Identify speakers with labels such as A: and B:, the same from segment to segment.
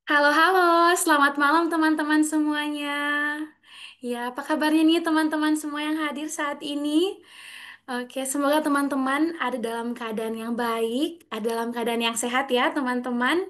A: Halo, halo, selamat malam teman-teman semuanya. Ya, apa kabarnya nih teman-teman semua yang hadir saat ini? Oke, semoga teman-teman ada dalam keadaan yang baik, ada dalam keadaan yang sehat ya teman-teman.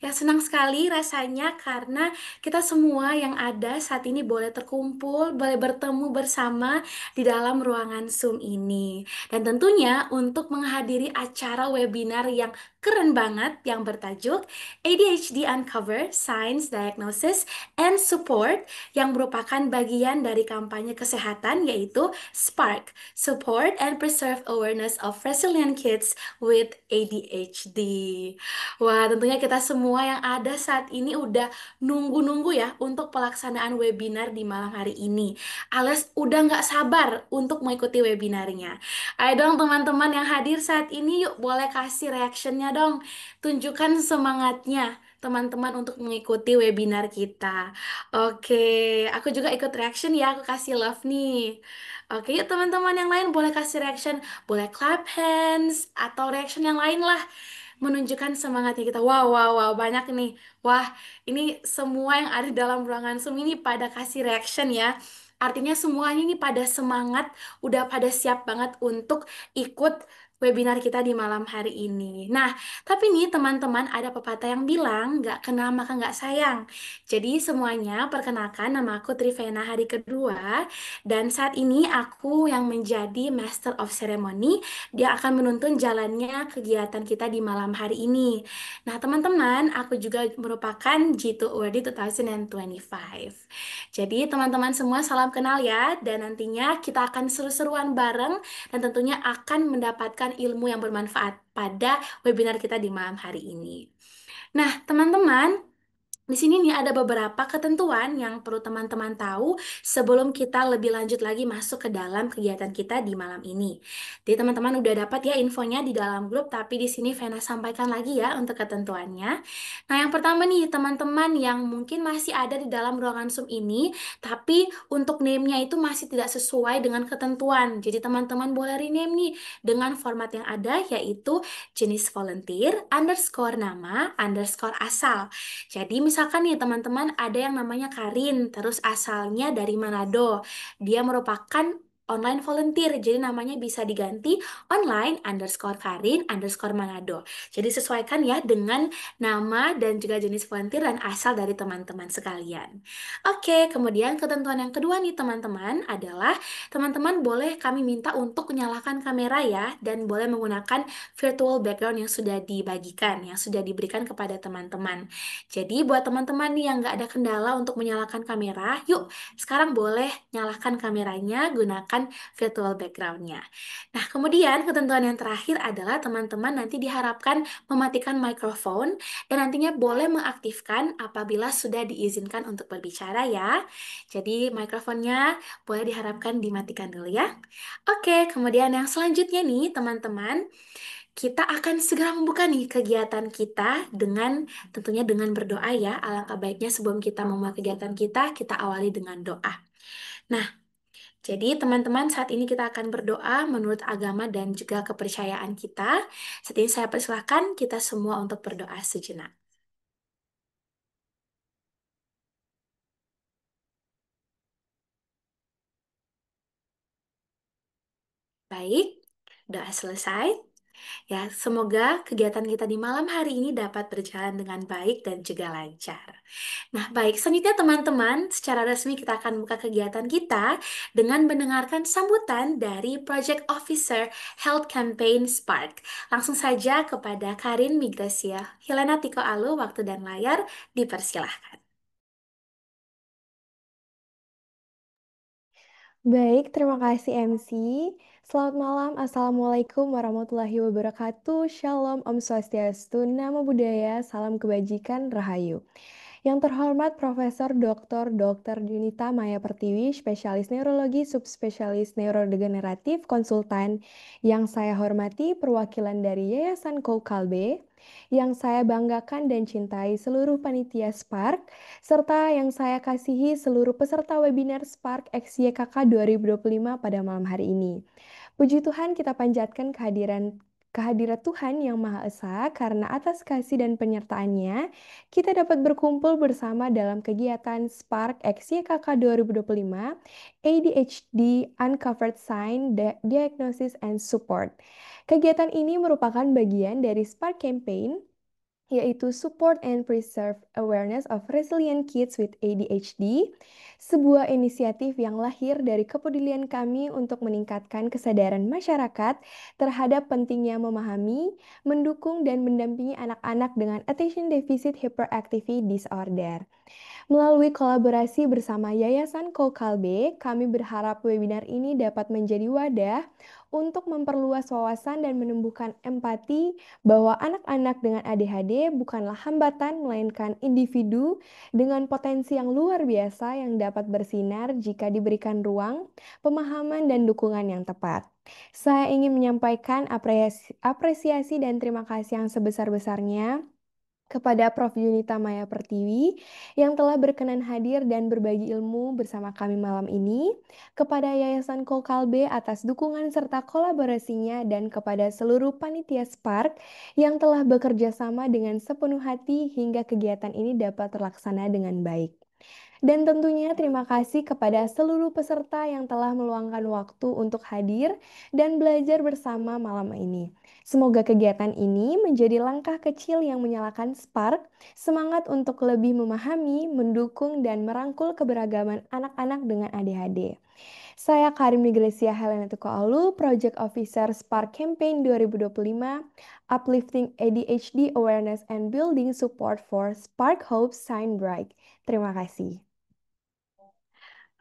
A: Ya, senang sekali rasanya karena kita semua yang ada saat ini boleh terkumpul, boleh bertemu bersama di dalam ruangan Zoom ini. Dan tentunya untuk menghadiri acara webinar yang keren banget yang bertajuk ADHD Uncover, Science, Diagnosis, and Support yang merupakan bagian dari kampanye kesehatan yaitu SPARK, Support and Preserve Awareness of Resilient Kids with ADHD. Wah, tentunya kita semua yang ada saat ini udah nunggu-nunggu ya untuk pelaksanaan webinar di malam hari ini. Alias udah nggak sabar untuk mengikuti webinarnya. Ayo dong teman-teman yang hadir saat ini yuk boleh kasih reactionnya dong. Tunjukkan semangatnya teman-teman untuk mengikuti webinar kita. Oke, aku juga ikut reaction ya, aku kasih love nih. Oke, yuk teman-teman yang lain boleh kasih reaction, boleh clap hands atau reaction yang lain lah. Menunjukkan semangatnya kita. Wow, wow, wow, banyak nih. Wah, ini semua yang ada dalam ruangan Zoom ini pada kasih reaction ya. Artinya semuanya ini pada semangat, udah pada siap banget untuk ikut webinar kita di malam hari ini. Nah, tapi nih teman-teman ada pepatah yang bilang nggak kenal maka nggak sayang. Jadi semuanya perkenalkan nama aku Trivena hari kedua dan saat ini aku yang menjadi Master of Ceremony. Dia akan menuntun jalannya kegiatan kita di malam hari ini. Nah, teman-teman, aku juga merupakan G2 Awardee 2025. Jadi, teman-teman semua salam kenal ya, dan nantinya kita akan seru-seruan bareng dan tentunya akan mendapatkan ilmu yang bermanfaat pada webinar kita di malam hari ini. Nah, teman-teman, di sini nih ada beberapa ketentuan yang perlu teman-teman tahu sebelum kita lebih lanjut lagi masuk ke dalam kegiatan kita di malam ini. Jadi teman-teman udah dapat ya infonya di dalam grup, tapi di sini Vena sampaikan lagi ya untuk ketentuannya. Nah, yang pertama nih teman-teman yang mungkin masih ada di dalam ruangan Zoom ini, tapi untuk name-nya itu masih tidak sesuai dengan ketentuan. Jadi teman-teman boleh rename nih dengan format yang ada yaitu jenis volunteer, underscore nama, underscore asal. Jadi misalkan nih teman-teman ada yang namanya Karin, terus asalnya dari Manado. Dia merupakan online volunteer, jadi namanya bisa diganti online underscore Karin underscore Manado. Jadi sesuaikan ya dengan nama dan juga jenis volunteer dan asal dari teman-teman sekalian. Oke, kemudian ketentuan yang kedua nih teman-teman adalah teman-teman boleh kami minta untuk menyalakan kamera ya dan boleh menggunakan virtual background yang sudah dibagikan, yang sudah diberikan kepada teman-teman. Jadi buat teman-teman nih yang nggak ada kendala untuk menyalakan kamera, yuk sekarang boleh nyalakan kameranya, gunakan virtual background-nya. Nah, kemudian ketentuan yang terakhir adalah teman-teman nanti diharapkan mematikan mikrofon dan nantinya boleh mengaktifkan apabila sudah diizinkan untuk berbicara ya. Jadi mikrofonnya boleh diharapkan dimatikan dulu ya. Oke, kemudian yang selanjutnya nih teman-teman, kita akan segera membuka nih kegiatan kita dengan tentunya dengan berdoa ya. Alangkah baiknya sebelum kita memulai kegiatan kita, kita awali dengan doa. Nah, jadi teman-teman saat ini kita akan berdoa menurut agama dan juga kepercayaan kita. Saat ini saya persilahkan kita semua untuk berdoa sejenak. Baik, doa selesai. Ya, semoga kegiatan kita di malam hari ini dapat berjalan dengan baik dan juga lancar. Nah, baik, selanjutnya teman-teman, secara resmi kita akan buka kegiatan kita dengan mendengarkan sambutan dari Project Officer Health Campaign Spark. Langsung saja kepada Karin Migrasia. Helena Tiko Alu, waktu dan layar, dipersilahkan.
B: Baik, terima kasih MC. Selamat malam, Assalamualaikum warahmatullahi wabarakatuh. Shalom, Om Swastiastu, Namo Buddhaya, Salam Kebajikan, Rahayu. Yang terhormat Profesor Dr. Junita Maya Pertiwi, Spesialis Neurologi, Subspesialis Neurodegeneratif, Konsultan. Yang saya hormati perwakilan dari Yayasan Koukalbe, yang saya banggakan dan cintai seluruh panitia Spark, serta yang saya kasihi seluruh peserta webinar Spark X YKK 2025 pada malam hari ini. Puji Tuhan kita panjatkan kehadiran kehadirat Tuhan Yang Maha Esa, karena atas kasih dan penyertaannya, kita dapat berkumpul bersama dalam kegiatan Spark X YKK 2025, ADHD Uncovered Sign, Diagnosis and Support. Kegiatan ini merupakan bagian dari Spark Campaign, yaitu Support and Preserve Awareness of Resilient Kids with ADHD, sebuah inisiatif yang lahir dari kepedulian kami untuk meningkatkan kesadaran masyarakat terhadap pentingnya memahami, mendukung, dan mendampingi anak-anak dengan Attention Deficit Hyperactivity Disorder. Melalui kolaborasi bersama Yayasan Kokalbe, kami berharap webinar ini dapat menjadi wadah untuk memperluas wawasan dan menumbuhkan empati bahwa anak-anak dengan ADHD bukanlah hambatan, melainkan individu dengan potensi yang luar biasa yang dapat bersinar jika diberikan ruang, pemahaman, dan dukungan yang tepat. Saya ingin menyampaikan apresiasi dan terima kasih yang sebesar-besarnya kepada Prof. Yunita Maya Pertiwi yang telah berkenan hadir dan berbagi ilmu bersama kami malam ini, kepada Yayasan Kokalbe atas dukungan serta kolaborasinya, dan kepada seluruh panitia Spark yang telah bekerja sama dengan sepenuh hati hingga kegiatan ini dapat terlaksana dengan baik. Dan tentunya terima kasih kepada seluruh peserta yang telah meluangkan waktu untuk hadir dan belajar bersama malam ini. Semoga kegiatan ini menjadi langkah kecil yang menyalakan spark, semangat untuk lebih memahami, mendukung, dan merangkul keberagaman anak-anak dengan ADHD. Saya Karim Niglesia Helena Tukoalu, Project Officer Spark Campaign 2025, Uplifting ADHD Awareness and Building Support for Spark Hope Shine Bright. Terima kasih.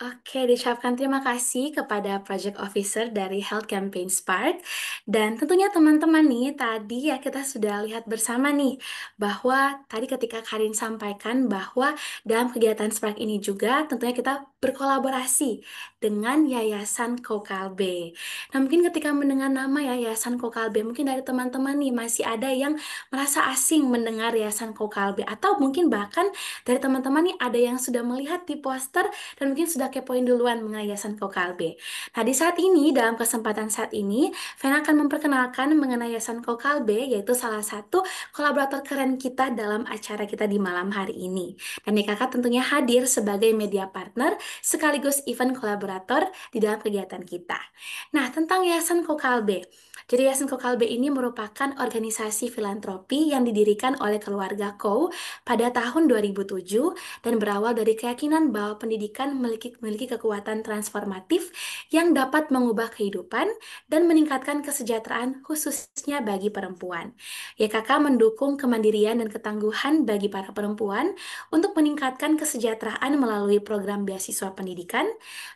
A: Oke, diucapkan terima kasih kepada Project Officer dari Health Campaign Spark. Dan tentunya teman-teman nih, tadi ya kita sudah lihat bersama nih, bahwa tadi ketika Karin sampaikan bahwa dalam kegiatan Spark ini juga tentunya kita berkolaborasi dengan Yayasan Kokalbe. Nah, mungkin ketika mendengar nama ya, Yayasan Kokalbe, mungkin dari teman-teman nih masih ada yang merasa asing mendengar Yayasan Kokalbe. Atau mungkin bahkan dari teman-teman nih ada yang sudah melihat di poster dan mungkin sudah kepoin duluan mengenai Yayasan Kokalbe. Nah, di saat ini, dalam kesempatan saat ini, Vena akan memperkenalkan mengenai Yayasan Kokalbe, yaitu salah satu kolaborator keren kita dalam acara kita di malam hari ini. Dan kakak tentunya hadir sebagai media partner sekaligus event kolaborator di dalam kegiatan kita. Nah, tentang Yayasan Kokalbe. Jadi Yayasan Kokalbe ini merupakan organisasi filantropi yang didirikan oleh keluarga Kou pada tahun 2007 dan berawal dari keyakinan bahwa pendidikan memiliki kekuatan transformatif yang dapat mengubah kehidupan dan meningkatkan kesejahteraan khususnya bagi perempuan. YKK mendukung kemandirian dan ketangguhan bagi para perempuan untuk meningkatkan kesejahteraan melalui program beasiswa pendidikan,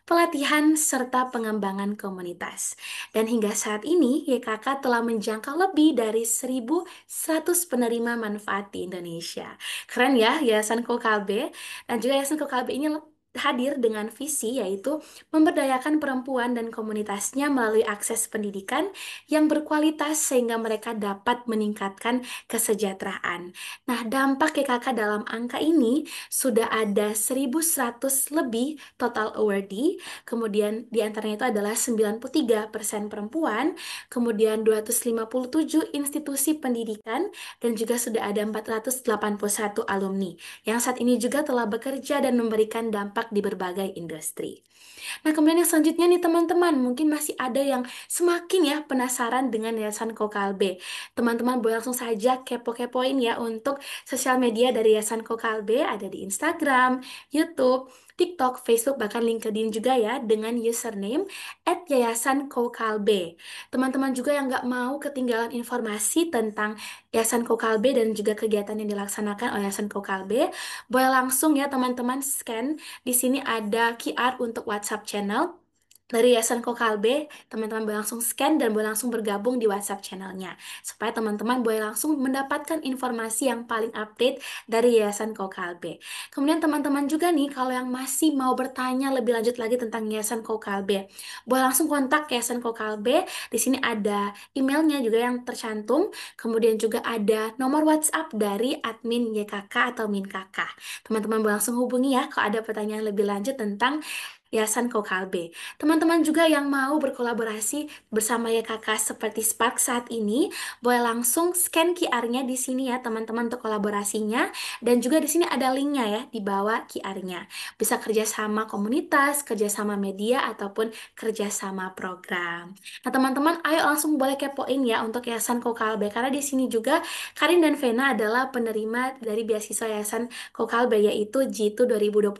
A: pelatihan, serta pengembangan komunitas. Dan hingga saat ini, YKK telah menjangkau lebih dari 1.100 penerima manfaat di Indonesia. Keren ya, Yayasan Kokalbe. Dan juga Yayasan Kokalbe ini hadir dengan visi yaitu memberdayakan perempuan dan komunitasnya melalui akses pendidikan yang berkualitas sehingga mereka dapat meningkatkan kesejahteraan. Nah, dampak YKK dalam angka ini sudah ada 1.100 lebih total awardee, kemudian di antaranya itu adalah 93% perempuan, kemudian 257 institusi pendidikan, dan juga sudah ada 481 alumni yang saat ini juga telah bekerja dan memberikan dampak di berbagai industri. Nah, kemudian yang selanjutnya nih teman-teman, mungkin masih ada yang semakin ya penasaran dengan Yayasan Kokalbe. Teman-teman boleh langsung saja kepo-kepoin ya untuk sosial media dari Yayasan Kokalbe, ada di Instagram, YouTube, TikTok, Facebook, bahkan LinkedIn juga ya dengan username @yayasankokalbe. Teman-teman juga yang nggak mau ketinggalan informasi tentang Yayasan Kokalbe dan juga kegiatan yang dilaksanakan oleh Yayasan Kokalbe, boleh langsung ya teman-teman scan. Di sini ada QR untuk WhatsApp channel dari Yayasan Kokalbe. Teman-teman boleh langsung scan dan boleh langsung bergabung di WhatsApp channelnya. Supaya teman-teman boleh langsung mendapatkan informasi yang paling update dari Yayasan Kokalbe. Kemudian teman-teman juga nih, kalau yang masih mau bertanya lebih lanjut lagi tentang Yayasan Kokalbe, boleh langsung kontak Yayasan Kokalbe. Di sini ada emailnya juga yang tercantum. Kemudian juga ada nomor WhatsApp dari admin YKK atau Min KK. Teman-teman boleh langsung hubungi ya kalau ada pertanyaan lebih lanjut tentang Yayasan Kokalbe. Teman-teman juga yang mau berkolaborasi bersama YKK seperti Spark saat ini, boleh langsung scan QR-nya di sini ya teman-teman untuk kolaborasinya. Dan juga di sini ada linknya ya di bawah QR-nya. Bisa kerjasama komunitas, kerjasama media, ataupun kerjasama program. Nah teman-teman, ayo langsung boleh kepoin ya untuk Yayasan Kokalbe. Karena di sini juga Karin dan Vena adalah penerima dari beasiswa Yayasan Kokalbe yaitu Jitu 2025.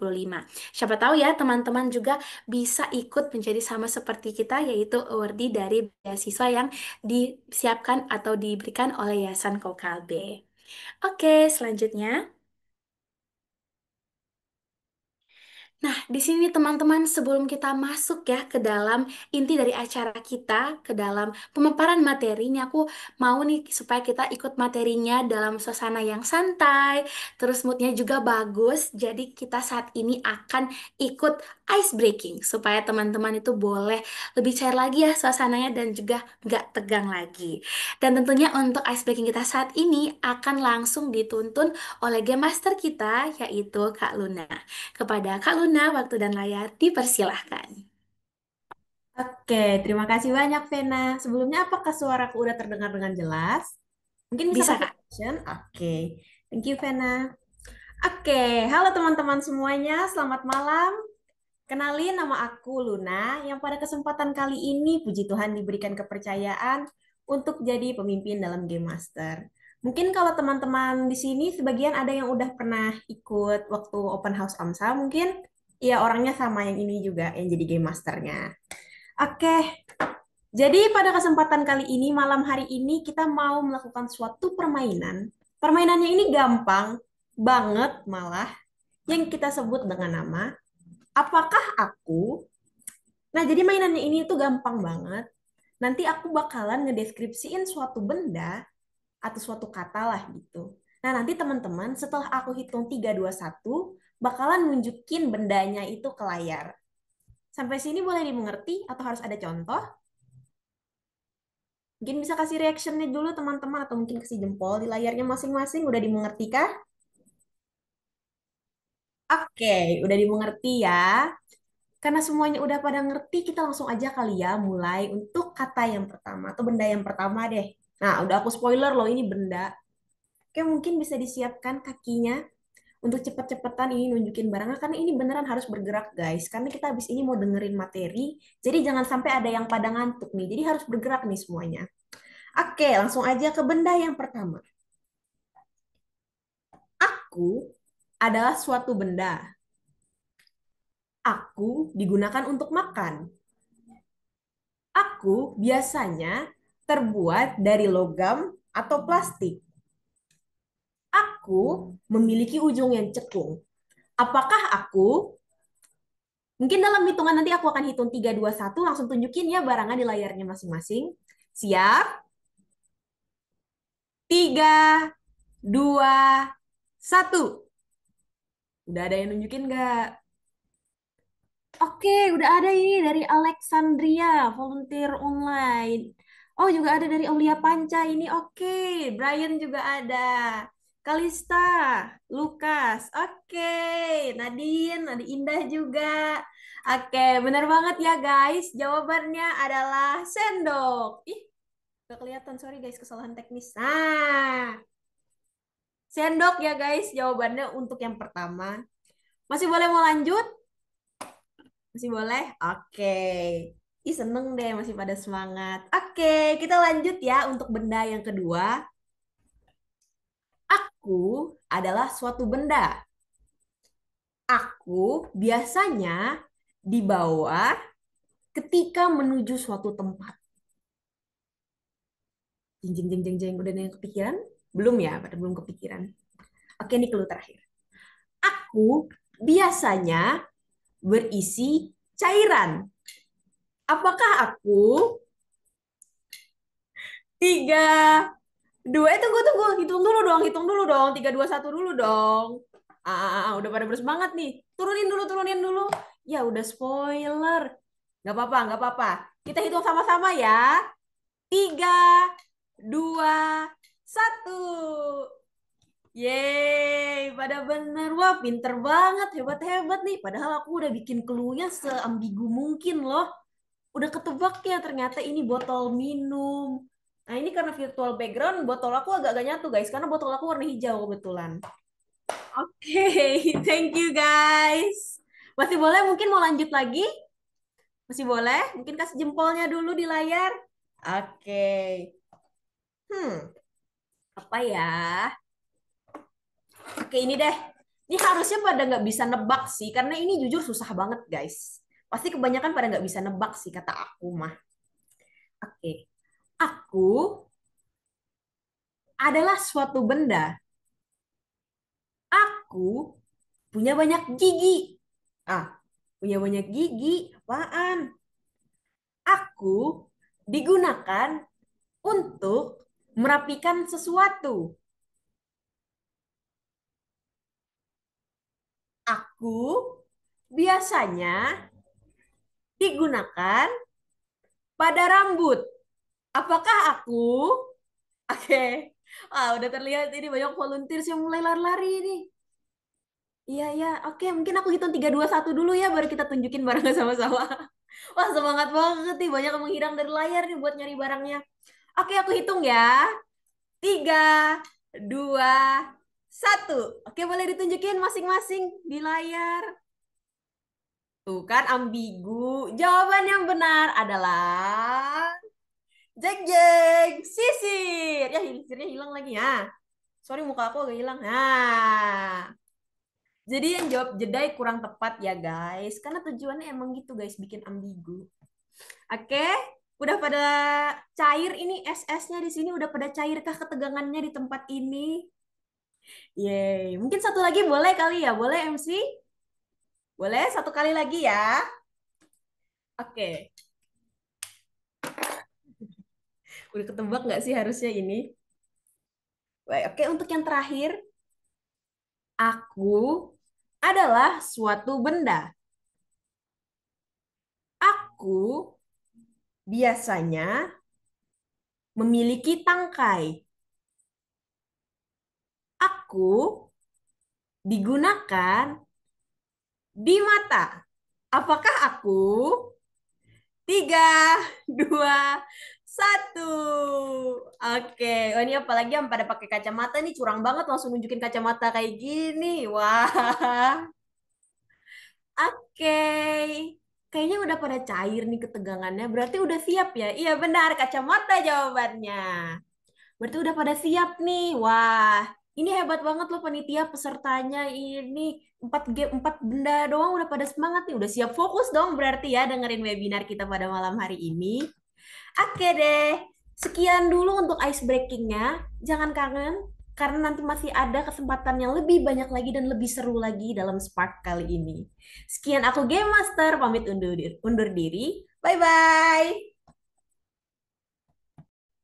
A: Siapa tahu ya teman-teman juga bisa ikut menjadi sama seperti kita yaitu awardee dari beasiswa yang disiapkan atau diberikan oleh Yayasan Kokalbe. Oke, selanjutnya. Nah, di sini teman-teman sebelum kita masuk ya ke dalam inti dari acara kita, ke dalam pemaparan materi, ini aku mau nih supaya kita ikut materinya dalam suasana yang santai, terus moodnya juga bagus. Jadi kita saat ini akan ikut ice breaking supaya teman-teman itu boleh lebih cair lagi ya suasananya dan juga nggak tegang lagi. Dan tentunya untuk ice breaking kita saat ini akan langsung dituntun oleh game master kita yaitu Kak Luna. Kepada Kak Luna, waktu dan layar dipersilahkan.
C: Oke, terima kasih banyak, Vena. Sebelumnya, apakah suaraku udah terdengar dengan jelas? Mungkin bisa
A: Bisa,
C: kasih
A: Kak?
C: caption? Oke, thank you, Vena. Oke, halo teman-teman semuanya, selamat malam. Kenalin, nama aku Luna, yang pada kesempatan kali ini, puji Tuhan diberikan kepercayaan untuk jadi pemimpin dalam Game Master. Mungkin kalau teman-teman di sini, sebagian ada yang udah pernah ikut waktu Open House AMSA, mungkin ya orangnya sama yang ini juga, yang jadi Game Masternya. Oke, jadi pada kesempatan kali ini, malam hari ini kita mau melakukan suatu permainan. Permainannya ini gampang banget malah, yang kita sebut dengan nama Apakah Aku? Nah, jadi mainannya ini tuh gampang banget. Nanti aku bakalan ngedeskripsiin suatu benda atau suatu kata lah gitu. Nah, nanti teman-teman setelah aku hitung 3, 2, 1, bakalan nunjukin bendanya itu ke layar. Sampai sini boleh dimengerti atau harus ada contoh? Mungkin bisa kasih reactionnya dulu teman-teman atau mungkin kasih jempol di layarnya masing-masing. Udah dimengerti kah? Oke, udah dimengerti ya. Karena semuanya udah pada ngerti, kita langsung aja kali ya mulai untuk kata yang pertama atau benda yang pertama deh. Nah, udah aku spoiler loh ini benda. Oke, mungkin bisa disiapkan kakinya untuk cepet-cepetan ini nunjukin barangnya karena ini beneran harus bergerak guys. Karena kita habis ini mau dengerin materi, jadi jangan sampai ada yang pada ngantuk nih. Jadi harus bergerak nih semuanya. Oke, langsung aja ke benda yang pertama. Aku adalah suatu benda. Aku digunakan untuk makan. Aku biasanya terbuat dari logam atau plastik. Aku memiliki ujung yang cekung. Apakah aku? Mungkin dalam hitungan nanti aku akan hitung 3, 2, 1, langsung tunjukin ya barangnya di layarnya masing-masing. Siap? 3, 2, 1. Udah ada yang nunjukin nggak? Oke, udah ada ini dari Alexandria, volunteer online. Oh, juga ada dari Aulia Panca ini. Oke, Brian juga ada. Kalista, Lukas. Oke, Nadine, ada Indah juga. Oke, benar banget ya guys. Jawabannya adalah sendok. Ih, gak kelihatan. Sorry guys, kesalahan teknis. Nah, sendok ya guys. Jawabannya untuk yang pertama. Masih boleh mau lanjut? Masih boleh? Oke. Ih, seneng deh masih pada semangat. Oke, kita lanjut ya untuk benda yang kedua. Aku adalah suatu benda. Aku biasanya dibawa ketika menuju suatu tempat. Jeng, jeng, jeng, jeng, jeng. Udah ada yang kepikiran? Belum ya? Pada belum kepikiran. Oke, ini clue terakhir. Aku biasanya berisi cairan. Apakah aku? 3, 2, tunggu, tunggu. Hitung dulu dong. 3, 2, 1 dulu dong. Udah pada bersemangat nih. Turunin dulu. Ya, udah spoiler. Gak apa-apa, gak apa-apa. Kita hitung sama-sama ya. 3, 2, 1. Yeay, pada bener. Wah, pinter banget, hebat-hebat nih. Padahal aku udah bikin clue-nya seambigu mungkin loh. Udah ketebak ya ternyata ini botol minum. Nah, ini karena virtual background, botol aku agak-agak nyatu guys, karena botol aku warna hijau kebetulan. Oke, thank you guys. Masih boleh mungkin mau lanjut lagi? Masih boleh? Mungkin kasih jempolnya dulu di layar. Oke. Apa ya? Oke, ini deh. Ini harusnya pada nggak bisa nebak sih, karena ini jujur susah banget, guys. Pasti kebanyakan pada nggak bisa nebak sih, kata aku mah. Oke. Aku adalah suatu benda. Aku punya banyak gigi. Ah, punya banyak gigi. Apaan? Aku digunakan untuk merapikan sesuatu. Aku biasanya digunakan pada rambut. Apakah aku? Oke. Ah, udah terlihat ini banyak volunteers yang mulai lari-lari ini. Iya, iya. Oke, mungkin aku hitung 3 2 1 dulu ya, baru kita tunjukin barangnya sama-sama. Wah, semangat banget nih. Banyak yang menghilang dari layar nih buat nyari barangnya. Oke, aku hitung ya. 3 2 1. Oke, boleh ditunjukin masing-masing di layar. Tuh kan ambigu. Jawaban yang benar adalah jeng jeng sisir. Ya, sisirnya hilang lagi ya. Sorry, muka aku agak hilang. Nah, jadi yang jawab jedai kurang tepat ya guys. Karena tujuannya emang gitu guys, bikin ambigu. Oke, udah pada cair ini SS-nya di sini udah pada cairkah ketegangannya di tempat ini? Yeay, mungkin satu lagi boleh kali ya, boleh MC? Boleh satu kali lagi ya? Oke, udah ketebak nggak sih harusnya ini? Baik, oke untuk yang terakhir, aku adalah suatu benda. Aku biasanya memiliki tangkai. Aku digunakan di mata. Apakah aku? 3, 2, 1. Oke, oh, ini apalagi yang pada pakai kacamata nih curang banget langsung nunjukin kacamata kayak gini. Wah, oke. Kayaknya udah pada cair nih ketegangannya. Berarti udah siap ya? Iya benar, kacamata jawabannya. Berarti udah pada siap nih. Wah, ini hebat banget loh panitia pesertanya ini. 4 benda doang udah pada semangat nih. Udah siap fokus dong berarti ya dengerin webinar kita pada malam hari ini. Oke deh, sekian dulu untuk ice breakingnya. Jangan kangen, karena nanti masih ada kesempatan yang lebih banyak lagi dan lebih seru lagi dalam Spark kali ini. Sekian aku Game Master, pamit undur diri. Bye-bye.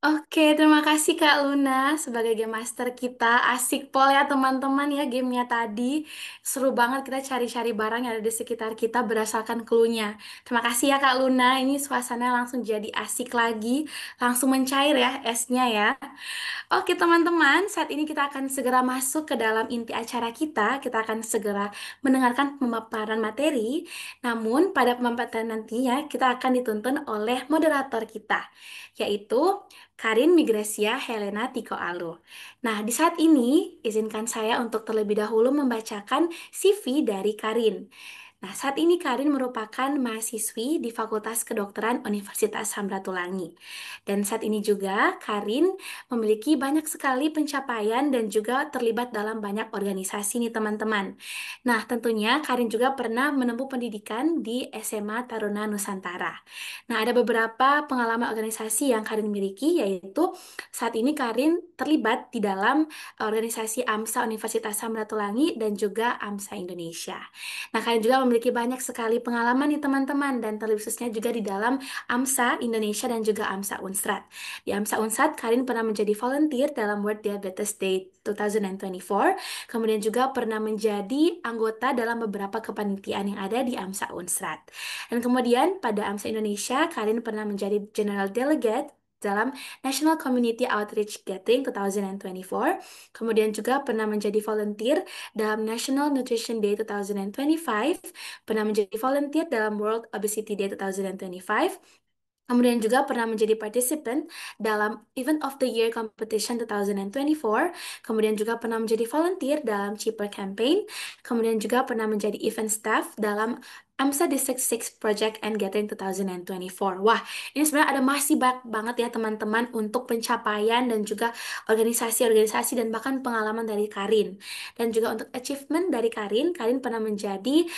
A: Oke, terima kasih Kak Luna sebagai game master kita. Asik pol ya teman-teman ya gamenya tadi. Seru banget kita cari-cari barang yang ada di sekitar kita berdasarkan clue-nya. Terima kasih ya Kak Luna. Ini suasananya langsung jadi asik lagi. Langsung mencair ya esnya ya. Oke teman-teman, saat ini kita akan segera masuk ke dalam inti acara kita. Kita akan segera mendengarkan pemaparan materi. Namun pada pemaparan nantinya kita akan dituntun oleh moderator kita, yaitu Karin Migrasia Helena Tiko Alu. Nah, di saat ini izinkan saya untuk terlebih dahulu membacakan CV dari Karin. Nah, saat ini Karin merupakan mahasiswi di Fakultas Kedokteran Universitas Samratulangi. Dan saat ini juga Karin memiliki banyak sekali pencapaian dan juga terlibat dalam banyak organisasi nih teman-teman. Nah, tentunya Karin juga pernah menempuh pendidikan di SMA Taruna Nusantara. Nah, ada beberapa pengalaman organisasi yang Karin miliki, yaitu saat ini Karin terlibat di dalam organisasi AMSA Universitas Samratulangi dan juga AMSA Indonesia. Nah, kalian juga memiliki banyak sekali pengalaman nih teman-teman dan terlebih khususnya juga di dalam AMSA Indonesia dan juga AMSA Unsrat. Di AMSA Unsrat, Karin pernah menjadi volunteer dalam World Diabetes Day 2024, kemudian juga pernah menjadi anggota dalam beberapa kepanitiaan yang ada di AMSA Unsrat. Dan kemudian pada AMSA Indonesia, Karin pernah menjadi General Delegate dalam National Community Outreach Gathering 2024. Kemudian juga pernah menjadi volunteer dalam National Nutrition Day 2025, pernah menjadi volunteer dalam World Obesity Day 2025. Kemudian juga pernah menjadi participant dalam Event of the Year Competition 2024. Kemudian juga pernah menjadi volunteer dalam Cheaper Campaign. Kemudian juga pernah menjadi event staff dalam AMSA District 6 Project and Gathering 2024. Wah, ini sebenarnya ada masih banyak banget ya teman-teman untuk pencapaian dan juga organisasi-organisasi dan bahkan pengalaman dari Karin. Dan juga untuk achievement dari Karin, Karin pernah menjadi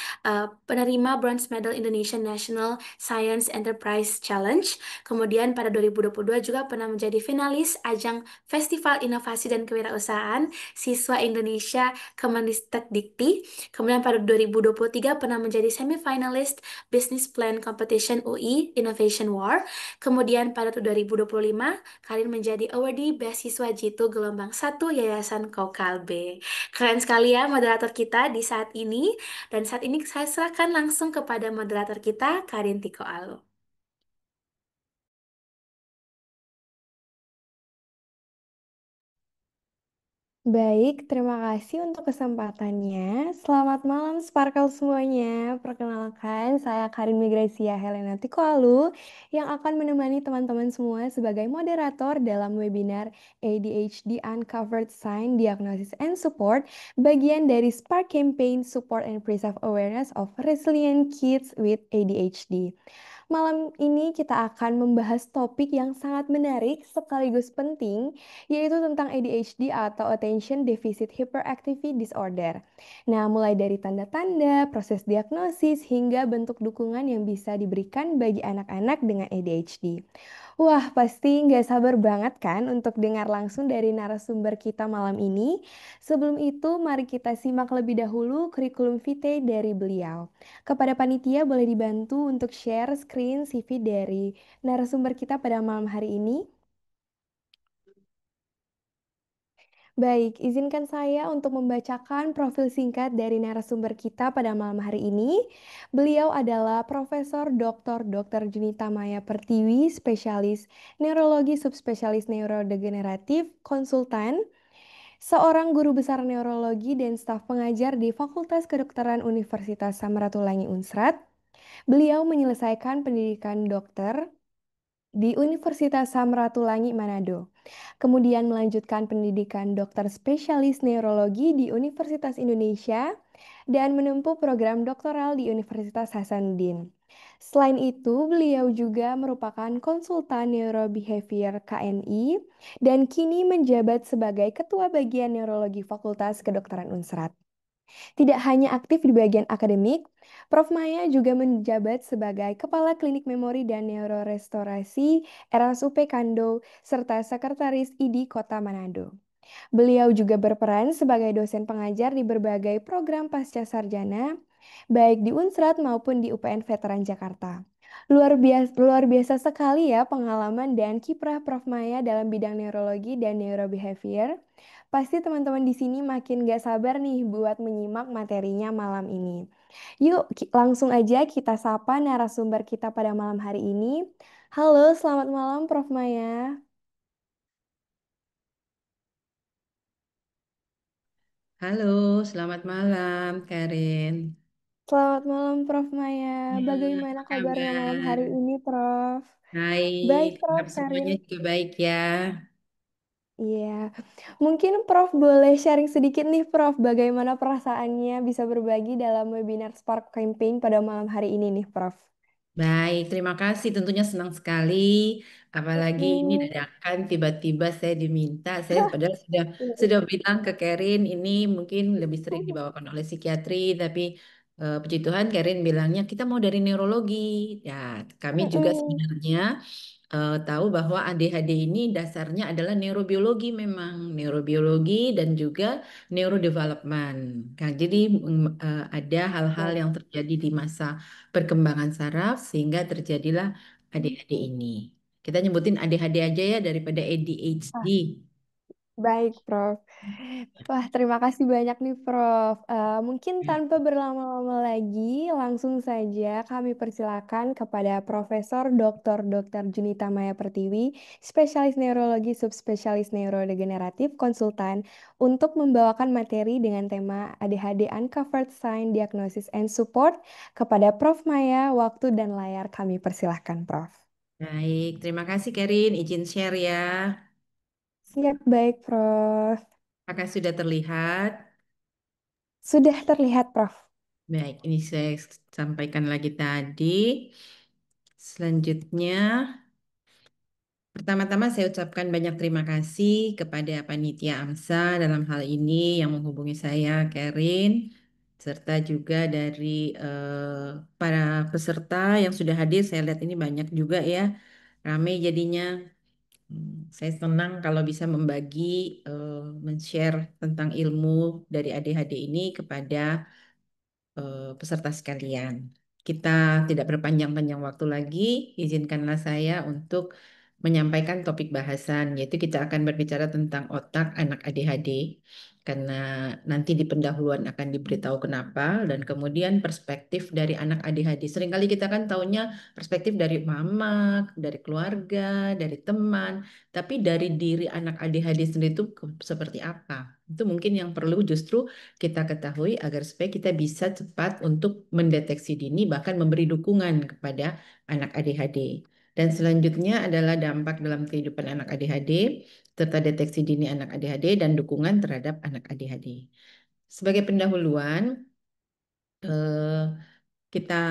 A: penerima Bronze Medal Indonesian National Science Enterprise Challenge. Kemudian pada 2022 juga pernah menjadi finalis ajang Festival Inovasi dan Kewirausahaan Siswa Indonesia Kemendikbud Dikti. Kemudian pada 2023 pernah menjadi semifinalist Business Plan Competition UI Innovation War. Kemudian pada 2025 Karin menjadi awardee beasiswa Jitu gelombang 1 Yayasan Kokalbe. Keren sekali ya moderator kita di saat ini. Dan saat ini saya serahkan langsung kepada moderator kita, Karin Tiko Alu.
B: Baik, terima kasih untuk kesempatannya. Selamat malam Sparkle semuanya. Perkenalkan, saya Karin Migrasia Helena Tikoalu yang akan menemani teman-teman semua sebagai moderator dalam webinar ADHD Uncovered Sign Diagnosis and Support, bagian dari Spark Campaign Support and Preserve Awareness of Resilient Kids with ADHD. Malam ini kita akan membahas topik yang sangat menarik sekaligus penting, yaitu tentang ADHD atau Attention Deficit Hyperactivity Disorder. Nah, mulai dari tanda-tanda, proses diagnosis, hingga bentuk dukungan yang bisa diberikan bagi anak-anak dengan ADHD. Wah, pasti nggak sabar banget kan untuk dengar langsung dari narasumber kita malam ini. Sebelum itu, mari kita simak lebih dahulu kurikulum vitae dari beliau. Kepada panitia boleh dibantu untuk share screen CV dari narasumber kita pada malam hari ini. Baik, izinkan saya untuk membacakan profil singkat dari narasumber kita pada malam hari ini. Beliau adalah Profesor Dr. Junita Maya Pertiwi, spesialis neurologi subspesialis neurodegeneratif, konsultan, seorang guru besar neurologi dan staf pengajar di Fakultas Kedokteran Universitas Samratulangi Unsrat. Beliau menyelesaikan pendidikan dokter di Universitas Samratulangi Manado. Kemudian melanjutkan pendidikan dokter spesialis neurologi di Universitas Indonesia dan menempuh program doktoral di Universitas Hasanuddin. Selain itu, beliau juga merupakan konsultan neurobehavior KNI dan kini menjabat sebagai Ketua Bagian Neurologi Fakultas Kedokteran Unsrat. Tidak hanya aktif di bagian akademik, Prof. Maya juga menjabat sebagai Kepala Klinik Memori dan Neurorestorasi RSUP Kando, serta Sekretaris ID Kota Manado. Beliau juga berperan sebagai dosen pengajar di berbagai program pasca sarjana, baik di Unsrat maupun di UPN Veteran Jakarta. Luar biasa sekali ya pengalaman dan kiprah Prof. Maya dalam bidang neurologi dan neurobehavior. Pasti teman-teman di sini makin gak sabar nih buat menyimak materinya malam ini. Yuk, langsung aja kita sapa narasumber kita pada malam hari ini. Halo, selamat malam Prof. Maya.
D: Halo, selamat malam, Karin.
B: Selamat malam Prof. Maya.
D: Ya,
B: Bagaimana
D: apa
B: kabarnya malam hari
D: kabar?
B: ini, Prof?
D: Baik,
B: Baik, Prof.
D: harap
B: Karin.
D: semuanya juga baik ya.
B: Iya, mungkin Prof boleh sharing sedikit nih Prof, bagaimana perasaannya bisa berbagi dalam webinar Spark Campaign pada malam hari ini nih Prof.
D: Baik, terima kasih. Tentunya senang sekali. Apalagi ini
B: Hmm,
D: dadakan tiba-tiba saya diminta. Saya padahal sudah bilang ke Karin ini mungkin lebih sering dibawakan oleh psikiatri, tapi puji Tuhan Karin bilangnya kita mau dari neurologi. Ya, kami juga sebenarnya tahu bahwa ADHD ini dasarnya adalah neurobiologi memang, neurobiologi dan juga neurodevelopment. Nah, jadi ada hal-hal yang terjadi di masa perkembangan saraf sehingga terjadilah ADHD ini. Kita nyebutin ADHD aja ya daripada ADHD.
B: Baik, Prof. Wah, terima kasih banyak nih, Prof. Mungkin tanpa berlama-lama lagi, langsung saja kami persilakan kepada Profesor Dr. Junita Maya Pertiwi, spesialis neurologi subspesialis neurodegeneratif konsultan, untuk membawakan materi dengan tema ADHD Uncovered Sign Diagnosis and Support kepada Prof. Maya. Waktu dan layar kami persilahkan, Prof.
D: Baik, terima kasih Kerin, izin share ya.
B: Siap, baik, Prof.
D: Apakah sudah terlihat?
B: Sudah terlihat, Prof.
D: Baik, ini saya sampaikan lagi tadi. Selanjutnya, pertama-tama saya ucapkan banyak terima kasih kepada Panitia AMSA dalam hal ini yang menghubungi saya, Kerin, serta juga dari para peserta yang sudah hadir. Saya lihat ini banyak juga ya, ramai jadinya. Saya senang kalau bisa membagi, men-share tentang ilmu dari ADHD ini kepada peserta sekalian. Kita tidak berpanjang-panjang waktu lagi, izinkanlah saya untuk menyampaikan topik bahasan, yaitu kita akan berbicara tentang otak anak ADHD, karena nanti di pendahuluan akan diberitahu kenapa, dan kemudian perspektif dari anak ADHD. Seringkali kita kan taunya perspektif dari mama, dari keluarga, dari teman, tapi dari diri anak ADHD sendiri itu seperti apa? Itu mungkin yang perlu justru kita ketahui agar supaya kita bisa cepat untuk mendeteksi dini bahkan memberi dukungan kepada anak ADHD. Dan selanjutnya adalah dampak dalam kehidupan anak ADHD serta deteksi dini anak ADHD dan dukungan terhadap anak ADHD. Sebagai pendahuluan, eh, kita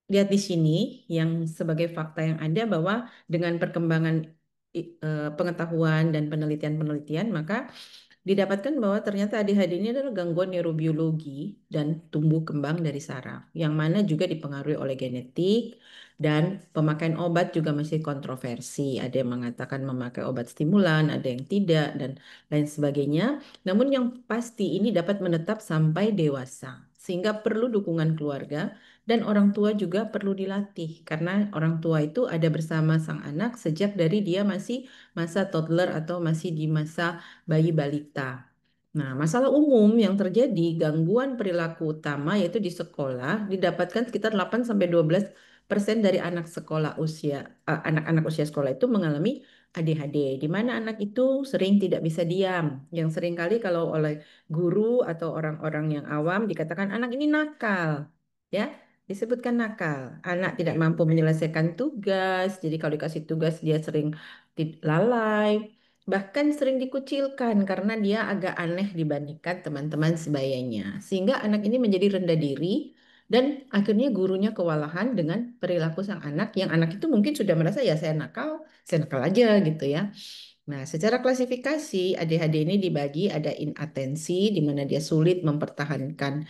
D: lihat di sini yang sebagai fakta yang ada bahwa dengan perkembangan pengetahuan dan penelitian-penelitian, maka didapatkan bahwa ternyata ADHD ini adalah gangguan neurobiologi dan tumbuh kembang dari saraf, yang mana juga dipengaruhi oleh genetik dan pemakaian obat juga masih kontroversi. Ada yang mengatakan memakai obat stimulan, ada yang tidak, dan lain sebagainya. Namun yang pasti ini dapat menetap sampai dewasa, sehingga perlu dukungan keluarga dan orang tua juga perlu dilatih, karena orang tua itu ada bersama sang anak sejak dari dia masih masa toddler atau masih di masa bayi balita. Nah, masalah umum yang terjadi gangguan perilaku utama yaitu di sekolah didapatkan sekitar 8-12% dari anak sekolah anak-anak usia sekolah itu mengalami ADHD, di mana anak itu sering tidak bisa diam. Yang sering kali kalau oleh guru atau orang-orang yang awam dikatakan anak ini nakal, ya, disebutkan nakal. Anak tidak mampu menyelesaikan tugas, jadi kalau dikasih tugas dia sering lalai. Bahkan sering dikucilkan karena dia agak aneh dibandingkan teman-teman sebayanya. Sehingga anak ini menjadi rendah diri dan akhirnya gurunya kewalahan dengan perilaku sang anak, yang anak itu mungkin sudah merasa ya saya nakal aja gitu ya. Nah, secara klasifikasi ADHD ini dibagi ada inatensi di mana dia sulit mempertahankan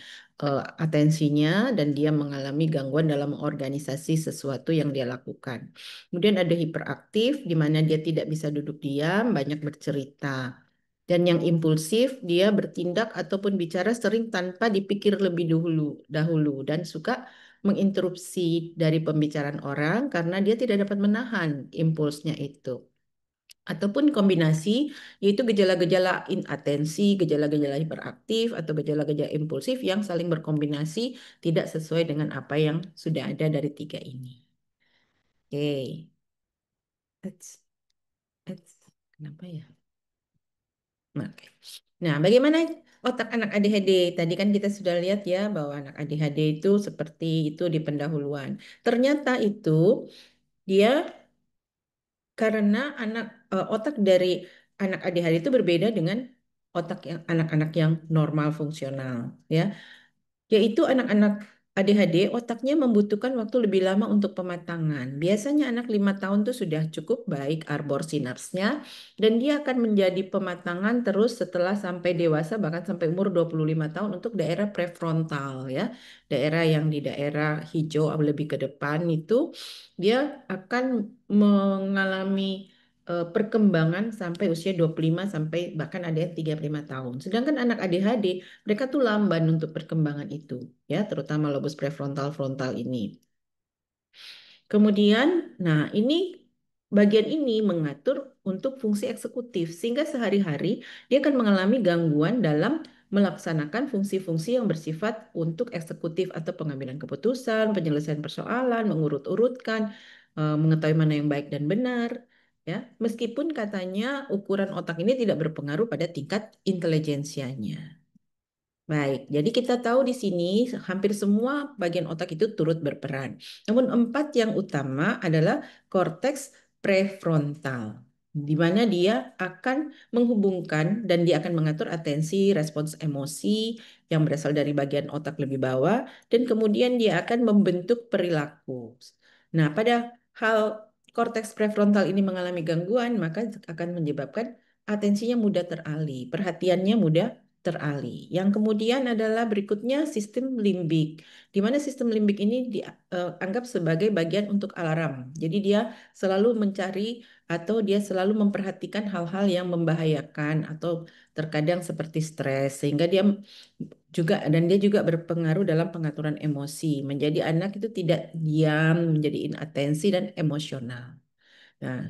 D: atensinya dan dia mengalami gangguan dalam organisasi sesuatu yang dia lakukan. Kemudian ada hiperaktif di mana dia tidak bisa duduk diam, banyak bercerita. Dan yang impulsif, dia bertindak ataupun bicara sering tanpa dipikir lebih dahulu dan suka menginterupsi dari pembicaraan orang karena dia tidak dapat menahan impulsnya itu. Ataupun kombinasi, yaitu gejala-gejala inatensi, gejala-gejala hiperaktif, atau gejala-gejala impulsif yang saling berkombinasi tidak sesuai dengan apa yang sudah ada dari tiga ini. Oke. Eits, eits. Kenapa ya? Nah, oke. Nah, bagaimana otak anak ADHD? Tadi kan kita sudah lihat ya bahwa anak ADHD itu seperti itu di pendahuluan. Ternyata itu dia karena otak dari anak ADHD itu berbeda dengan otak yang anak-anak yang normal fungsional, ya. Yaitu anak-anak ADHD otaknya membutuhkan waktu lebih lama untuk pematangan. Biasanya anak 5 tahun tuh sudah cukup baik arbor sinapsnya dan dia akan menjadi pematangan terus setelah sampai dewasa bahkan sampai umur 25 tahun untuk daerah prefrontal ya. Daerah yang di daerah hijau lebih ke depan itu dia akan mengalami perkembangan sampai usia 25 sampai bahkan ada yang 35 tahun. Sedangkan anak ADHD mereka tuh lamban untuk perkembangan itu, ya, terutama lobus prefrontal frontal ini. Kemudian, nah ini bagian ini mengatur untuk fungsi eksekutif, sehingga sehari-hari dia akan mengalami gangguan dalam melaksanakan fungsi-fungsi yang bersifat untuk eksekutif atau pengambilan keputusan, penyelesaian persoalan, mengurut-urutkan, mengetahui mana yang baik dan benar. Ya, meskipun katanya ukuran otak ini tidak berpengaruh pada tingkat intelijensianya. Baik, jadi kita tahu di sini hampir semua bagian otak itu turut berperan. Namun empat yang utama adalah korteks prefrontal, di mana dia akan menghubungkan dan dia akan mengatur atensi, respons emosi yang berasal dari bagian otak lebih bawah, dan kemudian dia akan membentuk perilaku. Nah, pada hal korteks prefrontal ini mengalami gangguan, maka akan menyebabkan atensinya mudah teralih, perhatiannya mudah teralih. Yang kemudian adalah berikutnya sistem limbik, di mana sistem limbik ini dianggap sebagai bagian untuk alarm. Jadi dia selalu mencari atau dia selalu memperhatikan hal-hal yang membahayakan atau terkadang seperti stres, sehingga dia juga dan dia juga berpengaruh dalam pengaturan emosi. Menjadi anak itu tidak diam, menjadi inatensi dan emosional. Nah,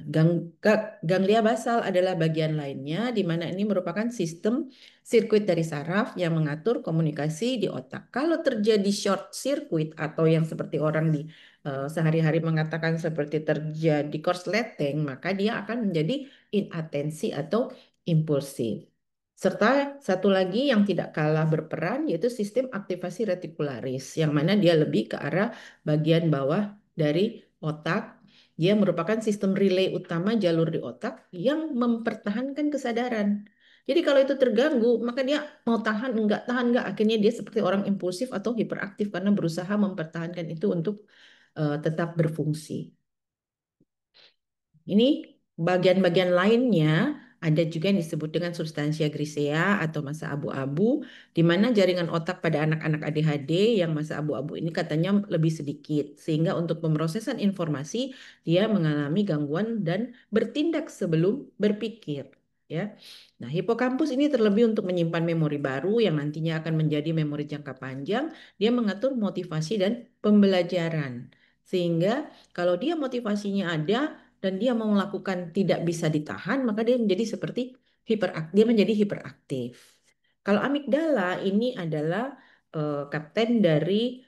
D: ganglia basal adalah bagian lainnya di mana ini merupakan sistem sirkuit dari saraf yang mengatur komunikasi di otak. Kalau terjadi short circuit atau yang seperti orang di sehari-hari mengatakan seperti terjadi korsleting, maka dia akan menjadi inatensi atau impulsif. Serta satu lagi yang tidak kalah berperan yaitu sistem aktivasi retikularis, yang mana dia lebih ke arah bagian bawah dari otak. Dia merupakan sistem relay utama jalur di otak yang mempertahankan kesadaran. Jadi kalau itu terganggu, maka dia mau tahan enggak, akhirnya dia seperti orang impulsif atau hiperaktif karena berusaha mempertahankan itu untuk tetap berfungsi. Ini bagian-bagian lainnya ada juga yang disebut dengan substansia grisea atau masa abu-abu, di mana jaringan otak pada anak-anak ADHD yang masa abu-abu ini katanya lebih sedikit, sehingga untuk pemrosesan informasi dia mengalami gangguan dan bertindak sebelum berpikir. Ya, nah hipokampus ini terlebih untuk menyimpan memori baru yang nantinya akan menjadi memori jangka panjang. Dia mengatur motivasi dan pembelajaran, sehingga kalau dia motivasinya ada dan dia mau melakukan tidak bisa ditahan, maka dia menjadi seperti dia menjadi hiperaktif. Kalau amigdala ini adalah kapten dari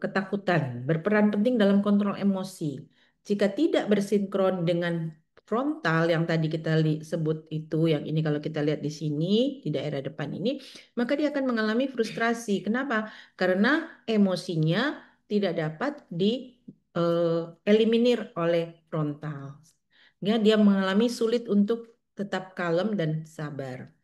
D: ketakutan, berperan penting dalam kontrol emosi. Jika tidak bersinkron dengan frontal yang tadi kita sebut itu, yang ini kalau kita lihat di sini di daerah depan ini, maka dia akan mengalami frustrasi. Kenapa? Karena emosinya tidak dapat eliminir oleh frontal. Ya, dia mengalami sulit untuk tetap kalem dan sabar.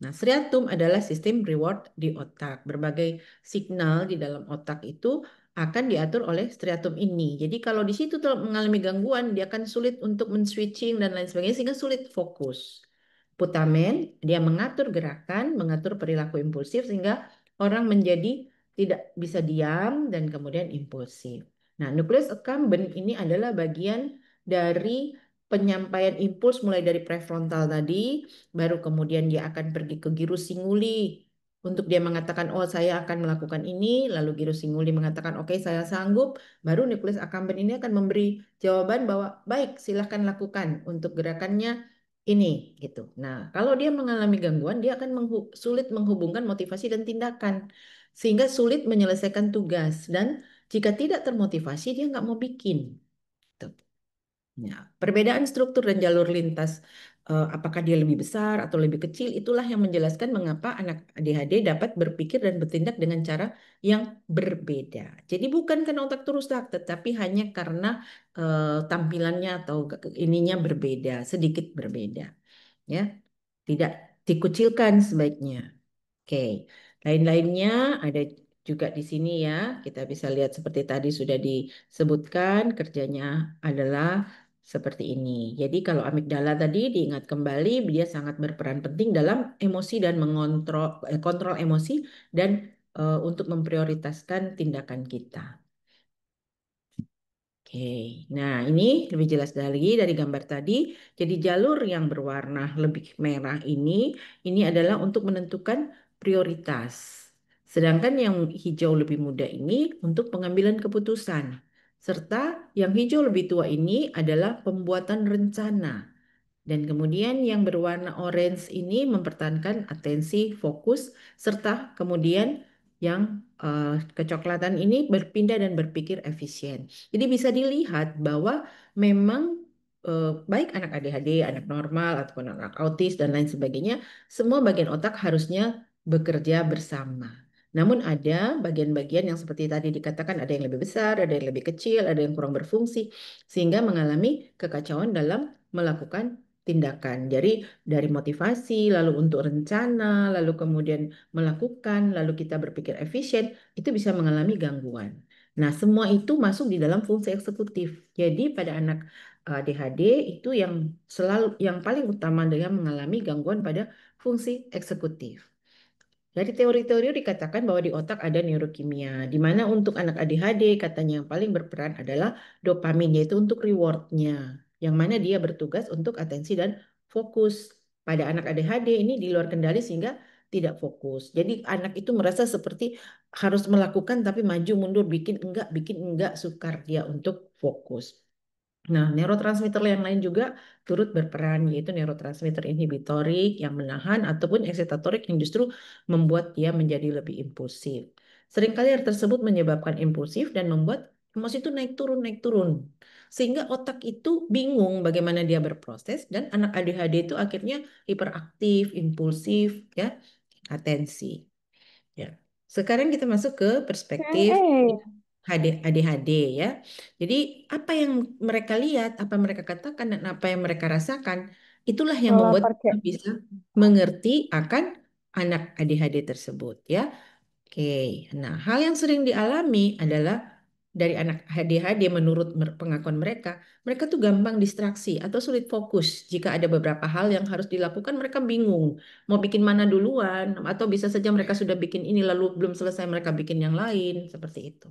D: Nah, striatum adalah sistem reward di otak. Berbagai signal di dalam otak itu akan diatur oleh striatum ini. Jadi kalau di situ mengalami gangguan, dia akan sulit untuk men-switching dan lain sebagainya sehingga sulit fokus. Putamen, dia mengatur gerakan, mengatur perilaku impulsif sehingga orang menjadi tidak bisa diam dan kemudian impulsif. Nah, nukleus accumbens ini adalah bagian dari penyampaian impuls mulai dari prefrontal tadi, baru kemudian dia akan pergi ke gyrus singuli untuk dia mengatakan, oh saya akan melakukan ini, lalu gyrus singuli mengatakan, oke saya sanggup, baru nukleus accumbens ini akan memberi jawaban bahwa baik silahkan lakukan untuk gerakannya ini gitu. Nah, kalau dia mengalami gangguan, dia akan sulit menghubungkan motivasi dan tindakan, sehingga sulit menyelesaikan tugas dan jika tidak termotivasi dia nggak mau bikin. Tuh. Ya, perbedaan struktur dan jalur lintas, apakah dia lebih besar atau lebih kecil, itulah yang menjelaskan mengapa anak ADHD dapat berpikir dan bertindak dengan cara yang berbeda. Jadi bukan karena otak itu rusak, tetapi hanya karena tampilannya atau ininya berbeda, sedikit berbeda. Ya, tidak dikucilkan sebaiknya. Oke, lain-lainnya ada juga di sini ya. Kita bisa lihat seperti tadi sudah disebutkan, kerjanya adalah seperti ini. Jadi kalau amigdala tadi diingat kembali, dia sangat berperan penting dalam emosi dan mengontrol kontrol emosi dan untuk memprioritaskan tindakan kita. Oke, nah ini lebih jelas lagi dari gambar tadi. Jadi jalur yang berwarna lebih merah ini adalah untuk menentukan prioritas. Sedangkan yang hijau lebih muda ini untuk pengambilan keputusan. Serta yang hijau lebih tua ini adalah pembuatan rencana. Dan kemudian yang berwarna orange ini mempertahankan atensi, fokus, serta kemudian yang kecoklatan ini berpindah dan berpikir efisien. Jadi bisa dilihat bahwa memang baik anak ADHD, anak normal, ataupun anak autis, dan lain sebagainya, semua bagian otak harusnya bekerja bersama. Namun ada bagian-bagian yang seperti tadi dikatakan, ada yang lebih besar, ada yang lebih kecil, ada yang kurang berfungsi, sehingga mengalami kekacauan dalam melakukan tindakan. Jadi dari motivasi, lalu untuk rencana, lalu kemudian melakukan, lalu kita berpikir efisien, itu bisa mengalami gangguan. Nah, semua itu masuk di dalam fungsi eksekutif. Jadi pada anak ADHD itu yang paling utama dia mengalami gangguan pada fungsi eksekutif. Dari teori-teori dikatakan bahwa di otak ada neurokimia, di mana untuk anak ADHD katanya yang paling berperan adalah dopamin, yaitu untuk rewardnya, yang mana dia bertugas untuk atensi dan fokus. Pada anak ADHD ini di luar kendali sehingga tidak fokus. Jadi anak itu merasa seperti harus melakukan tapi maju mundur, bikin enggak, sukar dia untuk fokus. Nah, neurotransmitter yang lain juga turut berperan, yaitu neurotransmitter inhibitorik yang menahan ataupun eksitatorik yang justru membuat dia menjadi lebih impulsif. Seringkali hal tersebut menyebabkan impulsif dan membuat emosi itu naik turun. Sehingga otak itu bingung bagaimana dia berproses dan anak ADHD itu akhirnya hiperaktif, impulsif, ya, atensi. Ya. Sekarang kita masuk ke perspektif
B: Oke,
D: ADHD ya. Jadi apa yang mereka lihat, apa mereka katakan dan apa yang mereka rasakan, itulah yang membuat
B: ngelapar
D: kita
B: kayak.
D: bisa mengerti akan anak ADHD tersebut ya. Oke, nah hal yang sering dialami adalah dari anak ADHD menurut pengakuan mereka, mereka tuh gampang distraksi atau sulit fokus. Jika ada beberapa hal yang harus dilakukan, mereka bingung mau bikin mana duluan, atau bisa saja mereka sudah bikin ini lalu belum selesai mereka bikin yang lain, seperti itu.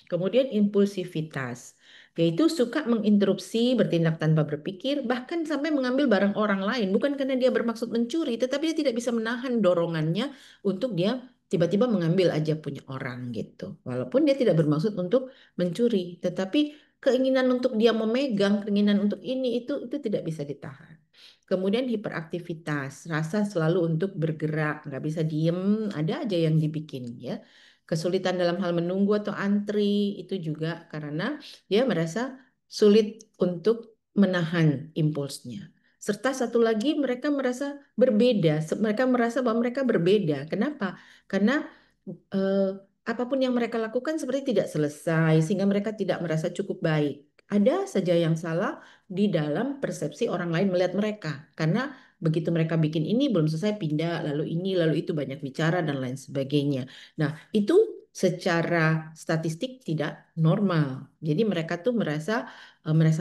D: Kemudian impulsivitas, yaitu suka menginterupsi, bertindak tanpa berpikir, bahkan sampai mengambil barang orang lain, bukan karena dia bermaksud mencuri, tetapi dia tidak bisa menahan dorongannya untuk dia tiba-tiba mengambil aja punya orang gitu. Walaupun dia tidak bermaksud untuk mencuri, tetapi keinginan untuk dia memegang, keinginan untuk itu tidak bisa ditahan. Kemudian hiperaktivitas, rasa selalu untuk bergerak, nggak bisa diem, ada aja yang dibikin ya. Kesulitan dalam hal menunggu atau antri itu juga karena dia merasa sulit untuk menahan impulsnya. Serta satu lagi mereka merasa berbeda, mereka merasa bahwa mereka berbeda. Kenapa? Karena eh, apapun yang mereka lakukan seperti tidak selesai, sehingga mereka tidak merasa cukup baik. Ada saja yang salah di dalam persepsi orang lain melihat mereka, karena begitu mereka bikin ini belum selesai pindah, lalu ini, lalu itu banyak bicara dan lain sebagainya. Nah, itu secara statistik tidak normal. Jadi mereka tuh merasa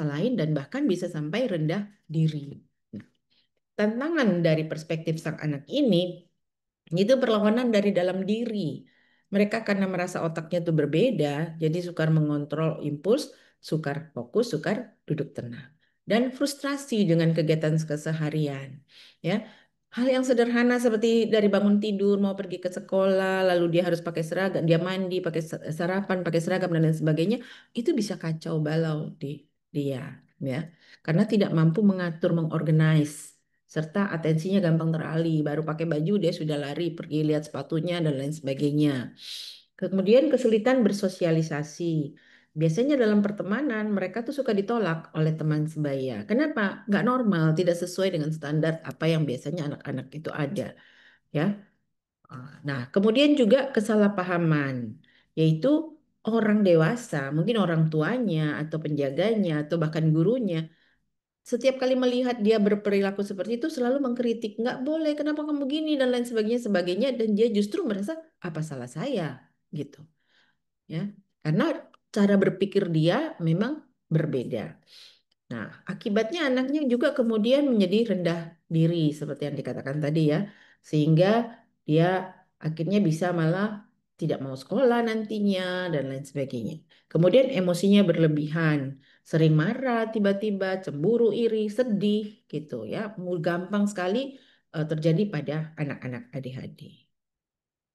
D: lain dan bahkan bisa sampai rendah diri. Nah, tantangan dari perspektif sang anak ini itu perlawanan dari dalam diri. Mereka karena merasa otaknya itu berbeda, jadi sukar mengontrol impuls, sukar fokus, sukar duduk tenang. Dan frustrasi dengan kegiatan keseharian. Ya, hal yang sederhana seperti dari bangun tidur, mau pergi ke sekolah, lalu dia harus pakai seragam, dia mandi, pakai sarapan, pakai seragam, dan lain sebagainya, itu bisa kacau balau di dia. Ya, karena tidak mampu mengatur, mengorganize serta atensinya gampang teralih. Baru pakai baju dia sudah lari pergi lihat sepatunya dan lain sebagainya. Kemudian kesulitan bersosialisasi. Biasanya dalam pertemanan mereka tuh suka ditolak oleh teman sebaya. Kenapa? Nggak normal, tidak sesuai dengan standar apa yang biasanya anak-anak itu ada. Ya. Nah, kemudian juga kesalahpahaman, yaitu orang dewasa, mungkin orang tuanya atau penjaganya atau bahkan gurunya setiap kali melihat dia berperilaku seperti itu selalu mengkritik, nggak boleh, kenapa kamu gini dan lain sebagainya, dan dia justru merasa apa salah saya gitu, ya, karena cara berpikir dia memang berbeda. Nah, akibatnya anaknya juga kemudian menjadi rendah diri seperti yang dikatakan tadi ya, sehingga dia akhirnya bisa malah tidak mau sekolah nantinya dan lain sebagainya. Kemudian emosinya berlebihan, sering marah tiba-tiba, cemburu, iri, sedih gitu ya. Gampang sekali terjadi pada anak-anak ADHD.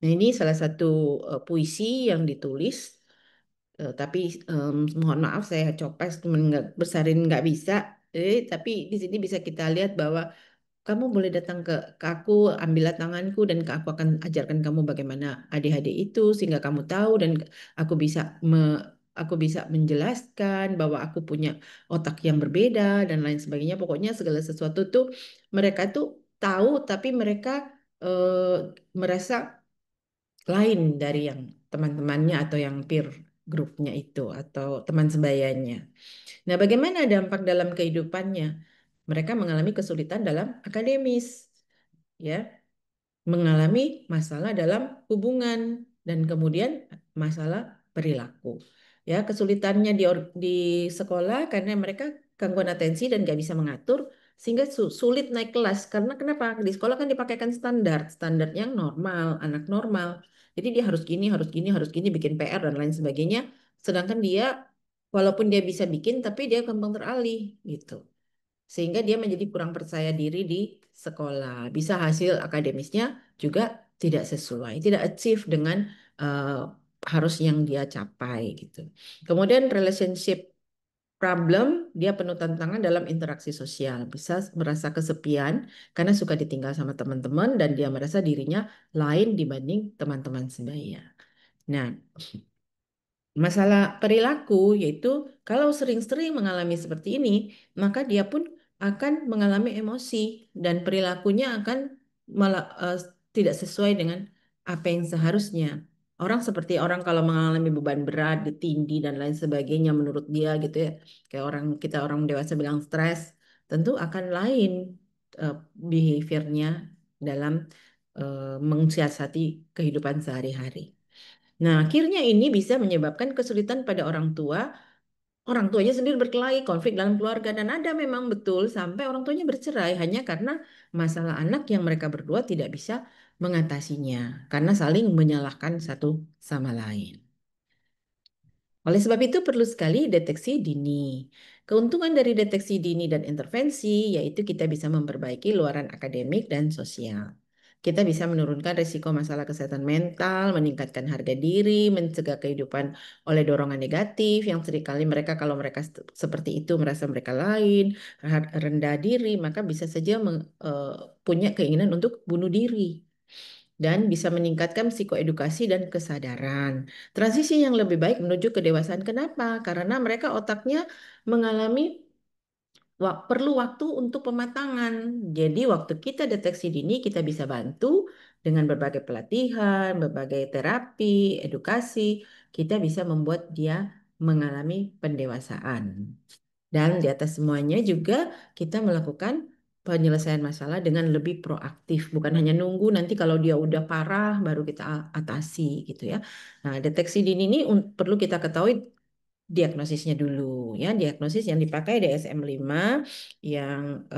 D: Nah, ini salah satu puisi yang ditulis Tapi mohon maaf saya copes temen nggak besarin nggak bisa. Tapi di sini bisa kita lihat bahwa kamu boleh datang ke aku, ambillah tanganku dan aku akan ajarkan kamu bagaimana ADHD itu sehingga kamu tahu dan aku bisa aku bisa menjelaskan bahwa aku punya otak yang berbeda dan lain sebagainya. Pokoknya segala sesuatu tuh mereka tuh tahu tapi mereka merasa lain dari yang teman-temannya atau yang peer grupnya itu atau teman sebayanya. Nah, bagaimana dampak dalam kehidupannya? Mereka mengalami kesulitan dalam akademis, ya, mengalami masalah dalam hubungan dan kemudian masalah perilaku. Ya, kesulitannya di sekolah karena mereka gangguan atensi dan nggak bisa mengatur sehingga sulit naik kelas. Karena kenapa? Di sekolah kan dipakaikan standar yang normal, anak normal. Jadi dia harus gini, harus gini, harus gini, bikin PR dan lain sebagainya. Sedangkan dia, walaupun dia bisa bikin, tapi dia gampang teralih gitu sehingga dia menjadi kurang percaya diri di sekolah. Bisa hasil akademisnya juga tidak sesuai, tidak achieve dengan eh, harus yang dia capai gitu. Kemudian relationship problem, dia penuh tantangan dalam interaksi sosial. Bisa merasa kesepian karena suka ditinggal sama teman-teman dan dia merasa dirinya lain dibanding teman-teman sebaya. Nah, masalah perilaku yaitu kalau sering-sering mengalami seperti ini, maka dia pun akan mengalami emosi dan perilakunya akan malah tidak sesuai dengan apa yang seharusnya. Orang seperti orang kalau mengalami beban berat, ditindih dan lain sebagainya menurut dia gitu ya. Kayak kita orang dewasa bilang stres, tentu akan lain eh, behaviornya dalam mensiasati kehidupan sehari-hari. Nah, akhirnya ini bisa menyebabkan kesulitan pada orang tua. Orang tuanya sendiri berkelahi, konflik dalam keluarga, dan ada memang betul sampai orang tuanya bercerai hanya karena masalah anak yang mereka berdua tidak bisa mengatasinya karena saling menyalahkan satu sama lain. Oleh sebab itu perlu sekali deteksi dini. Keuntungan dari deteksi dini dan intervensi yaitu kita bisa memperbaiki luaran akademik dan sosial. Kita bisa menurunkan risiko masalah kesehatan mental, meningkatkan harga diri, mencegah kehidupan oleh dorongan negatif yang seringkali mereka kalau mereka seperti itu merasa mereka lain, rendah diri, maka bisa saja punya keinginan untuk bunuh diri dan bisa meningkatkan psikoedukasi dan kesadaran. Transisi yang lebih baik menuju kedewasaan. Kenapa? Karena mereka otaknya mengalami perlu waktu untuk pematangan. Jadi waktu kita deteksi dini kita bisa bantu dengan berbagai pelatihan, berbagai terapi, edukasi, kita bisa membuat dia mengalami pendewasaan. Dan di atas semuanya juga kita melakukan penyelesaian masalah dengan lebih proaktif, bukan hanya nunggu nanti kalau dia udah parah baru kita atasi gitu ya. Nah, deteksi dini ini perlu kita ketahui diagnosisnya dulu ya. Diagnosis yang dipakai DSM-5 yang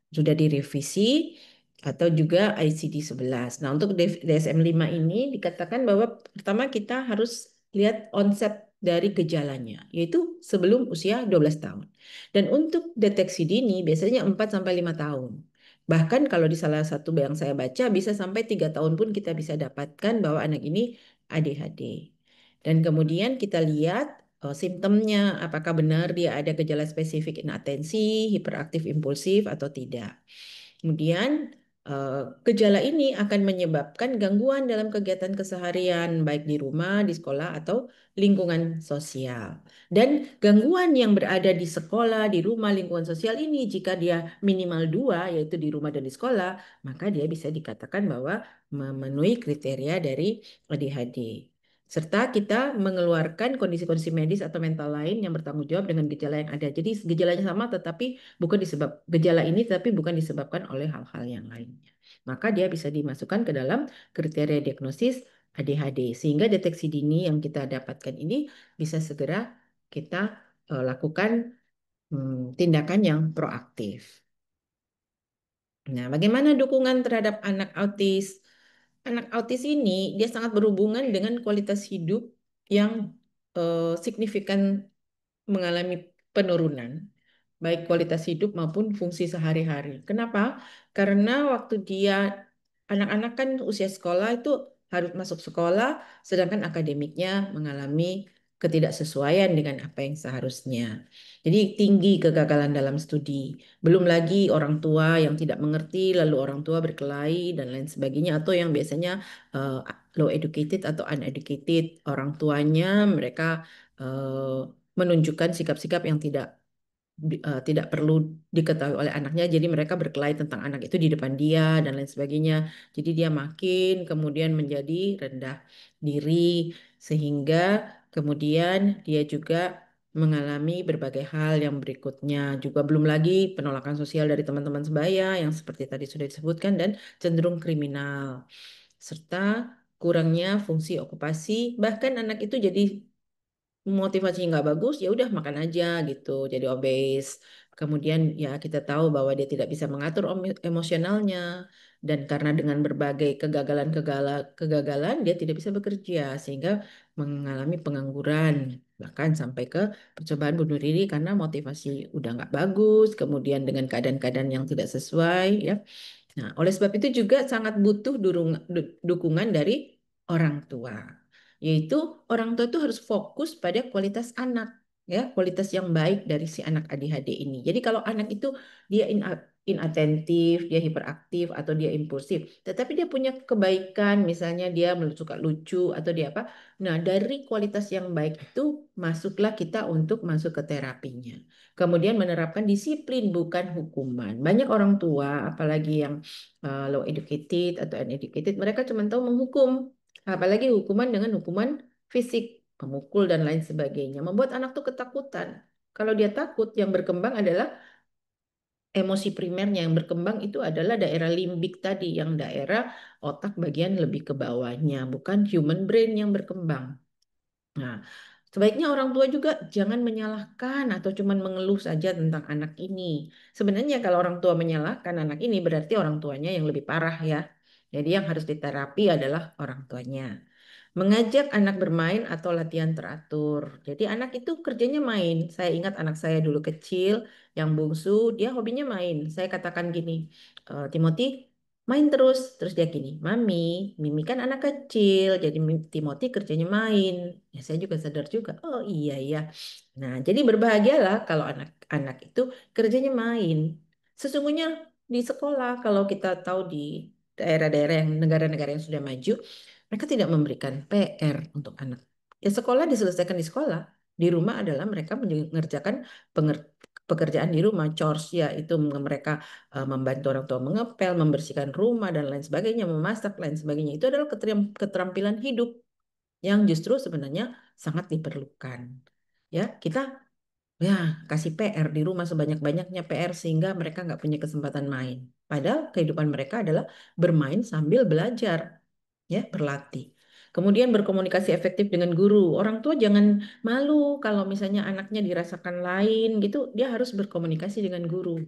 D: sudah direvisi atau juga ICD-11. Nah, untuk DSM-5 ini dikatakan bahwa pertama kita harus lihat onset dari gejalanya, yaitu sebelum usia 12 tahun. Dan untuk deteksi dini biasanya 4 sampai 5 tahun. Bahkan kalau di salah satu yang saya baca bisa sampai 3 tahun pun kita bisa dapatkan bahwa anak ini ADHD. Dan kemudian kita lihat simptomnya, apakah benar dia ada gejala spesifik inatensi, hiperaktif impulsif atau tidak. Kemudian gejala ini akan menyebabkan gangguan dalam kegiatan keseharian, baik di rumah, di sekolah, atau lingkungan sosial. Dan gangguan yang berada di sekolah, di rumah, lingkungan sosial ini, jika dia minimal dua, yaitu di rumah dan di sekolah, maka dia bisa dikatakan bahwa memenuhi kriteria dari ADHD. Serta kita mengeluarkan kondisi-kondisi medis atau mental lain yang bertanggung jawab dengan gejala yang ada. Jadi gejalanya sama tetapi gejala ini tapi bukan disebabkan oleh hal-hal yang lainnya. Maka dia bisa dimasukkan ke dalam kriteria diagnosis ADHD sehingga deteksi dini yang kita dapatkan ini bisa segera kita lakukan tindakan yang proaktif. Nah, bagaimana dukungan terhadap anak autis? Anak autis ini dia sangat berhubungan dengan kualitas hidup yang signifikan mengalami penurunan, baik kualitas hidup maupun fungsi sehari-hari. Kenapa? Karena waktu dia anak-anak kan usia sekolah itu harus masuk sekolah, sedangkan akademiknya mengalami ketidaksesuaian dengan apa yang seharusnya. Jadi tinggi kegagalan dalam studi. Belum lagi orang tua yang tidak mengerti, lalu orang tua berkelahi dan lain sebagainya, atau yang biasanya eh, low educated atau uneducated, orang tuanya mereka eh, menunjukkan sikap-sikap yang tidak perlu diketahui oleh anaknya, jadi mereka berkelahi tentang anak itu di depan dia dan lain sebagainya. Jadi dia makin kemudian menjadi rendah diri, sehingga kemudian dia juga mengalami berbagai hal yang berikutnya. Juga belum lagi penolakan sosial dari teman-teman sebaya yang seperti tadi sudah disebutkan dan cenderung kriminal, serta kurangnya fungsi okupasi, bahkan anak itu jadi motivasinya nggak bagus, ya udah makan aja gitu, jadi obes. Kemudian ya kita tahu bahwa dia tidak bisa mengatur emosionalnya, dan karena dengan berbagai kegagalan dia tidak bisa bekerja sehingga mengalami pengangguran, bahkan sampai ke percobaan bunuh diri karena motivasi udah nggak bagus, kemudian dengan keadaan-keadaan yang tidak sesuai ya. Nah, oleh sebab itu juga sangat butuh dukungan dari orang tua. Yaitu orang tua itu harus fokus pada kualitas anak, ya, kualitas yang baik dari si anak ADHD ini. Jadi kalau anak itu dia inatentif, dia hiperaktif atau dia impulsif, tetapi dia punya kebaikan, misalnya dia suka lucu atau dia apa. Nah, dari kualitas yang baik itu masuklah kita untuk masuk ke terapinya. Kemudian menerapkan disiplin bukan hukuman. Banyak orang tua, apalagi yang low educated atau uneducated, mereka cuma tahu menghukum. Apalagi hukuman dengan hukuman fisik, memukul dan lain sebagainya, membuat anak tuh ketakutan. Kalau dia takut, yang berkembang adalah emosi primernya, yang berkembang itu adalah daerah limbik tadi, yang daerah otak bagian lebih ke bawahnya, bukan human brain yang berkembang. Nah, sebaiknya orang tua juga jangan menyalahkan atau cuma mengeluh saja tentang anak ini. Sebenarnya kalau orang tua menyalahkan anak ini berarti orang tuanya yang lebih parah ya. Jadi yang harus diterapi adalah orang tuanya. Mengajak anak bermain atau latihan teratur. Jadi anak itu kerjanya main. Saya ingat anak saya dulu kecil, yang bungsu, dia hobinya main. Saya katakan gini, Timothy, main terus. Terus dia gini, Mami, Mimi kan anak kecil, jadi Timothy kerjanya main. Ya saya juga sadar juga, oh iya iya. Nah, jadi berbahagialah kalau anak-anak itu kerjanya main. Sesungguhnya di sekolah, kalau kita tahu di daerah-daerah yang negara-negara yang sudah maju, mereka tidak memberikan PR untuk anak. Ya sekolah diselesaikan di sekolah. Di rumah adalah mereka mengerjakan pekerjaan di rumah, chores ya itu mereka membantu orang tua mengepel, membersihkan rumah dan lain sebagainya, memasak lain sebagainya. Itu adalah keterampilan hidup yang justru sebenarnya sangat diperlukan. Ya, kita ya kasih PR di rumah sebanyak-banyaknya PR sehingga mereka nggak punya kesempatan main. Padahal kehidupan mereka adalah bermain sambil belajar, ya, berlatih. Kemudian berkomunikasi efektif dengan guru. Orang tua jangan malu kalau misalnya anaknya dirasakan lain gitu, dia harus berkomunikasi dengan guru.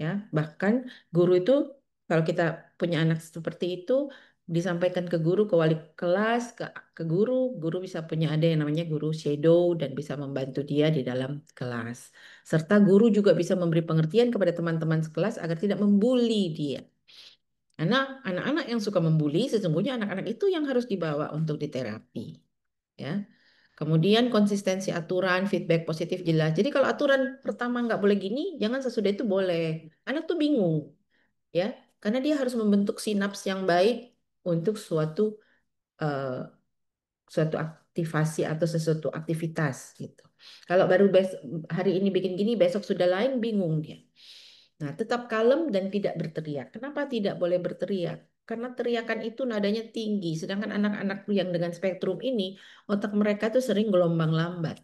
D: Ya, bahkan guru itu kalau kita punya anak seperti itu disampaikan ke guru, ke wali kelas, ke guru, guru bisa punya ada yang namanya guru shadow dan bisa membantu dia di dalam kelas. Serta guru juga bisa memberi pengertian kepada teman-teman sekelas agar tidak membuli dia. Karena anak-anak yang suka membuli sesungguhnya anak-anak itu yang harus dibawa untuk diterapi, ya. Kemudian konsistensi aturan, feedback positif jelas. Jadi kalau aturan pertama nggak boleh gini, jangan sesudah itu boleh. Anak tuh bingung, ya, karena dia harus membentuk sinaps yang baik untuk eh, suatu aktivasi atau sesuatu aktivitas gitu. Kalau baru hari ini bikin gini, besok sudah lain, bingung dia. Nah, tetap kalem dan tidak berteriak. Kenapa tidak boleh berteriak? Karena teriakan itu nadanya tinggi, sedangkan anak-anak yang dengan spektrum ini, otak mereka tuh sering gelombang lambat,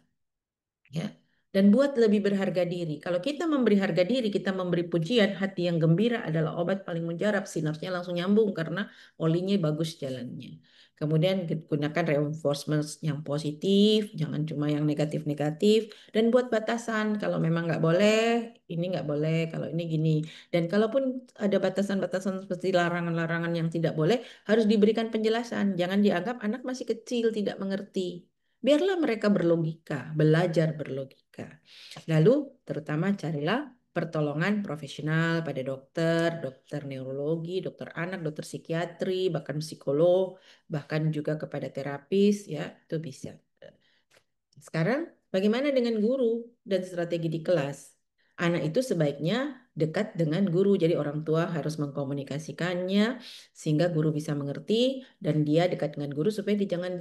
D: ya. Dan buat lebih berharga diri. Kalau kita memberi harga diri, kita memberi pujian, hati yang gembira adalah obat paling mujarab. Sinapsnya langsung nyambung karena olinya bagus jalannya. Kemudian gunakan reinforcement yang positif, jangan cuma yang negatif-negatif. Dan buat batasan, kalau memang nggak boleh, ini nggak boleh, kalau ini gini. Dan kalaupun ada batasan-batasan seperti larangan-larangan yang tidak boleh, harus diberikan penjelasan. Jangan dianggap anak masih kecil, tidak mengerti. Biarlah mereka berlogika, belajar berlogika. Lalu terutama carilah pertolongan profesional pada dokter, dokter neurologi, dokter anak, dokter psikiatri, bahkan psikolog, bahkan juga kepada terapis ya, itu bisa. Sekarang bagaimana dengan guru dan strategi di kelas? Anak itu sebaiknya dekat dengan guru, jadi orang tua harus mengkomunikasikannya sehingga guru bisa mengerti dan dia dekat dengan guru supaya dia jangan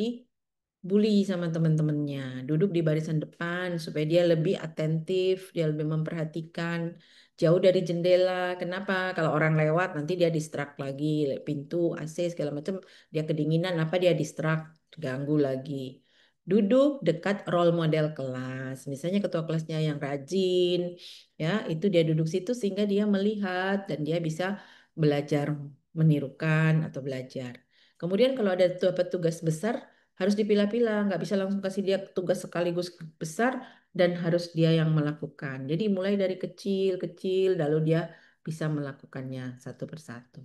D: bully sama teman-temannya. Duduk di barisan depan supaya dia lebih atentif, dia lebih memperhatikan. Jauh dari jendela. Kenapa? Kalau orang lewat nanti dia distract lagi, pintu, AC segala macam, dia kedinginan, apa dia distract, ganggu lagi. Duduk dekat role model kelas. Misalnya ketua kelasnya yang rajin, ya, itu dia duduk situ sehingga dia melihat dan dia bisa belajar menirukan atau belajar. Kemudian kalau ada dapat tugas besar, harus dipilah-pilah, nggak bisa langsung kasih dia tugas sekaligus besar dan harus dia yang melakukan. Jadi mulai dari kecil-kecil, lalu dia bisa melakukannya satu persatu.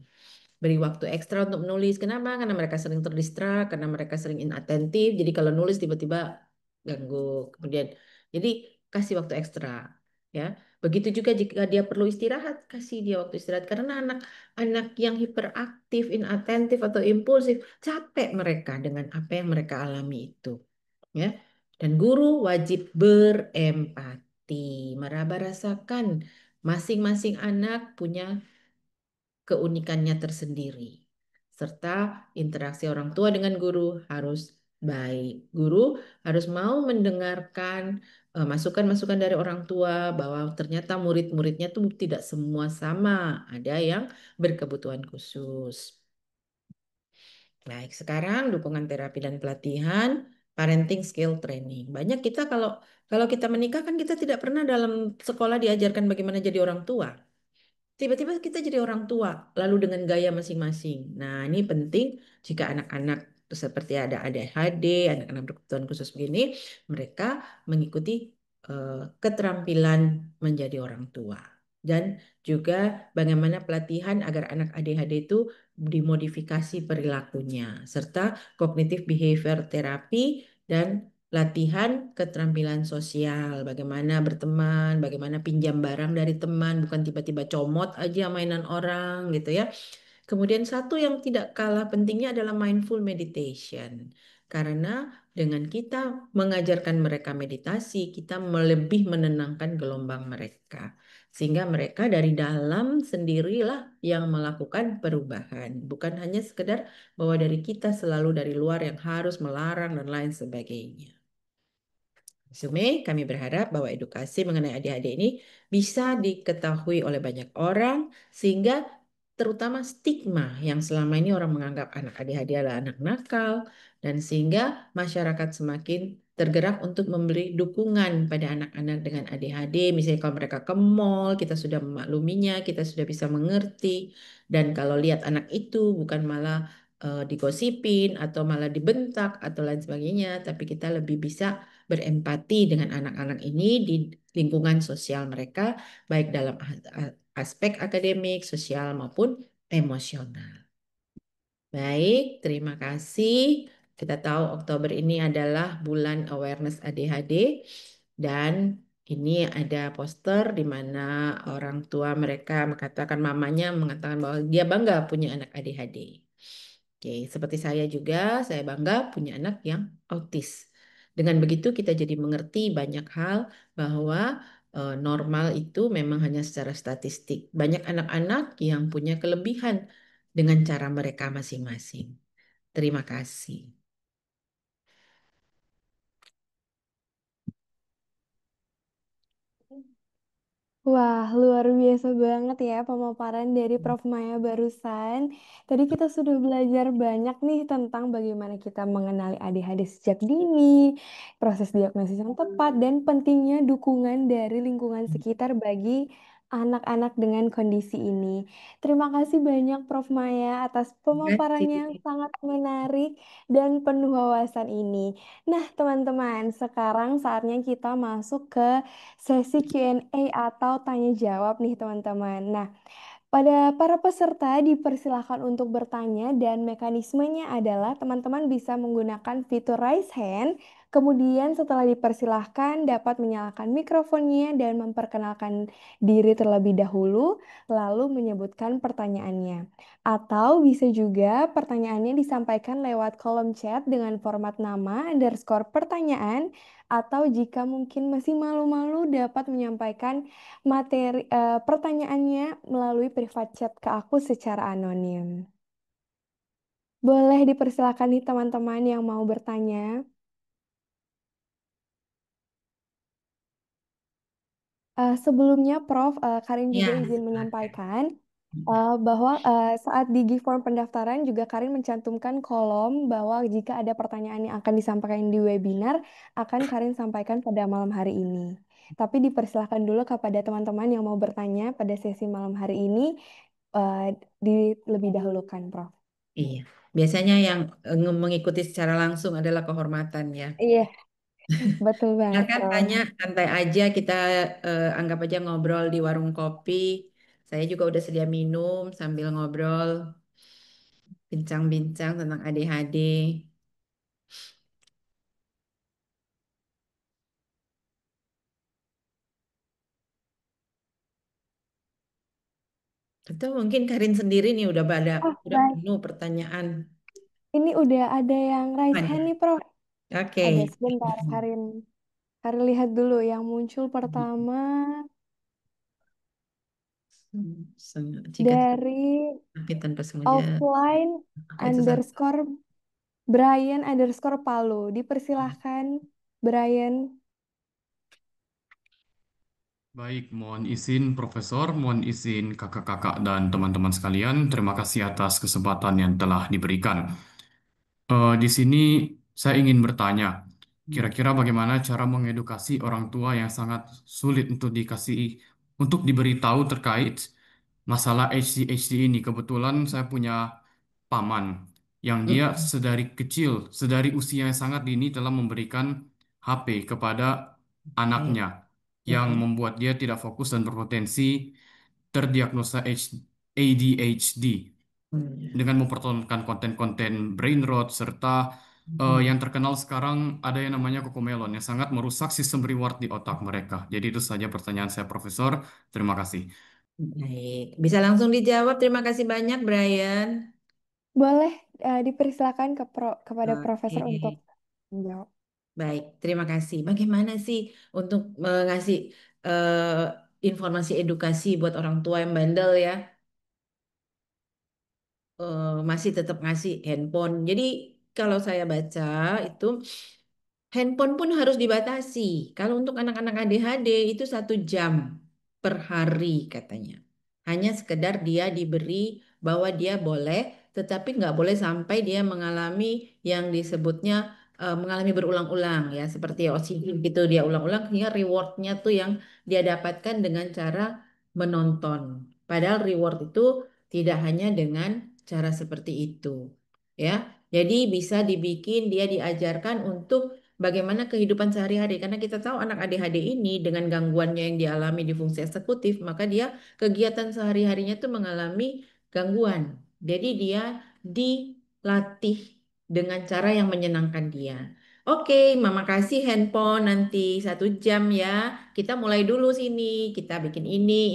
D: Beri waktu ekstra untuk menulis. Kenapa? Karena mereka sering terdistrak, karena mereka sering inatentif. Jadi kalau nulis tiba-tiba ganggu. Kemudian, jadi kasih waktu ekstra. Ya, begitu juga jika dia perlu istirahat, kasih dia waktu istirahat. Karena anak-anak yang hiperaktif, inatentif atau impulsif, capek mereka dengan apa yang mereka alami itu. Ya, dan guru wajib berempati, meraba rasakan masing-masing anak punya keunikannya tersendiri. Serta interaksi orang tua dengan guru harus baik. Guru harus mau mendengarkan masukan-masukan dari orang tua bahwa ternyata murid-muridnya tuh tidak semua sama. Ada yang berkebutuhan khusus. Baik, sekarang dukungan terapi dan pelatihan, parenting skill training. Banyak kita kalau kalau kita menikah kan kita tidak pernah dalam sekolah diajarkan bagaimana jadi orang tua. Tiba-tiba kita jadi orang tua, lalu dengan gaya masing-masing. Nah, ini penting jika anak-anak seperti ada ADHD, anak-anak berkebutuhan khusus begini, mereka mengikuti keterampilan menjadi orang tua. Dan juga bagaimana pelatihan agar anak ADHD itu dimodifikasi perilakunya, serta cognitive behavior therapy dan latihan keterampilan sosial, bagaimana berteman, bagaimana pinjam barang dari teman, bukan tiba-tiba comot aja mainan orang gitu ya. Kemudian satu yang tidak kalah pentingnya adalah mindful meditation. Karena dengan kita mengajarkan mereka meditasi, kita lebih menenangkan gelombang mereka. Sehingga mereka dari dalam sendirilah yang melakukan perubahan. Bukan hanya sekedar bahwa dari kita selalu dari luar yang harus melarang dan lain sebagainya. Resume, kami berharap bahwa edukasi mengenai ADHD ini bisa diketahui oleh banyak orang sehingga terutama stigma yang selama ini orang menganggap anak ADHD adalah anak nakal dan sehingga masyarakat semakin tergerak untuk memberi dukungan pada anak-anak dengan ADHD. Misalnya kalau mereka ke mall, kita sudah memakluminya, kita sudah bisa mengerti dan kalau lihat anak itu bukan malah digosipin atau malah dibentak atau lain sebagainya, tapi kita lebih bisa berempati dengan anak-anak ini di lingkungan sosial mereka, baik dalam aspek akademik, sosial maupun emosional. Baik, terima kasih. Kita tahu Oktober ini adalah bulan awareness ADHD dan ini ada poster di mana orang tua mereka mengatakan mamanya mengatakan bahwa dia bangga punya anak ADHD. Oke, seperti saya juga, saya bangga punya anak yang autis. Dengan begitu kita jadi mengerti banyak hal bahwa normal itu memang hanya secara statistik. Banyak anak-anak yang punya kelebihan dengan cara mereka masing-masing. Terima kasih.
B: Wah, luar biasa banget ya pemaparan dari Prof. Maya barusan. Tadi kita sudah belajar banyak nih tentang bagaimana kita mengenali ADHD sejak dini, proses diagnosis yang tepat, dan pentingnya dukungan dari lingkungan sekitar bagi anak-anak dengan kondisi ini. Terima kasih banyak Prof. Maya atas
D: Terima
B: pemaparannya yang
D: kasih.
B: sangat menarik dan penuh wawasan ini. Nah, teman-teman, sekarang saatnya kita masuk ke sesi Q&A atau tanya jawab nih teman-teman. Nah, pada para peserta dipersilakan untuk bertanya dan mekanismenya adalah teman-teman bisa menggunakan fitur raise hand, Kemudian setelah dipersilahkan dapat menyalakan mikrofonnya dan memperkenalkan diri terlebih dahulu, lalu menyebutkan pertanyaannya. Atau bisa juga pertanyaannya disampaikan lewat kolom chat dengan format nama underscore pertanyaan, atau jika mungkin masih malu-malu dapat menyampaikan pertanyaannya melalui private chat ke aku secara anonim. Boleh dipersilakan nih teman-teman yang mau bertanya. Sebelumnya, Prof, Karin juga
D: Ya,
B: izin
D: silakan.
B: menyampaikan bahwa saat di give form pendaftaran juga Karin mencantumkan kolom bahwa jika ada pertanyaan yang akan disampaikan di webinar, akan Karin sampaikan pada malam hari ini. Tapi dipersilahkan dulu kepada teman-teman yang mau bertanya pada sesi malam hari ini, eh, lebih dahulukan, Prof.
D: Iya. Biasanya yang mengikuti secara langsung adalah kehormatan ya.
B: Iya, betul banget,
D: Silakan
B: Prof.
D: tanya, santai aja kita anggap aja ngobrol di warung kopi. Saya juga udah sedia minum sambil ngobrol, bincang-bincang tentang ADHD. Atau mungkin Karin sendiri nih
B: Oh,
D: udah
B: baik.
D: penuh pertanyaan.
B: Ini udah ada yang raise hand
D: Ada.
B: nih, Prof. Ada
D: Oke.
B: sebentar, Karin. Karin lihat dulu yang muncul pertama
D: Jika
B: dari
D: tapi tanpa sengaja.
B: offline
D: Pakai sesuatu.
B: underscore Brian underscore Palu. Dipersilahkan, Brian.
E: Baik, mohon izin Profesor, mohon izin kakak-kakak dan teman-teman sekalian. Terima kasih atas kesempatan yang telah diberikan. Di sini saya ingin bertanya, kira-kira bagaimana cara mengedukasi orang tua yang sangat sulit untuk diberitahu terkait masalah ADHD ini. Kebetulan saya punya paman yang dia
D: Mm,
E: sedari usia yang sangat dini telah memberikan HP kepada
D: baik.
E: anaknya yang
D: Mm,
E: membuat dia tidak fokus dan berpotensi terdiagnosa ADHD
D: mm,
E: dengan mempertontonkan konten-konten brain rot serta
D: mm.
E: yang terkenal sekarang ada yang namanya Cocomelon yang sangat merusak sistem reward di otak mereka. Jadi itu saja pertanyaan saya, Profesor. Terima kasih.
D: Baik. Bisa langsung dijawab. Terima kasih banyak, Brian.
B: Boleh dipersilakan kepada
D: Oke.
B: Profesor untuk menjawab.
D: Baik, terima kasih. Bagaimana sih untuk mengasih informasi edukasi buat orang tua yang bandel ya? Masih tetap ngasih handphone. Jadi kalau saya baca itu handphone pun harus dibatasi. Kalau untuk anak-anak ADHD itu 1 jam per hari katanya. Hanya sekedar dia diberi bahwa dia boleh, tetapi nggak boleh sampai dia mengalami yang disebutnya mengalami berulang-ulang ya, seperti OCD gitu dia ulang-ulang sehingga rewardnya tuh yang dia dapatkan dengan cara menonton. Padahal reward itu tidak hanya dengan cara seperti itu ya. Jadi bisa dibikin dia diajarkan untuk bagaimana kehidupan sehari-hari. Karena kita tahu anak ADHD ini dengan gangguannya yang dialami di fungsi eksekutif, maka dia kegiatan sehari-harinya itu mengalami gangguan. Jadi dia dilatih dengan cara yang menyenangkan dia. Oke, Mama kasih handphone nanti 1 jam ya. Kita mulai dulu sini. Kita bikin ini.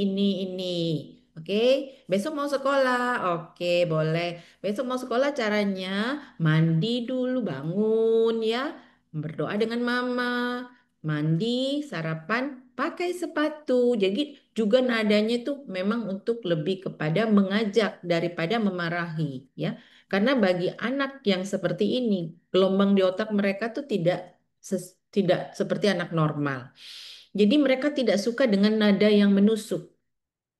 D: Oke, besok mau sekolah. Oke, boleh. Besok mau sekolah caranya mandi dulu, bangun ya, berdoa dengan mama, mandi, sarapan, pakai sepatu. Jadi juga nadanya tuh memang untuk lebih kepada mengajak daripada memarahi ya. Karena bagi anak yang seperti ini, gelombang di otak mereka tuh tidak seperti anak normal. Jadi mereka tidak suka dengan nada yang menusuk.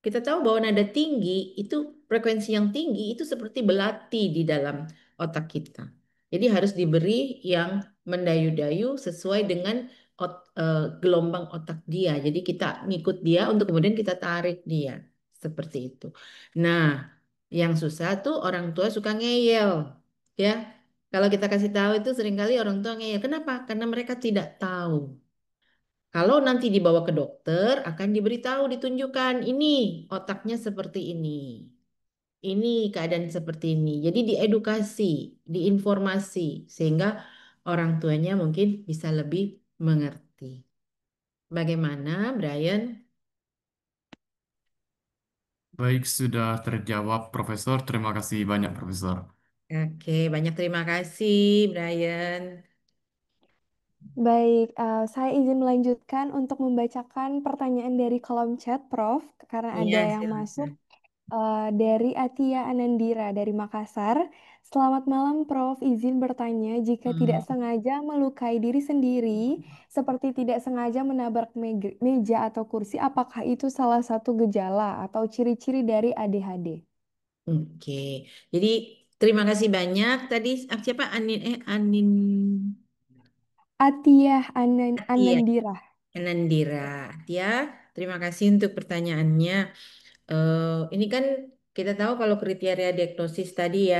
D: Kita tahu bahwa nada tinggi itu frekuensi yang tinggi itu seperti belati di dalam otak kita. Jadi harus diberi yang mendayu-dayu sesuai dengan gelombang otak dia. Jadi kita ngikut dia untuk kemudian kita tarik dia. Seperti itu. Nah, yang susah tuh orang tua suka ngeyel. Ya, kalau kita kasih tahu itu seringkali orang tua ngeyel. Kenapa? Karena mereka tidak tahu. Kalau nanti dibawa ke dokter, akan diberitahu, ditunjukkan, ini otaknya seperti ini. Ini keadaan seperti ini. Jadi diedukasi, diinformasi, sehingga orang tuanya mungkin bisa lebih mengerti. Bagaimana, Brian?
E: Baik, sudah terjawab, Profesor. Terima kasih banyak, Profesor.
D: Oke, banyak terima kasih, Brian.
B: Baik, saya izin melanjutkan untuk membacakan pertanyaan dari kolom chat, Prof, karena
D: Iya,
B: ada yang masuk
D: silakan.
B: dari Atia Anandira dari Makassar. Selamat malam, Prof. Izin bertanya, jika tidak
D: Hmm,
B: sengaja melukai diri sendiri, seperti tidak sengaja menabrak meja atau kursi, apakah itu salah satu gejala atau ciri-ciri dari ADHD?
D: Oke, jadi terima kasih banyak. Tadi siapa Anin
B: Atia
D: Iya,
B: Anandira.
D: Anandira. Ya, terima kasih untuk pertanyaannya. Ini kan kita tahu kalau kriteria diagnosis tadi ya,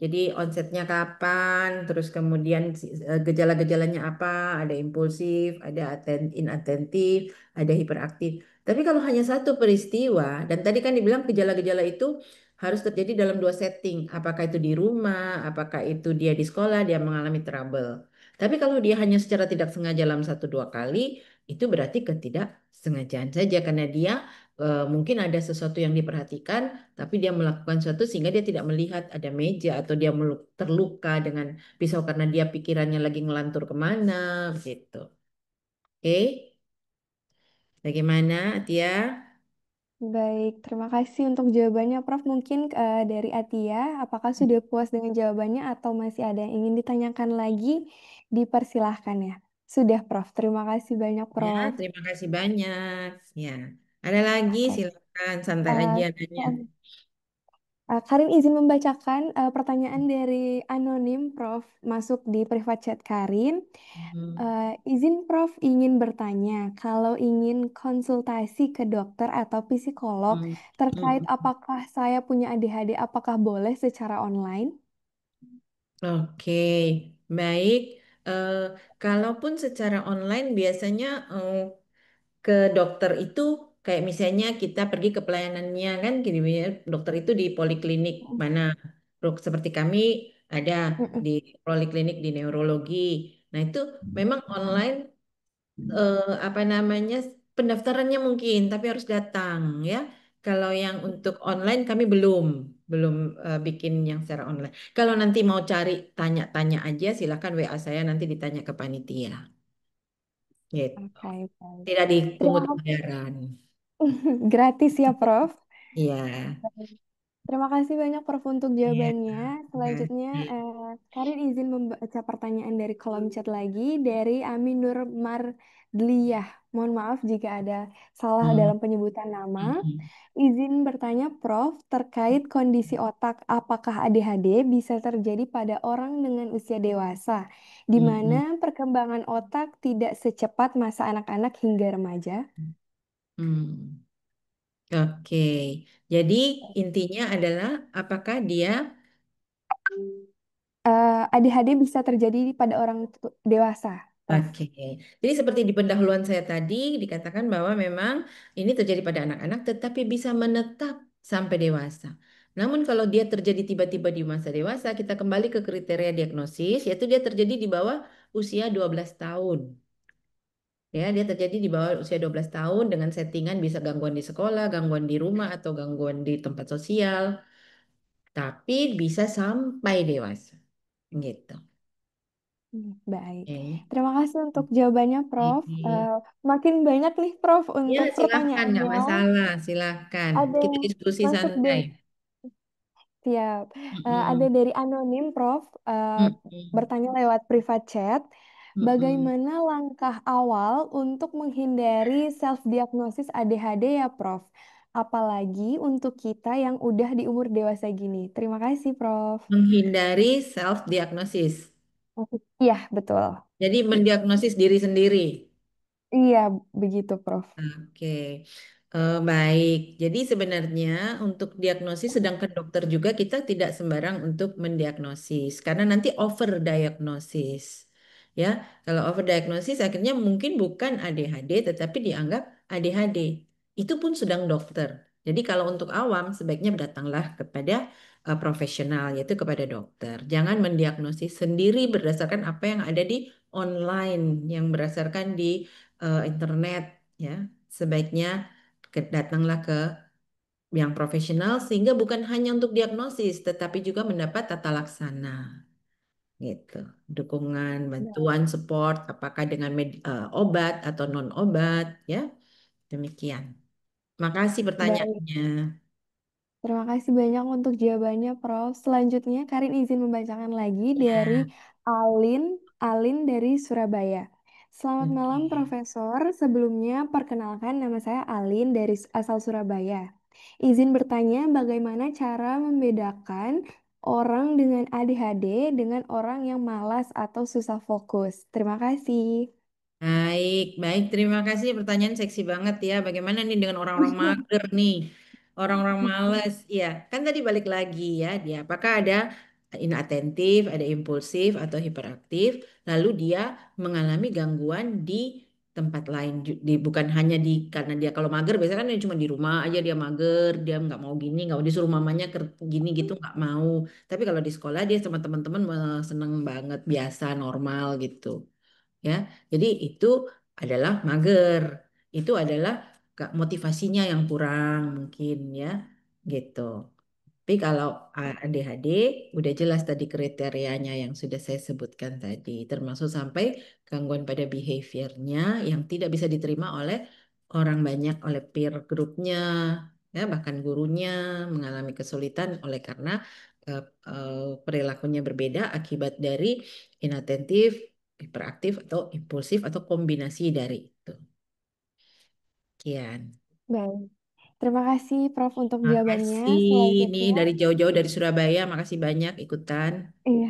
D: jadi onsetnya kapan, terus kemudian gejala-gejalanya apa, ada impulsif, ada inatentif, ada hiperaktif. Tapi kalau hanya satu peristiwa, dan tadi kan dibilang gejala-gejala itu harus terjadi dalam dua setting, apakah itu di rumah, apakah itu dia di sekolah, dia mengalami trouble. Tapi kalau dia hanya secara tidak sengaja dalam satu dua kali, itu berarti ketidaksengajaan saja karena dia mungkin ada sesuatu yang diperhatikan, tapi dia melakukan sesuatu sehingga dia tidak melihat ada meja atau dia terluka dengan pisau karena dia pikirannya lagi ngelantur kemana, gitu. Oke, bagaimana, Tia?
B: Baik, terima kasih untuk jawabannya, Prof. Mungkin dari Atia, apakah sudah puas dengan jawabannya atau masih ada yang ingin ditanyakan lagi? Dipersilahkan ya. Sudah, Prof. Terima kasih banyak,
D: Ya,
B: Prof.
D: terima kasih banyak. Ya, ada lagi,
B: Oke.
D: silakan santai
B: Eh,
D: aja nanya.
B: Karin izin membacakan pertanyaan dari anonim, Prof. Masuk di private chat Karin.
D: Hmm,
B: Izin Prof ingin bertanya, kalau ingin konsultasi ke dokter atau psikolog
D: hmm,
B: terkait
D: hmm.
B: apakah saya punya ADHD, apakah boleh secara online?
D: Oke, baik. Eh, Kalaupun secara online biasanya ke dokter itu kayak misalnya kita pergi ke pelayanannya kan gini ya, dokter itu di poliklinik mana. Seperti kami ada
B: Mm-mm.
D: di poliklinik di neurologi. Nah, itu memang online apa namanya pendaftarannya mungkin tapi harus datang ya. Kalau yang untuk online kami belum belum bikin yang secara online. Kalau nanti mau cari tanya-tanya aja silakan WA saya nanti ditanya ke panitia. Gitu.
B: Oke, baik.
D: Tidak
B: Terima
D: dipungut
B: kasih.
D: bayaran.
B: Gratis ya, Prof.
D: Iya.
B: Terima kasih banyak Prof untuk
D: Iya.
B: jawabannya.
D: Terima
B: Selanjutnya,
D: kasih.
B: Karin izin membaca pertanyaan dari kolom chat lagi dari Aminur Mardliyah. Mohon maaf jika ada salah
D: Hmm,
B: dalam penyebutan nama.
D: hmm,
B: Izin bertanya Prof terkait kondisi otak, apakah ADHD bisa terjadi pada orang dengan usia dewasa, di
D: hmm,
B: mana
D: hmm,
B: perkembangan otak tidak secepat masa anak-anak hingga remaja?
D: hmm. Oke. Jadi intinya adalah apakah dia
B: ADHD bisa terjadi pada orang dewasa, Prof.
D: Oke, jadi seperti di pendahuluan saya tadi dikatakan bahwa memang ini terjadi pada anak-anak tetapi bisa menetap sampai dewasa. Namun kalau dia terjadi tiba-tiba di masa dewasa, kita kembali ke kriteria diagnosis, yaitu dia terjadi di bawah usia 12 tahun. Ya, dia terjadi di bawah usia 12 tahun dengan settingan bisa gangguan di sekolah, gangguan di rumah, atau gangguan di tempat sosial, tapi bisa sampai dewasa. Gitu.
B: Baik,
D: Oke.
B: terima kasih untuk jawabannya, Prof.
D: Ini.
B: Makin banyak nih, Prof,
D: Ya,
B: untuk
D: silahkan, nggak
B: pertanyaannya.
D: masalah, silahkan.
B: Ada
D: Kita
B: yang
D: diskusi
B: masuk
D: santai.
B: deh, siap. Ada
D: Mm-mm.
B: dari anonim, Prof.
D: Mm-mm.
B: Bertanya lewat private chat.
D: Mm-mm.
B: Bagaimana langkah awal untuk menghindari self-diagnosis ADHD ya, Prof? Apalagi untuk kita yang udah di umur dewasa gini. Terima kasih, Prof.
D: Menghindari self-diagnosis.
B: Iya, betul.
D: Jadi mendiagnosis diri sendiri.
B: Iya, begitu, Prof.
D: Oke, baik. Jadi sebenarnya untuk diagnosis, sedangkan dokter juga kita tidak sembarang untuk mendiagnosis, karena nanti overdiagnosis. Ya, kalau overdiagnosis akhirnya mungkin bukan ADHD, tetapi dianggap ADHD. Itu pun sedang dokter. Jadi kalau untuk awam sebaiknya datanglah kepada profesional yaitu kepada dokter. Jangan mendiagnosis sendiri berdasarkan apa yang ada di online, yang berdasarkan di internet ya. Sebaiknya datanglah ke yang profesional sehingga bukan hanya untuk diagnosis tetapi juga mendapat tata laksana gitu. Dukungan, bantuan, support apakah dengan obat atau non obat ya. Demikian. Makasih
B: Baik,
D: pertanyaannya.
B: terima kasih banyak untuk jawabannya, Prof. Selanjutnya, Karin izin membacakan lagi dari
D: Ya,
B: Alin, Alin dari Surabaya. Selamat malam,
D: oke.
B: Profesor. Sebelumnya, perkenalkan nama saya Alin dari asal Surabaya. Izin bertanya, bagaimana cara membedakan orang dengan ADHD dengan orang yang malas atau susah fokus? Terima kasih.
D: Baik, baik. Terima kasih. Pertanyaan seksi banget ya. Bagaimana nih dengan orang-orang mager nih? Orang-orang malas. Iya, kan tadi balik lagi ya. Dia apakah ada inatentif, ada impulsif atau hiperaktif, lalu dia mengalami gangguan di tempat lain. Bukan hanya di karena dia kalau mager biasanya kan dia cuma di rumah aja dia mager, dia nggak mau gini, nggak mau disuruh mamanya gini gitu nggak mau. Tapi kalau di sekolah dia sama teman-teman seneng banget, biasa, normal gitu ya. Jadi itu adalah mager. Itu adalah motivasinya yang kurang mungkin ya, gitu. Tapi kalau ADHD udah jelas tadi kriterianya yang sudah saya sebutkan tadi, termasuk sampai gangguan pada behaviornya yang tidak bisa diterima oleh orang banyak, oleh peer grupnya, ya bahkan gurunya mengalami kesulitan oleh karena eh, perilakunya berbeda akibat dari inatentif, hiperaktif atau impulsif atau kombinasi dari itu. Kian.
B: Baik, terima kasih Prof untuk jawabannya.
D: Makasih ini
B: Selanjutnya,
D: dari jauh-jauh dari Surabaya. Makasih banyak ikutan.
B: iya.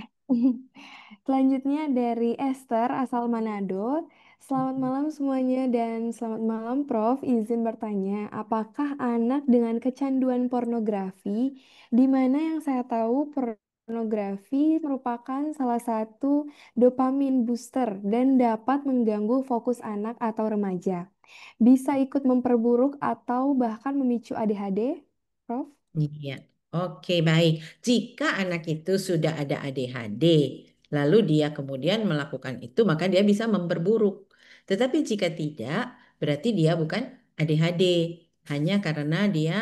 B: Selanjutnya dari Esther asal Manado. Selamat malam semuanya dan selamat malam Prof. Izin bertanya, apakah anak dengan kecanduan pornografi, di mana yang saya tahu pornografi merupakan salah satu dopamin booster dan dapat mengganggu fokus anak atau remaja, bisa ikut memperburuk atau bahkan memicu ADHD, Prof?
D: Iya, oke baik. Jika anak itu sudah ada ADHD, lalu dia kemudian melakukan itu, maka dia bisa memperburuk. Tetapi jika tidak, berarti dia bukan ADHD, hanya karena dia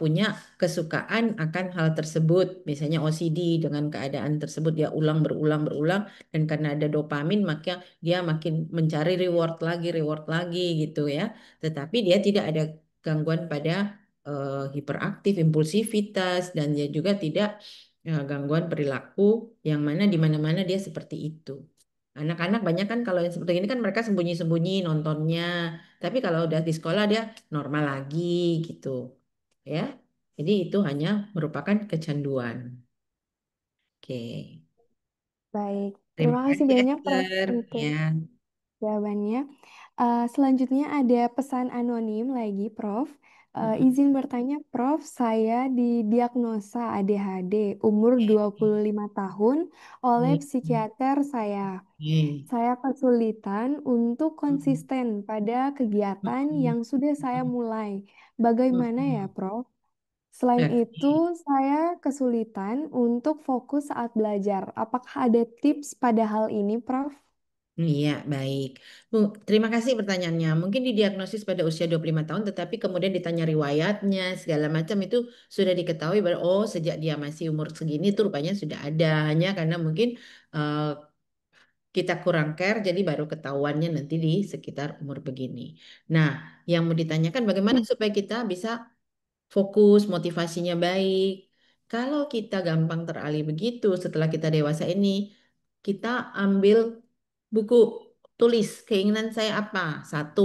D: punya kesukaan akan hal tersebut. Misalnya OCD dengan keadaan tersebut dia ulang berulang berulang, dan karena ada dopamin, maka dia makin mencari reward lagi gitu ya. Tetapi dia tidak ada gangguan pada hiperaktif, impulsivitas, dan dia juga tidak gangguan perilaku yang mana di mana-mana dia seperti itu. Anak-anak banyak kan kalau yang seperti ini kan mereka sembunyi-sembunyi nontonnya, tapi kalau udah di sekolah dia normal lagi gitu, ya. Jadi itu hanya merupakan kecanduan. Oke,
B: Baik,
D: terima
B: terima kasih
D: kasih
B: banyak Prof
D: Esther.
B: untuk
D: Ya.
B: jawabannya. Selanjutnya ada pesan anonim lagi, Prof.
D: Mm-mm.
B: Izin bertanya, Prof, saya didiagnosa ADHD umur 25 tahun oleh
D: Oke.
B: psikiater saya.
D: Oke.
B: Saya kesulitan untuk
D: Mm-mm.
B: konsisten pada kegiatan
D: Mm-mm.
B: yang sudah saya mulai. Bagaimana ya,
D: Mm-mm.
B: Prof? Selain itu,
D: Oke.
B: saya kesulitan untuk fokus saat belajar. Apakah ada tips pada hal ini, Prof?
D: Iya, baik. Bu, terima kasih pertanyaannya. Mungkin didiagnosis pada usia 25 tahun, tetapi kemudian ditanya riwayatnya, segala macam itu sudah diketahui bahwa, oh sejak dia masih umur segini itu rupanya sudah ada. Hanya karena mungkin eh, kita kurang care, jadi baru ketahuannya nanti di sekitar umur begini. Nah, yang mau ditanyakan bagaimana supaya kita bisa fokus, motivasinya baik. Kalau kita gampang teralih begitu setelah kita dewasa ini, kita ambil buku, tulis keinginan saya apa, satu,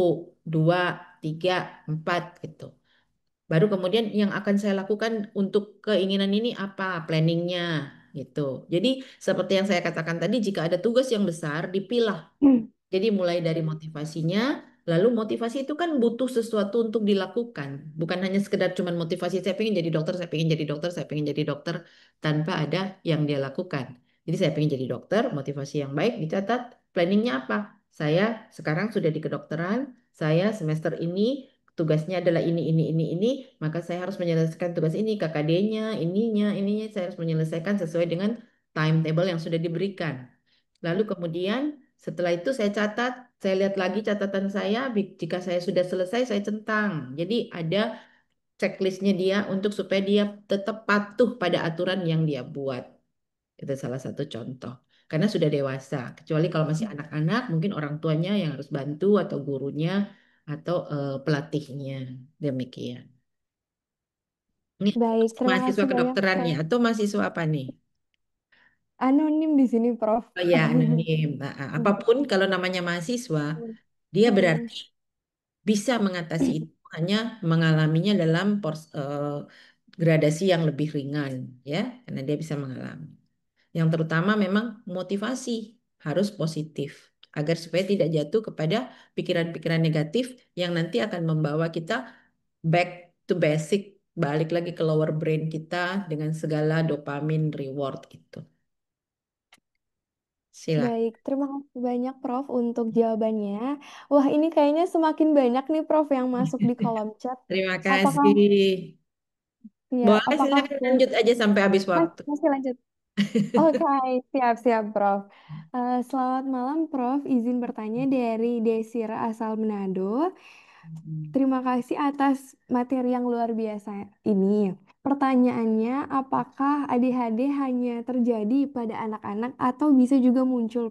D: dua, tiga, empat gitu. Baru kemudian yang akan saya lakukan untuk keinginan ini apa, planningnya gitu. Jadi seperti yang saya katakan tadi, jika ada tugas yang besar, dipilah jadi mulai dari motivasinya, lalu motivasi itu kan butuh sesuatu untuk dilakukan. Bukan hanya sekedar cuman motivasi saya pengen jadi dokter, saya pengen jadi dokter, saya pengen jadi dokter tanpa ada yang dia lakukan. Jadi saya pengen jadi dokter, motivasi yang baik dicatat, planningnya apa? Saya sekarang sudah di kedokteran, saya semester ini tugasnya adalah ini, maka saya harus menyelesaikan tugas ini, KKD-nya, ininya, saya harus menyelesaikan sesuai dengan timetable yang sudah diberikan. Lalu kemudian setelah itu saya catat, saya lihat lagi catatan saya, jika saya sudah selesai, saya centang. Jadi ada checklistnya dia untuk supaya dia tetap patuh pada aturan yang dia buat. Itu salah satu contoh. Karena sudah dewasa. Kecuali kalau masih anak-anak, mungkin orang tuanya yang harus bantu atau gurunya atau pelatihnya. Demikian. Ini
B: Baik, terima
D: mahasiswa
B: kasih banyak,
D: kedokteran ya
B: Prof.
D: atau mahasiswa apa nih?
B: Anonim di sini, Prof.
D: Oh ya, anonim. Apapun kalau namanya mahasiswa, dia
B: Mm-mm.
D: berarti bisa mengatasi itu hanya mengalaminya dalam gradasi yang lebih ringan ya, karena dia bisa mengalami. Yang terutama memang motivasi harus positif agar supaya tidak jatuh kepada pikiran-pikiran negatif yang nanti akan membawa kita back to basic, balik lagi ke lower brain kita dengan segala dopamin reward itu. Silakan.
B: Baik, terima kasih banyak Prof untuk jawabannya. Wah, ini kayaknya semakin banyak nih Prof yang masuk di kolom chat.
D: Terima
B: Apakah
D: kasih.
B: ya,
D: Boleh
B: apakah
D: silakan lanjut aja sampai habis waktu.
B: masih lanjut? Oke, siap-siap Prof. Selamat malam Prof, izin bertanya dari Desira asal Manado. Terima kasih atas materi yang luar biasa ini. Pertanyaannya, apakah ADHD hanya terjadi pada anak-anak atau bisa juga muncul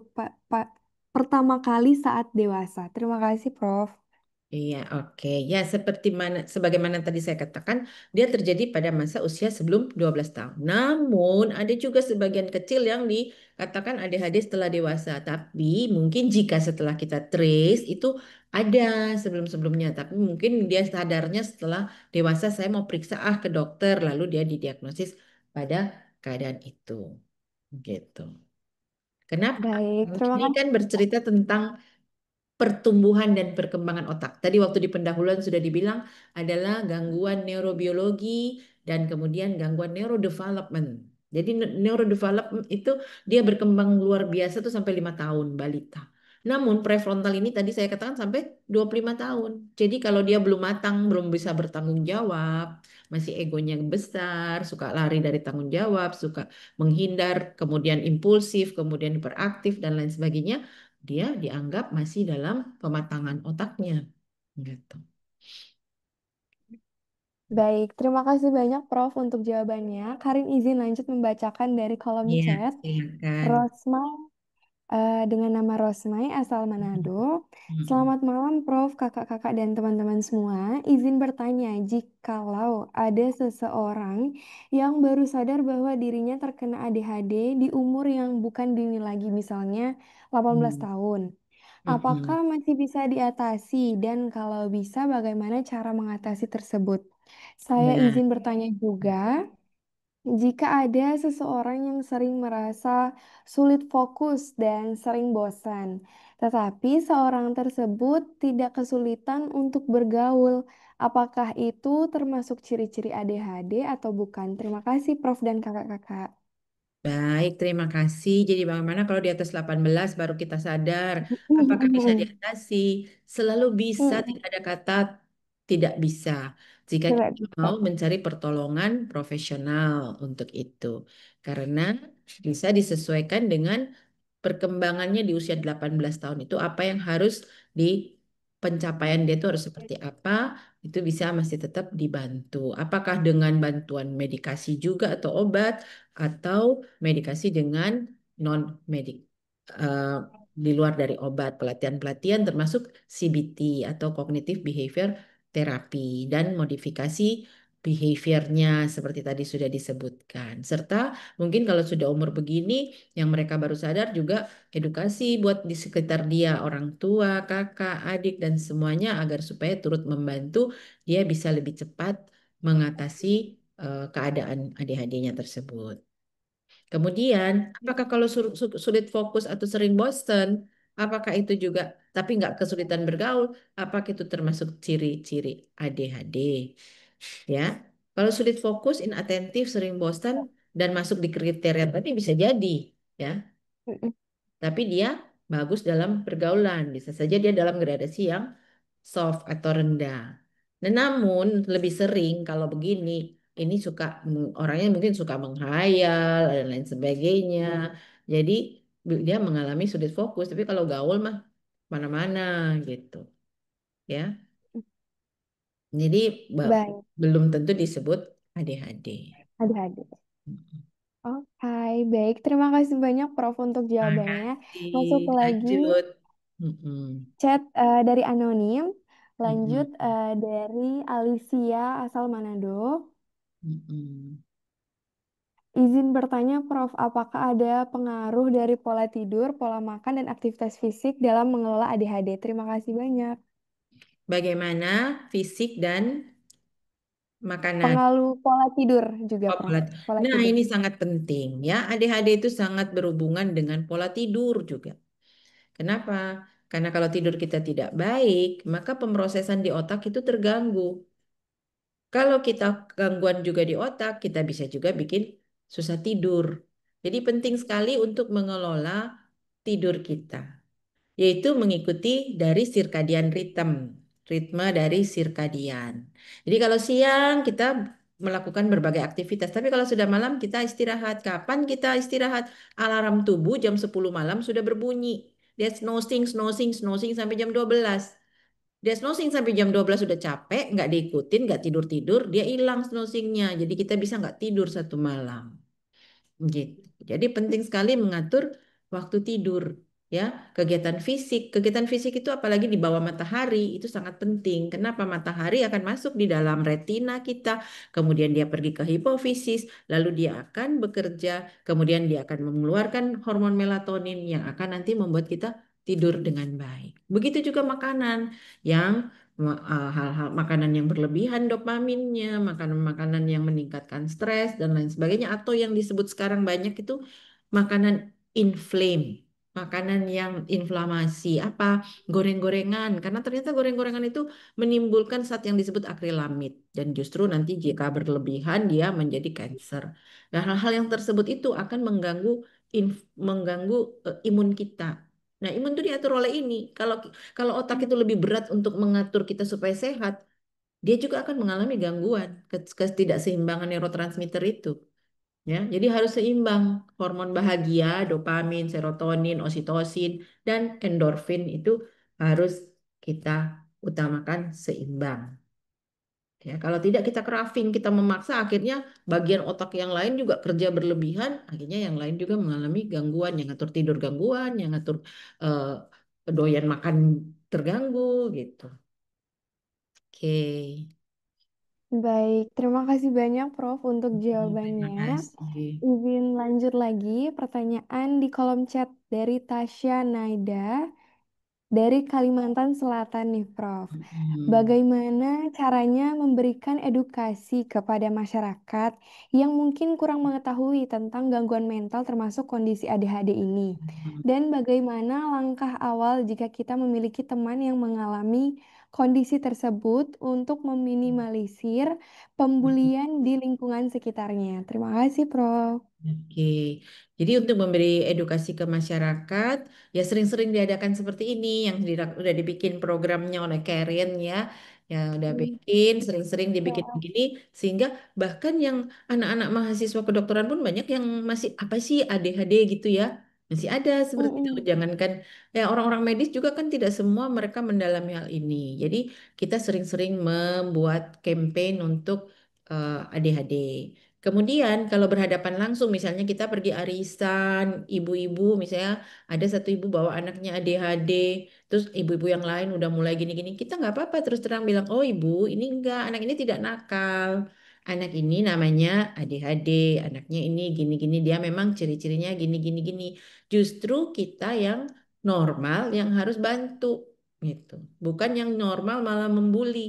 B: pertama kali saat dewasa? Terima kasih, Prof.
D: Iya, oke. Ya, seperti mana sebagaimana tadi saya katakan, dia terjadi pada masa usia sebelum 12 tahun. Namun, ada juga sebagian kecil yang dikatakan ADHD setelah dewasa. Tapi mungkin jika setelah kita trace itu ada sebelum-sebelumnya, tapi mungkin dia sadarnya setelah dewasa saya mau periksa ke dokter lalu dia didiagnosis pada keadaan itu. Gitu. Kenapa?
B: Baik, terima
D: Ini
B: kasih.
D: kan bercerita tentang pertumbuhan dan perkembangan otak. Tadi waktu di pendahuluan sudah dibilang adalah gangguan neurobiologi dan kemudian gangguan neurodevelopment. Jadi neurodevelopment itu dia berkembang luar biasa tuh sampai 5 tahun balita. Namun prefrontal ini tadi saya katakan sampai 25 tahun. Jadi kalau dia belum matang, belum bisa bertanggung jawab, masih egonya besar, suka lari dari tanggung jawab, suka menghindar, kemudian impulsif, kemudian hiperaktif dan lain sebagainya, dia dianggap masih dalam pematangan otaknya gitu.
B: Baik, terima kasih banyak Prof untuk jawabannya. Karin izin lanjut membacakan dari kolom
D: Iya,
B: chat.
D: silakan.
B: Rosma dengan nama Rosmai asal Manado.
D: Mm-mm.
B: Selamat malam Prof, kakak-kakak dan teman-teman semua. Izin bertanya, jikalau ada seseorang yang baru sadar bahwa dirinya terkena ADHD di umur yang bukan dini lagi, misalnya 18
D: Mm.
B: tahun, apakah
D: Mm-mm.
B: masih bisa diatasi dan kalau bisa bagaimana cara mengatasi tersebut? Saya
D: Nah,
B: izin bertanya juga, jika ada seseorang yang sering merasa sulit fokus dan sering bosan, tetapi seorang tersebut tidak kesulitan untuk bergaul, apakah itu termasuk ciri-ciri ADHD atau bukan? Terima kasih, Prof. dan kakak-kakak.
D: baik, terima kasih. Jadi bagaimana kalau di atas 18 baru kita sadar apakah bisa diatasi? Selalu bisa, tidak ada kata tidak bisa. Jika
B: Tidak
D: kita
B: bisa.
D: mau mencari pertolongan profesional untuk itu. Karena bisa disesuaikan dengan perkembangannya di usia 18 tahun itu apa yang harus di pencapaian dia itu harus seperti apa, itu bisa masih tetap dibantu. Apakah dengan bantuan medikasi juga atau obat atau medikasi dengan non medik eh, di luar dari obat, pelatihan-pelatihan termasuk CBT atau Cognitive Behavior Therapy dan modifikasi behaviornya seperti tadi sudah disebutkan. Serta mungkin kalau sudah umur begini yang mereka baru sadar juga edukasi buat di sekitar dia, orang tua, kakak, adik, dan semuanya agar supaya turut membantu dia bisa lebih cepat mengatasi keadaan ADHD-nya tersebut. Kemudian, apakah kalau sulit fokus atau sering bosan, apakah itu juga, tapi nggak kesulitan bergaul, apakah itu termasuk ciri-ciri ADHD? Ya, kalau sulit fokus, inatentif, sering bosan, dan masuk di kriteria tadi bisa jadi, ya. Tapi dia bagus dalam pergaulan. Bisa saja dia dalam gradasi yang soft atau rendah. Nah, namun lebih sering kalau begini, ini suka orangnya mungkin suka menghayal dan lain sebagainya. Jadi dia mengalami sulit fokus. Tapi kalau gaul mah mana-mana gitu, ya. Jadi
B: Baik,
D: belum tentu disebut ADHD.
B: adik-adik. Oke, baik. Terima kasih banyak Prof untuk jawabannya. Masuk
D: Makasih.
B: lagi
D: Lanjut. Mm-mm.
B: chat dari anonim. Lanjut
D: Mm-mm.
B: dari Alicia asal Manado.
D: Mm-mm.
B: Izin bertanya, Prof, apakah ada pengaruh dari pola tidur, pola makan, dan aktivitas fisik dalam mengelola ADHD? Terima kasih banyak.
D: Bagaimana fisik dan makanan?
B: Pengaruh pola tidur juga,
D: Oh,
B: Prof. Pola
D: Nah,
B: tidur.
D: ini sangat penting ya. ADHD itu sangat berhubungan dengan pola tidur juga. Kenapa? Karena kalau tidur kita tidak baik, maka pemrosesan di otak itu terganggu. Kalau kita gangguan juga di otak, kita bisa juga bikin susah tidur. Jadi penting sekali untuk mengelola tidur kita, yaitu mengikuti dari circadian rhythm, ritme dari circadian. Jadi kalau siang kita melakukan berbagai aktivitas, tapi kalau sudah malam kita istirahat. Kapan kita istirahat? Alarm tubuh jam 10 malam sudah berbunyi. Dia snoozing, snoozing, snoozing sampai jam 12. Dia snoozing sampai jam 12 sudah capek, nggak diikutin, nggak tidur-tidur, dia hilang snoozingnya. Jadi kita bisa nggak tidur satu malam. Gitu. Jadi penting sekali mengatur waktu tidur, ya. Kegiatan fisik itu apalagi di bawah matahari itu sangat penting. Kenapa? Matahari akan masuk di dalam retina kita, kemudian dia pergi ke hipofisis, lalu dia akan bekerja, kemudian dia akan mengeluarkan hormon melatonin yang akan nanti membuat kita tidur dengan baik. Begitu juga makanan yang hal-hal makanan yang berlebihan dopaminnya, makanan-makanan yang meningkatkan stres dan lain sebagainya, atau yang disebut sekarang banyak itu makanan inflame, makanan yang inflamasi, apa goreng-gorengan, karena ternyata goreng-gorengan itu menimbulkan zat yang disebut akrilamid dan justru nanti jika berlebihan dia menjadi cancer. Nah, hal-hal yang tersebut itu akan mengganggu imun kita. Nah, imun itu diatur oleh ini. Kalau otak itu lebih berat untuk mengatur kita supaya sehat, dia juga akan mengalami gangguan ketidakseimbangan neurotransmitter itu. Ya, jadi harus seimbang hormon bahagia, dopamin, serotonin, oksitosin, dan endorfin itu harus kita utamakan seimbang. Ya, kalau tidak kita craving, kita memaksa, akhirnya bagian otak yang lain juga kerja berlebihan, akhirnya yang lain juga mengalami gangguan, yang ngatur tidur gangguan, yang ngatur eh, doyan makan terganggu gitu. Oke.
B: Baik, terima kasih banyak Prof untuk
D: Terima
B: jawabannya.
D: kasih.
B: Izin lanjut lagi pertanyaan di kolom chat dari Tasya Naida dari Kalimantan Selatan nih Prof.
D: Hmm.
B: Bagaimana caranya memberikan edukasi kepada masyarakat yang mungkin kurang mengetahui tentang gangguan mental termasuk kondisi ADHD ini? Dan bagaimana langkah awal jika kita memiliki teman yang mengalami kondisi tersebut untuk meminimalisir pembulian di lingkungan sekitarnya? Terima kasih, Prof.
D: Oke, jadi untuk memberi edukasi ke masyarakat, ya sering-sering diadakan seperti ini, yang udah dibikin programnya oleh Karen ya, yang udah
B: Hmm,
D: bikin, sering-sering dibikin
B: ya.
D: begini, sehingga bahkan yang anak-anak mahasiswa kedokteran pun banyak yang masih apa sih ADHD gitu ya, masih ada seperti itu.
B: Mm-mm.
D: Jangankan ya orang-orang medis juga kan tidak semua mereka mendalami hal ini. Jadi kita sering-sering membuat campaign untuk ADHD. Kemudian kalau berhadapan langsung, misalnya kita pergi arisan, ibu-ibu, misalnya ada satu ibu bawa anaknya ADHD, terus ibu-ibu yang lain udah mulai gini-gini, kita nggak apa-apa terus terang bilang, oh ibu, ini enggak, anak ini tidak nakal, anak ini namanya ADHD, anaknya ini gini-gini, dia memang ciri-cirinya gini-gini gini. Justru kita yang normal yang harus bantu, gitu. Bukan yang normal malah membuli.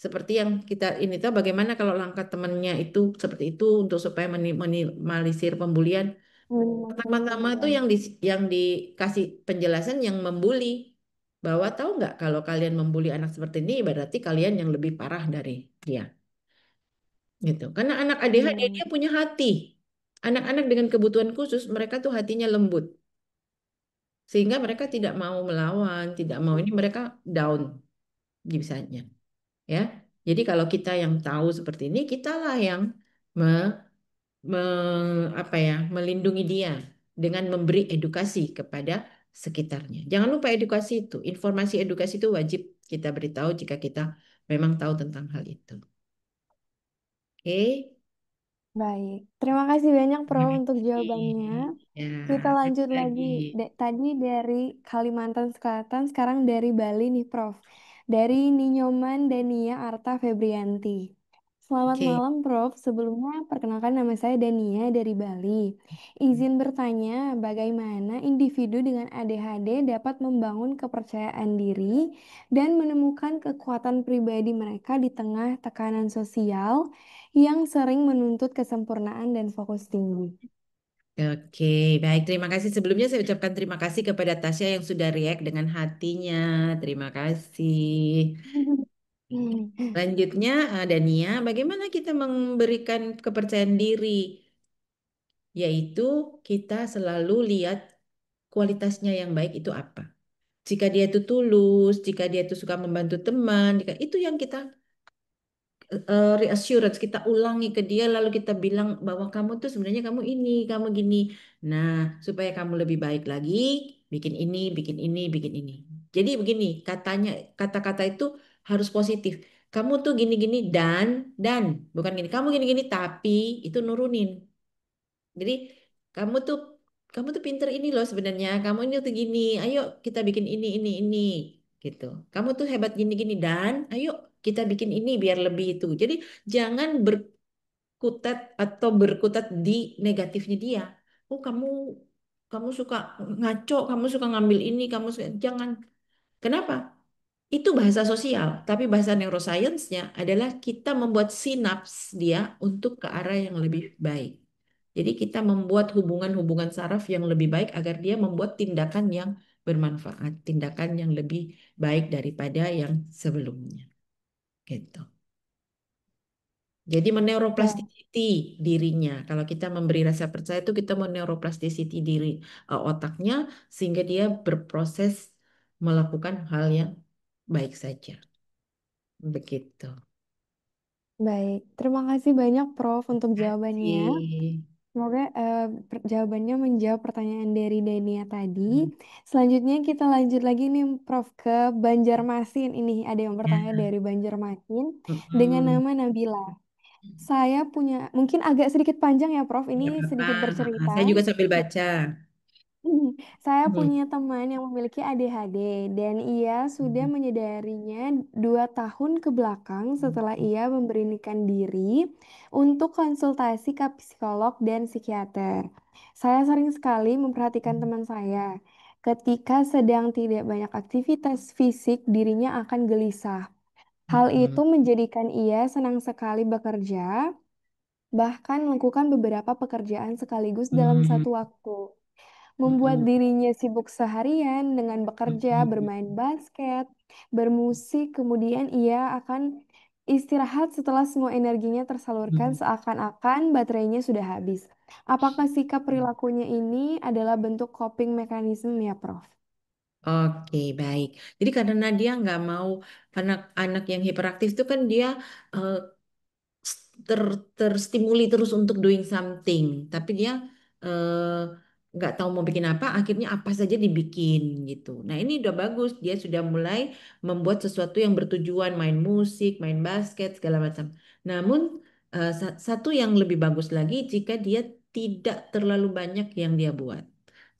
D: Seperti yang kita ini tahu bagaimana kalau langkah temannya itu seperti itu untuk supaya minimalisir pembulian.
B: Minimalisir
D: Pertama-tama tuh
B: pembulian.
D: yang dikasih penjelasan yang membuli bahwa tahu nggak kalau kalian membuli anak seperti ini berarti kalian yang lebih parah dari dia gitu. Karena anak ADHD
B: Hmm.
D: dia punya hati. Anak-anak dengan kebutuhan khusus mereka tuh hatinya lembut sehingga mereka tidak mau melawan, tidak mau ini mereka down bisanya ya. Jadi kalau kita yang tahu seperti ini, kitalah yang me- apa ya, melindungi dia dengan memberi edukasi kepada sekitarnya. Jangan lupa edukasi itu, informasi edukasi itu wajib kita beritahu jika kita memang tahu tentang hal itu. Oke,
B: Baik, terima kasih banyak
D: terima
B: Prof untuk jawabannya.
D: kasih. Ya,
B: Kita
D: ada
B: lanjut lagi.
D: lagi.
B: Tadi dari Kalimantan Selatan, sekarang dari Bali nih, Prof. Dari Ninyoman Dania Arta Febrianti. Selamat
D: Oke.
B: malam, Prof. Sebelumnya, perkenalkan nama saya Dania dari Bali. Izin bertanya, bagaimana individu dengan ADHD dapat membangun kepercayaan diri dan menemukan kekuatan pribadi mereka di tengah tekanan sosial yang sering menuntut kesempurnaan dan fokus tinggi.
D: Oke, baik. Terima kasih. Sebelumnya saya ucapkan terima kasih kepada Tasya yang sudah react dengan hatinya. Terima kasih. Lanjutnya, Dania, bagaimana kita memberikan kepercayaan diri? Yaitu kita selalu lihat kualitasnya yang baik itu apa. Jika dia itu tulus, jika dia itu suka membantu teman, jika itu yang kita reassurance, kita ulangi ke dia lalu kita bilang bahwa kamu tuh sebenarnya kamu ini, kamu gini. Nah, supaya kamu lebih baik lagi, bikin ini, bikin ini, bikin ini. Jadi begini, katanya kata-kata itu harus positif. Kamu tuh gini-gini dan bukan gini. Kamu gini-gini tapi itu nurunin. Jadi kamu tuh kamu tuh pinter ini loh sebenarnya. Kamu ini tuh gini. Ayo kita bikin ini gitu. Kamu tuh hebat gini-gini dan ayo kita bikin ini biar lebih itu. Jadi jangan berkutat atau berkutat di negatifnya dia. Oh kamu suka ngaco, kamu suka ngambil ini, jangan. Kenapa? Itu bahasa sosial, tapi bahasa neuroscience-nya adalah kita membuat sinaps dia untuk ke arah yang lebih baik. Jadi kita membuat hubungan-hubungan saraf yang lebih baik agar dia membuat tindakan yang bermanfaat, tindakan yang lebih baik daripada yang sebelumnya. Gitu. Jadi
B: Ya,
D: meneuroplasticity dirinya. Kalau kita memberi rasa percaya itu kita meneuroplasticity diri otaknya sehingga dia berproses melakukan hal yang baik saja. Begitu.
B: baik. Terima kasih banyak, Prof, untuk jawabannya.
D: Kasih.
B: Semoga jawabannya menjawab pertanyaan dari Dania tadi. Selanjutnya kita lanjut lagi nih, Prof, ke Banjarmasin. Ini ada yang bertanya
D: Ya.
B: dari Banjarmasin dengan
D: Mm-mm.
B: nama Nabila. Saya punya, mungkin agak sedikit panjang ya, Prof. Ini
D: Nggak apa-apa.
B: sedikit bercerita.
D: Saya juga sambil baca.
B: Saya
D: Hmm.
B: punya teman yang memiliki ADHD dan ia sudah menyadarinya 2 tahun ke belakang setelah ia memberanikan diri untuk konsultasi ke psikolog dan psikiater. Saya sering sekali memperhatikan teman saya. Ketika sedang tidak banyak aktivitas fisik, dirinya akan gelisah. Hal itu
D: Mm-mm.
B: menjadikan ia senang sekali bekerja, bahkan melakukan beberapa pekerjaan sekaligus dalam
D: Mm-mm.
B: satu waktu, membuat
D: Mm-mm.
B: dirinya sibuk seharian dengan bekerja,
D: Mm-mm.
B: bermain basket, bermusik, kemudian ia akan istirahat setelah semua energinya tersalurkan
D: Mm-mm.
B: seakan-akan baterainya sudah habis. Apakah sikap perilakunya ini adalah bentuk coping mechanism ya, Prof?
D: Oke, baik. Jadi karena dia nggak mau anak-anak yang hiperaktif itu kan dia eh, terstimuli terus untuk doing something, tapi dia eh, nggak tahu mau bikin apa, akhirnya apa saja dibikin gitu. Nah ini udah bagus, dia sudah mulai membuat sesuatu yang bertujuan, main musik, main basket, segala macam. Namun satu yang lebih bagus lagi jika dia tidak terlalu banyak yang dia buat.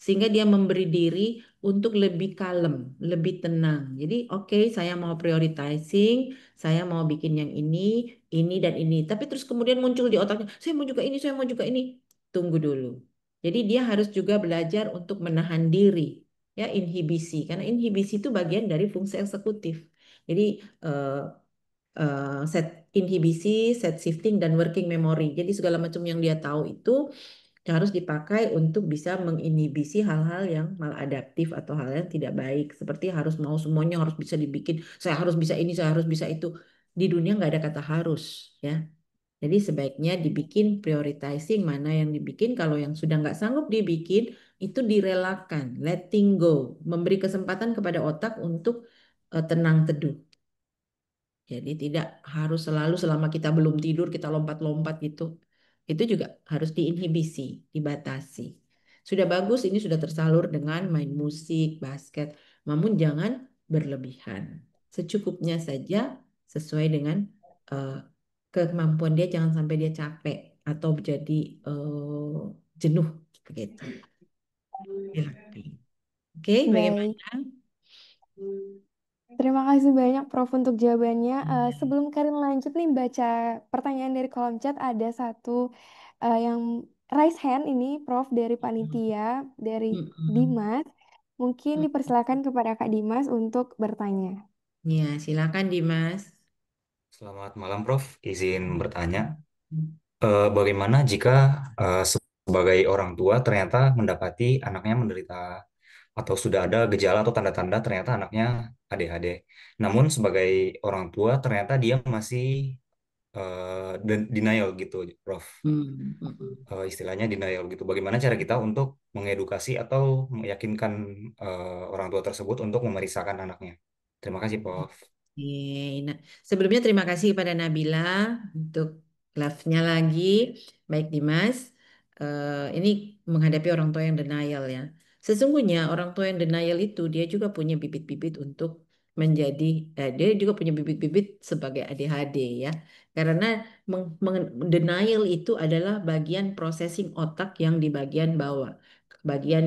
D: Sehingga dia memberi diri untuk lebih kalem, lebih tenang. Jadi, oke, saya mau prioritizing, saya mau bikin yang ini dan ini. Tapi terus kemudian muncul di otaknya, saya mau juga ini, saya mau juga ini. Tunggu dulu. Jadi dia harus juga belajar untuk menahan diri, ya inhibisi. Karena inhibisi itu bagian dari fungsi eksekutif. Jadi eh, set inhibisi, set shifting dan working memory. Jadi segala macam yang dia tahu itu harus dipakai untuk bisa menginhibisi hal-hal yang maladaptif atau hal yang tidak baik. Seperti harus mau semuanya harus bisa dibikin. Saya harus bisa ini, saya harus bisa itu. Di dunia nggak ada kata harus, ya. Jadi sebaiknya dibikin prioritizing mana yang dibikin. Kalau yang sudah nggak sanggup dibikin, itu direlakan, letting go, memberi kesempatan kepada otak untuk tenang teduh. Jadi tidak harus selalu selama kita belum tidur kita lompat-lompat gitu. Itu juga harus diinhibisi, dibatasi. Sudah bagus ini sudah tersalur dengan main musik, basket, namun jangan berlebihan. Secukupnya saja sesuai dengan eh, kemampuan dia, jangan sampai dia capek atau jadi jenuh begitu. Dilatih. Oke,
B: Baik.
D: bagaimana?
B: Terima kasih banyak Prof untuk jawabannya. Sebelum Karin lanjut nih baca pertanyaan dari kolom chat, ada satu yang raise hand ini Prof dari panitia dari
D: Mm-mm.
B: Dimas. Mungkin dipersilakan kepada Kak Dimas untuk bertanya.
D: Ya, silakan Dimas.
F: Selamat malam, Prof. Izin bertanya, bagaimana jika sebagai orang tua ternyata mendapati anaknya menderita atau sudah ada gejala atau tanda-tanda ternyata anaknya ADHD. Namun sebagai orang tua ternyata dia masih denial gitu, Prof.
D: Hmm, mm-mm.
F: Istilahnya denial gitu. Bagaimana cara kita untuk mengedukasi atau meyakinkan orang tua tersebut untuk memeriksakan anaknya? Terima kasih, Prof.
D: Oke, nah, sebelumnya terima kasih kepada Nabila untuk live-nya lagi. Baik Dimas, ini menghadapi orang tua yang denial ya. Sesungguhnya orang tua yang denial itu dia juga punya bibit-bibit untuk menjadi, dia juga punya bibit-bibit sebagai ADHD ya. Karena denial itu adalah bagian processing otak yang di bagian bawah, bagian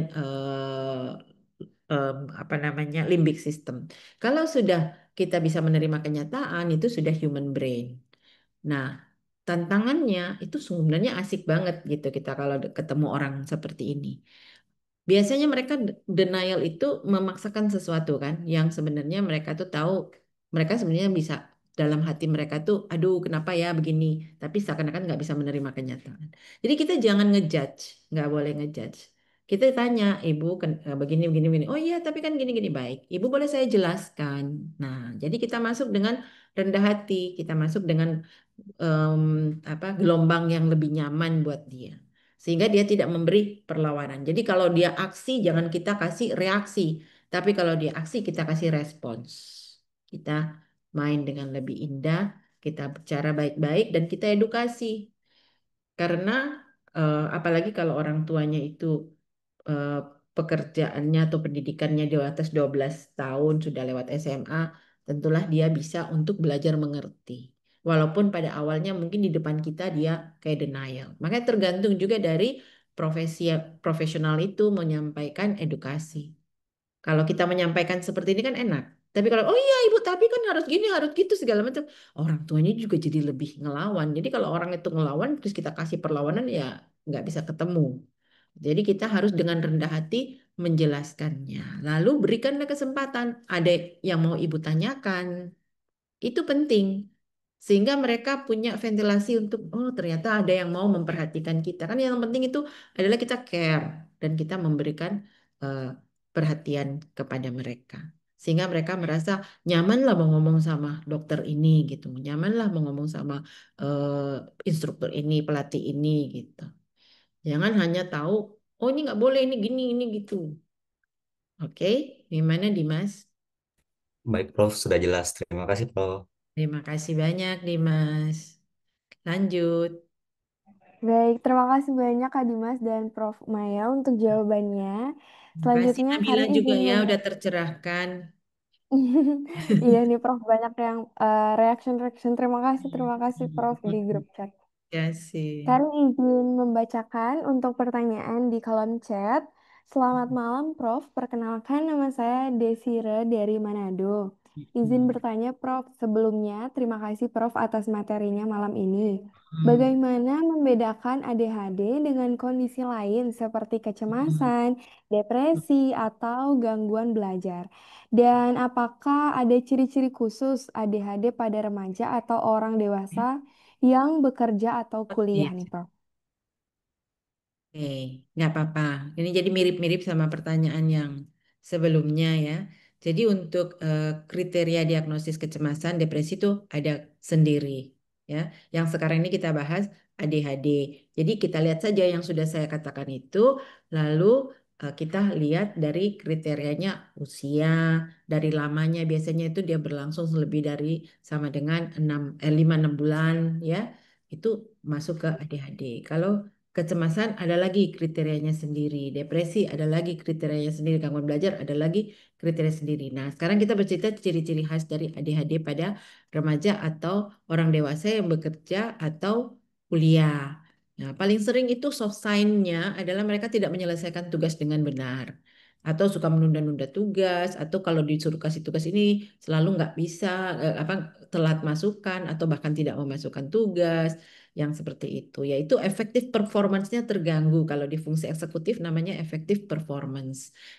D: apa namanya limbic system. Kalau sudah kita bisa menerima kenyataan itu sudah human brain. Nah, tantangannya itu sebenarnya asik banget gitu kita kalau ketemu orang seperti ini. Biasanya mereka denial itu memaksakan sesuatu kan yang sebenarnya mereka tuh tahu mereka sebenarnya bisa dalam hati mereka tuh aduh kenapa ya begini tapi seakan-akan nggak bisa menerima kenyataan. Jadi kita jangan ngejudge, nggak boleh ngejudge. Kita tanya ibu begini begini begini. Oh iya tapi kan gini gini baik. Ibu boleh saya jelaskan. Nah jadi kita masuk dengan rendah hati, kita masuk dengan em, gelombang yang lebih nyaman buat dia. Sehingga dia tidak memberi perlawanan. Jadi kalau dia aksi, jangan kita kasih reaksi. Tapi kalau dia aksi, kita kasih respons. Kita main dengan lebih indah, kita bicara baik-baik, dan kita edukasi. Karena apalagi kalau orang tuanya itu eh, pekerjaannya atau pendidikannya di atas 12 tahun, sudah lewat SMA, tentulah dia bisa untuk belajar mengerti. Walaupun pada awalnya mungkin di depan kita dia kayak denial. Makanya tergantung juga dari profesi profesional itu menyampaikan edukasi. Kalau kita menyampaikan seperti ini kan enak. Tapi kalau, oh iya ibu, tapi kan harus gini, harus gitu, segala macam. Orang tuanya juga jadi lebih ngelawan. Jadi kalau orang itu ngelawan, terus kita kasih perlawanan, ya nggak bisa ketemu. Jadi kita harus dengan rendah hati menjelaskannya. Lalu berikanlah kesempatan. Ada yang mau ibu tanyakan, itu penting. Sehingga mereka punya ventilasi untuk, oh ternyata ada yang mau memperhatikan kita. Kan yang penting itu adalah kita care dan kita memberikan eh, perhatian kepada mereka. Sehingga mereka merasa nyaman lah mau ngomong sama dokter ini gitu. Nyaman lah mau ngomong sama instruktur ini, pelatih ini gitu. Jangan hanya tahu, oh ini nggak boleh, ini gini, ini gitu. Oke, gimana Dimas?
F: Baik, Prof. Sudah jelas. Terima kasih, Prof.
D: Terima kasih banyak Dimas. Lanjut.
B: Baik, terima kasih banyak Kak Dimas dan Prof Maya untuk jawabannya.
D: Terima kasih
B: Selanjutnya
D: Nabila
B: Karin
D: juga
B: izin
D: ya udah tercerahkan.
B: Iya nih Prof banyak yang reaction-reaction. Terima kasih Prof di grup chat.
D: Terima kasih.
B: Karen izin membacakan untuk pertanyaan di kolom chat. Selamat malam, Prof. Perkenalkan nama saya Desire dari Manado. Izin bertanya, Prof. Sebelumnya, terima kasih Prof atas materinya malam ini.
D: Hmm.
B: Bagaimana membedakan ADHD dengan kondisi lain seperti kecemasan, depresi, atau gangguan belajar? Dan apakah ada ciri-ciri khusus ADHD pada remaja atau orang dewasa yang bekerja atau kuliah
D: Iya.
B: nih, Prof.
D: Oke, nggak apa-apa. Ini jadi mirip-mirip sama pertanyaan yang sebelumnya ya. Jadi untuk kriteria diagnosis kecemasan, depresi itu ada sendiri ya. Yang sekarang ini kita bahas ADHD. Jadi kita lihat saja yang sudah saya katakan itu, lalu kita lihat dari kriterianya usia, dari lamanya biasanya itu dia berlangsung lebih dari sama dengan 5-6 bulan ya. Itu masuk ke ADHD. Kalau kecemasan ada lagi kriterianya sendiri, depresi ada lagi kriterianya sendiri, gangguan belajar ada lagi kriteria sendiri. Nah, sekarang kita bercerita ciri-ciri khas dari ADHD pada remaja atau orang dewasa yang bekerja atau kuliah. Nah, paling sering itu soft sign-nya adalah mereka tidak menyelesaikan tugas dengan benar. Atau suka menunda-nunda tugas, atau kalau disuruh kasih tugas ini selalu nggak bisa, telat masukkan, atau bahkan tidak memasukkan tugas, yang seperti itu. Yaitu efektif performance-nya terganggu. Kalau di fungsi eksekutif namanya efektif performance.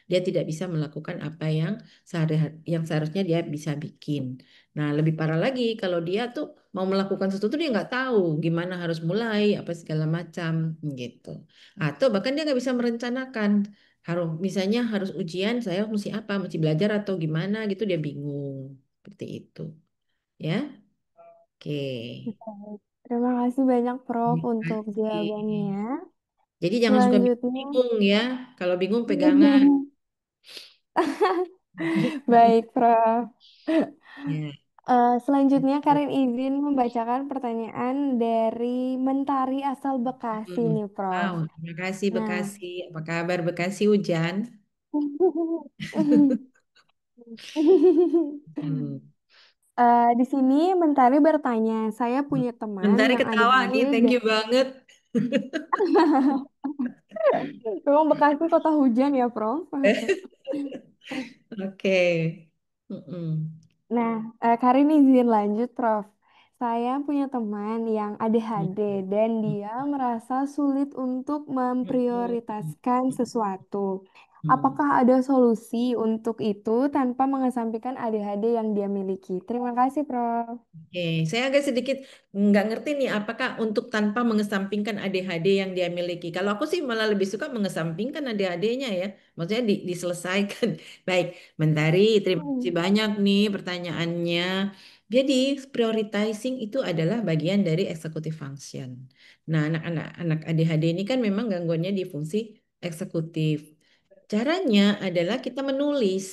D: Dia tidak bisa melakukan apa yang seharusnya dia bisa bikin. Nah, lebih parah lagi kalau dia tuh mau melakukan sesuatu dia nggak tahu gimana harus mulai apa segala macam gitu. Atau bahkan dia nggak bisa merencanakan. Misalnya harus ujian, saya mesti apa, mesti belajar atau gimana gitu dia bingung. Seperti itu. Ya. Oke.
B: Baik. Terima kasih banyak, Prof,
D: Terima
B: untuk
D: kasih.
B: jawabannya.
D: Jadi jangan suka
B: Selanjutnya,
D: bingung ya. Kalau bingung pegangan.
B: baik, Prof.
D: Ya.
B: Selanjutnya, Karin izin membacakan pertanyaan dari Mentari asal Bekasi
D: Hmm.
B: nih, Prof.
D: Wow, terima kasih
B: Nah,
D: Bekasi. Apa kabar Bekasi hujan? Hmm.
B: Di sini Mentari bertanya, saya punya teman
D: Bentar
B: yang
D: ketawa
B: ADHD
D: nih, thank
B: dan
D: you banget.
B: memang Bekasi kota hujan ya, Prof.
D: Oke. Mm-mm.
B: Nah, Karin izin lanjut, Prof. Saya punya teman yang ADHD dan dia merasa sulit untuk memprioritaskan sesuatu.
D: Mm.
B: Apakah ada solusi untuk itu tanpa mengesampingkan ADHD yang dia miliki? Terima kasih, Prof.
D: Oke, saya agak sedikit nggak ngerti nih, apakah untuk tanpa mengesampingkan ADHD yang dia miliki. Kalau aku sih malah lebih suka mengesampingkan ADHD-nya ya, maksudnya diselesaikan. Baik, Mentari, terima kasih
B: Hmm.
D: banyak nih pertanyaannya. Jadi, prioritizing itu adalah bagian dari executive function. Nah, anak ADHD ini kan memang gangguannya di fungsi eksekutif. Caranya adalah kita menulis.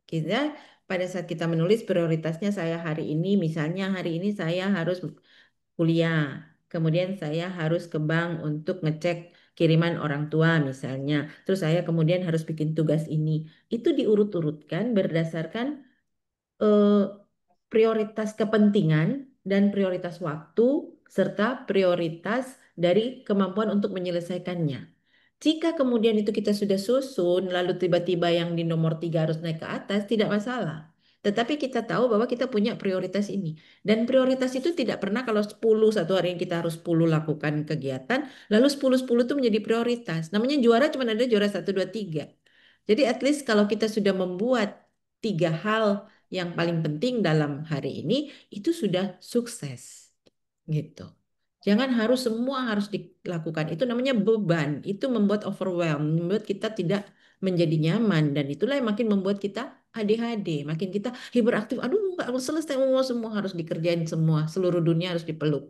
D: Kita pada saat kita menulis prioritasnya saya hari ini, misalnya hari ini saya harus kuliah, kemudian saya harus ke bank untuk ngecek kiriman orang tua misalnya, terus saya kemudian harus bikin tugas ini. Itu diurut-urutkan berdasarkan eh, prioritas kepentingan dan prioritas waktu serta prioritas dari kemampuan untuk menyelesaikannya. Jika kemudian itu kita sudah susun, lalu tiba-tiba yang di nomor 3 harus naik ke atas, tidak masalah. Tetapi kita tahu bahwa kita punya prioritas ini. Dan prioritas itu tidak pernah kalau 10 satu hari ini kita harus 10 lakukan kegiatan, lalu 10-10 itu menjadi prioritas. Namanya juara cuma ada juara 1, 2, 3. Jadi at least kalau kita sudah membuat 3 hal yang paling penting dalam hari ini, itu sudah sukses. Gitu. Jangan harus semua harus dilakukan. Itu namanya beban. Itu membuat overwhelm, membuat kita tidak menjadi nyaman dan itulah yang makin membuat kita ADHD, makin kita hiperaktif. Aduh, nggak selesai semua harus dikerjain semua, seluruh dunia harus dipeluk.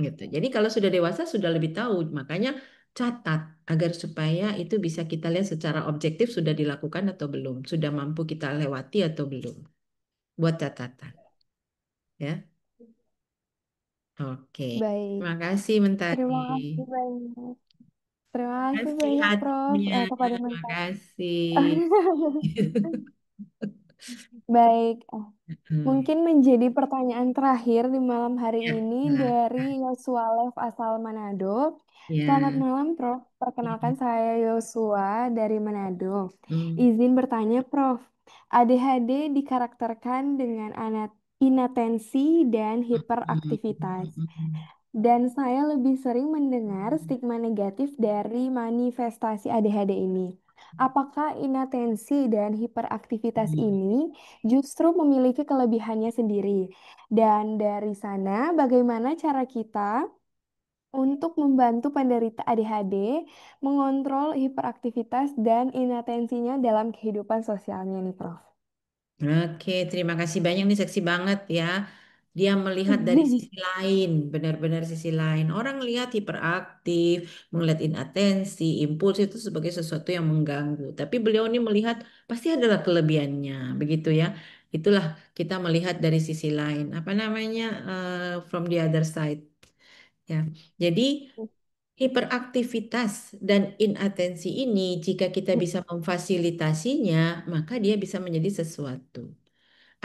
D: Gitu. Jadi kalau sudah dewasa sudah lebih tahu, makanya catat agar supaya itu bisa kita lihat secara objektif sudah dilakukan atau belum, sudah mampu kita lewati atau belum. Buat catatan, ya. Oke.
B: Baik,
D: Terima kasih Mentari.
B: terima kasih banyak. Terima kasih
D: Kasih
B: banyak, Prof,
D: hatinya,
B: kepada Menteri.
D: makasih.
B: Baik,
D: Hmm,
B: mungkin menjadi pertanyaan terakhir di malam hari
D: ya,
B: ini dari
D: silakan.
B: Yosua Lev asal Manado. Selamat
D: Ya,
B: malam, Prof. Perkenalkan
D: ya.
B: saya Yosua dari Manado.
D: Hmm,
B: Izin bertanya, Prof. ADHD dikarakterkan dengan inatensi dan
D: hmm,
B: hiperaktivitas.
D: hmm,
B: Dan saya lebih sering mendengar stigma negatif dari manifestasi ADHD ini. Apakah inatensi dan hiperaktivitas
D: hmm.
B: ini justru memiliki kelebihannya sendiri? Dan dari sana, bagaimana cara kita untuk membantu penderita ADHD mengontrol hiperaktivitas dan inatensinya dalam kehidupan sosialnya nih, Prof?
D: Oke, terima kasih banyak nih seksi banget ya. Dia melihat dari sisi lain, benar-benar sisi lain. Orang lihat hiperaktif, melihat inatensi, impuls itu sebagai sesuatu yang mengganggu. Tapi beliau ini melihat pasti adalah kelebihannya, begitu ya. Itulah kita melihat dari sisi lain. Apa namanya? From the other side. Ya. Jadi hiperaktivitas dan inatensi ini, jika kita bisa memfasilitasinya, maka dia bisa menjadi sesuatu.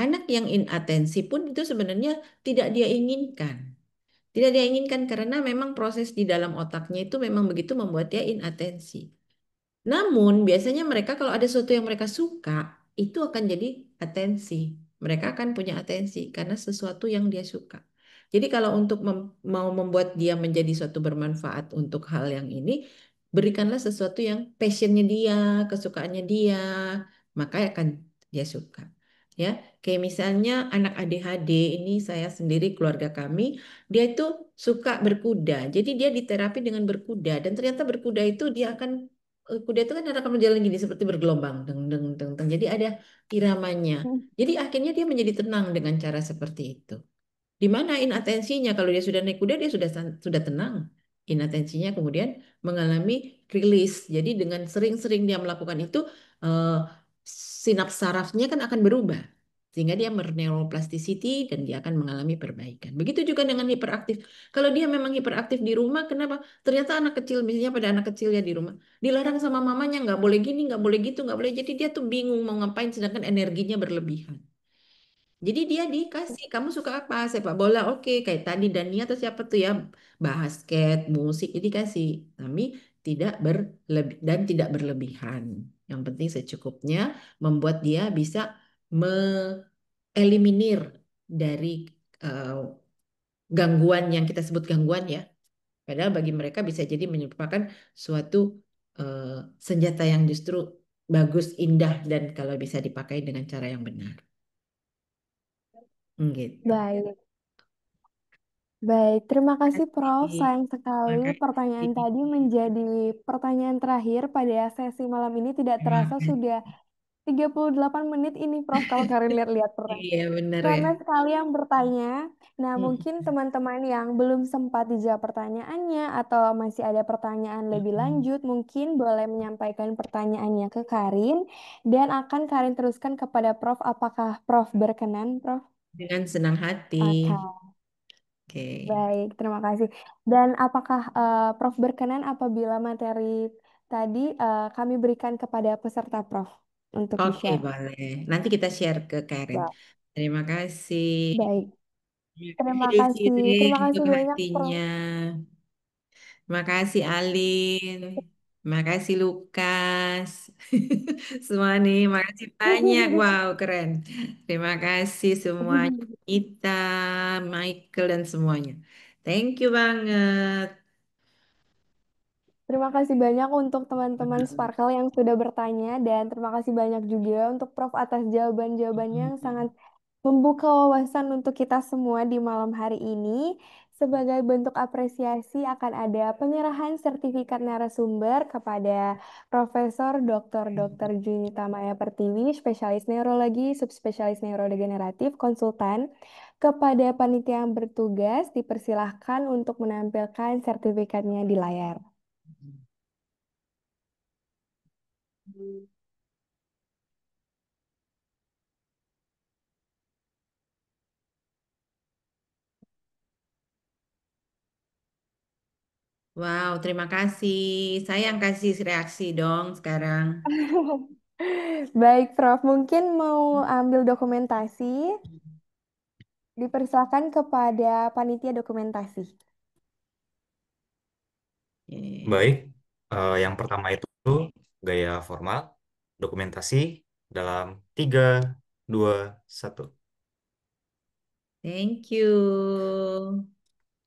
D: Anak yang inatensi pun itu sebenarnya tidak dia inginkan. Tidak dia inginkan karena memang proses di dalam otaknya itu memang begitu membuat dia inatensi. Namun biasanya mereka kalau ada sesuatu yang mereka suka, itu akan jadi atensi. Mereka akan punya atensi karena sesuatu yang dia suka. Jadi kalau untuk mau membuat dia menjadi suatu bermanfaat untuk hal yang ini, berikanlah sesuatu yang passionnya dia, kesukaannya dia, maka akan dia suka. Ya, kayak misalnya anak ADHD ini saya sendiri keluarga kami, dia itu suka berkuda. Jadi dia diterapi dengan berkuda dan ternyata berkuda itu dia akan kuda itu kan ada kamu jalan gini seperti bergelombang, deng deng deng deng. Jadi ada iramanya. Jadi akhirnya dia menjadi tenang dengan cara seperti itu. Di mana inatensinya kalau dia sudah naik kuda dia sudah tenang. Inatensinya kemudian mengalami rilis. Jadi dengan sering-sering dia melakukan itu eh, sinaps sarafnya kan akan berubah. Sehingga dia neuroplasticity dan dia akan mengalami perbaikan. Begitu juga dengan hiperaktif. Kalau dia memang hiperaktif di rumah, kenapa? Ternyata anak kecil, misalnya pada anak kecil ya di rumah, dilarang sama mamanya nggak boleh gini, nggak boleh gitu, nggak boleh. Jadi dia tuh bingung mau ngapain, sedangkan energinya berlebihan. Jadi dia dikasih, kamu suka apa? Sepak bola, oke. Kayak tadi Dania atau siapa tuh ya, basket, musik, jadi dikasih. Tapi tidak berlebih dan tidak berlebihan. Yang penting secukupnya membuat dia bisa mengeliminir dari eh, gangguan yang kita sebut gangguan ya. Padahal bagi mereka bisa jadi merupakan suatu eh, senjata yang justru bagus, indah, dan kalau bisa dipakai dengan cara yang benar. Gitu.
B: Baik, baik. Terima kasih, Prof.
D: Makasih.
B: Sayang sekali
D: Makasih.
B: pertanyaan tadi menjadi pertanyaan terakhir pada sesi malam ini. Tidak terasa
D: Makasih.
B: sudah 38 menit ini, Prof. Kalau kalian lihat-lihat
D: Iya bener ya.
B: ramai sekali yang bertanya. Nah, mungkin
D: Mm-mm.
B: teman-teman yang belum sempat dijawab pertanyaannya atau masih ada pertanyaan lebih
D: Mm-mm.
B: lanjut, mungkin boleh menyampaikan pertanyaannya ke Karin dan akan Karin teruskan kepada Prof. Apakah Prof berkenan, Prof?
D: Dengan senang hati.
B: Oke,
D: Oke.
B: baik, terima kasih. Dan apakah Prof berkenan apabila materi tadi kami berikan kepada peserta Prof untuk
D: Oke,
B: di-share?
D: boleh. Nanti kita share ke Karen.
B: Ba-
D: Terima kasih.
B: Baik,
D: Terima kasih
B: terima kasih.
D: Desiree
B: Terima kasih
D: untuk
B: banyak,
D: hatinya.
B: Prof.
D: Terima kasih Alin. Terima kasih Lukas. Semua nih, makasih banyak. Wow, keren. Terima kasih semuanya. Ita, Michael, dan semuanya. Thank you banget.
B: Terima kasih banyak untuk teman-teman Sparkle yang sudah bertanya dan terima kasih banyak juga untuk Prof atas jawaban-jawabannya yang sangat membuka wawasan untuk kita semua di malam hari ini. Sebagai bentuk apresiasi akan ada penyerahan sertifikat narasumber kepada Profesor Dr. Junita Maya Pertiwi, spesialis neurologi, subspesialis neurodegeneratif, konsultan. Kepada panitia yang bertugas, dipersilahkan untuk menampilkan sertifikatnya di layar.
D: Wow, terima kasih. Saya yang kasih reaksi dong sekarang.
B: Baik, Prof. Mungkin mau ambil dokumentasi, dipersilakan kepada panitia dokumentasi.
D: Oke.
F: Baik, yang pertama itu gaya formal, dokumentasi dalam 3, 2, 1.
D: Thank you.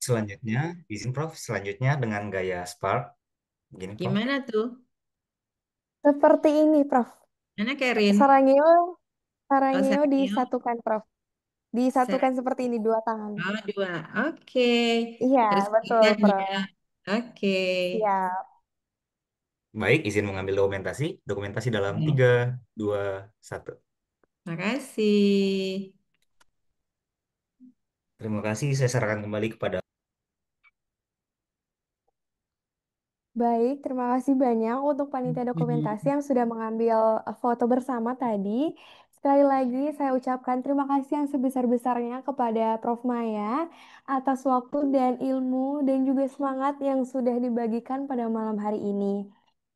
F: Selanjutnya, izin Prof, selanjutnya dengan gaya Spark. Gini Prof.
D: Gimana tuh?
B: Seperti ini, Prof.
D: Mana Karen?
B: Sarangeo,
D: Oh,
B: sarangeo
D: Saranio.
B: disatukan, Prof. Disatukan seperti ini, dua tangan.
D: Oh, dua. Oke.
B: Iya,
D: Terus
B: betul,
D: tulisannya.
B: Prof.
D: Oke.
B: Siap.
F: Baik, izin mengambil dokumentasi. Dokumentasi dalam 3, 2, 1.
D: Makasih.
F: Terima kasih, saya serahkan kembali kepada.
B: Baik, terima kasih banyak untuk panitia dokumentasi yang sudah mengambil foto bersama tadi. Sekali lagi saya ucapkan terima kasih yang sebesar-besarnya kepada Prof. Maya atas waktu dan ilmu dan juga semangat yang sudah dibagikan pada malam hari ini.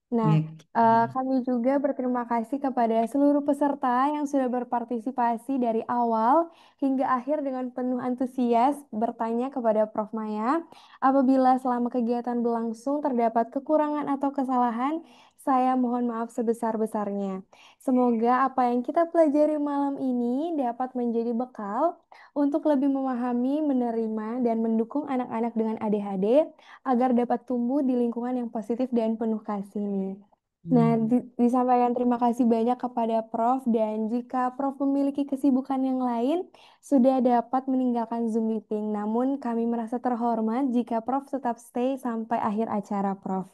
B: Nah,
D: Oke.
B: kami juga berterima kasih kepada seluruh peserta yang sudah berpartisipasi dari awal hingga akhir dengan penuh antusias bertanya kepada Prof. Maya. Apabila selama kegiatan berlangsung terdapat kekurangan atau kesalahan, saya mohon maaf sebesar-besarnya. Semoga apa yang kita pelajari malam ini dapat menjadi bekal untuk lebih memahami, menerima, dan mendukung anak-anak dengan ADHD agar dapat tumbuh di lingkungan yang positif dan penuh kasih nih. Nah, disampaikan terima kasih banyak kepada Prof. Dan jika Prof. memiliki kesibukan yang lain, sudah dapat meninggalkan Zoom meeting. Namun kami merasa terhormat jika Prof. tetap stay sampai akhir acara, Prof.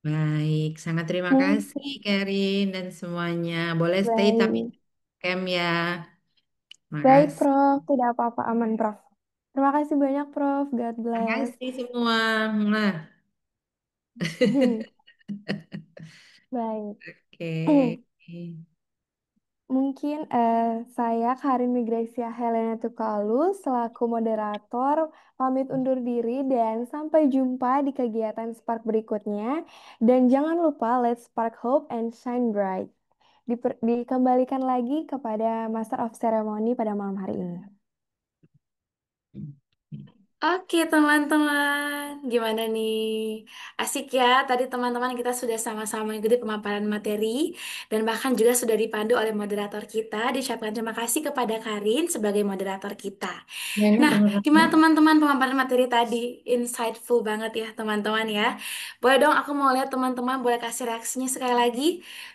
D: Baik, sangat terima kasih
B: Mungkin
D: Karin dan semuanya. Boleh stay tapi
B: baik.
D: camp ya.
B: Baik,
D: Makasih.
B: Prof. Tidak apa-apa, aman, Prof. Terima kasih banyak, Prof. God
D: Terima
B: bless.
D: kasih semua. Nah,
B: Baik.
D: oke.
B: Mungkin saya Karin Migrasia Helena Tukalu selaku moderator pamit undur diri dan sampai jumpa di kegiatan Spark berikutnya. Dan jangan lupa let's spark hope and shine bright. Dikembalikan lagi kepada Master of Ceremony pada malam hari ini.
A: Oke teman-teman, gimana nih? Asik ya, tadi teman-teman kita sudah sama-sama mengikuti pemaparan materi dan bahkan juga sudah dipandu oleh moderator kita. Diucapkan terima kasih kepada Karin sebagai moderator kita.
D: Ya,
A: Nah,
D: sama-sama.
A: gimana teman-teman pemaparan materi tadi? Insightful banget ya teman-teman ya. Boleh dong aku mau lihat teman-teman boleh kasih reaksinya sekali lagi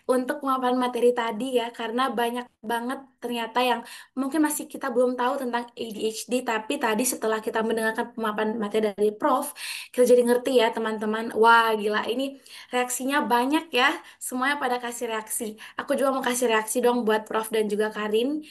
A: untuk pemaparan materi tadi ya, karena banyak banget ternyata yang mungkin masih kita belum tahu tentang ADHD, tapi tadi setelah kita mendengarkan pemaparan materi dari Prof, kita jadi ngerti ya teman-teman. Wah, gila ini reaksinya banyak ya. Semuanya pada kasih reaksi. Aku juga mau kasih reaksi dong buat Prof dan juga Karin.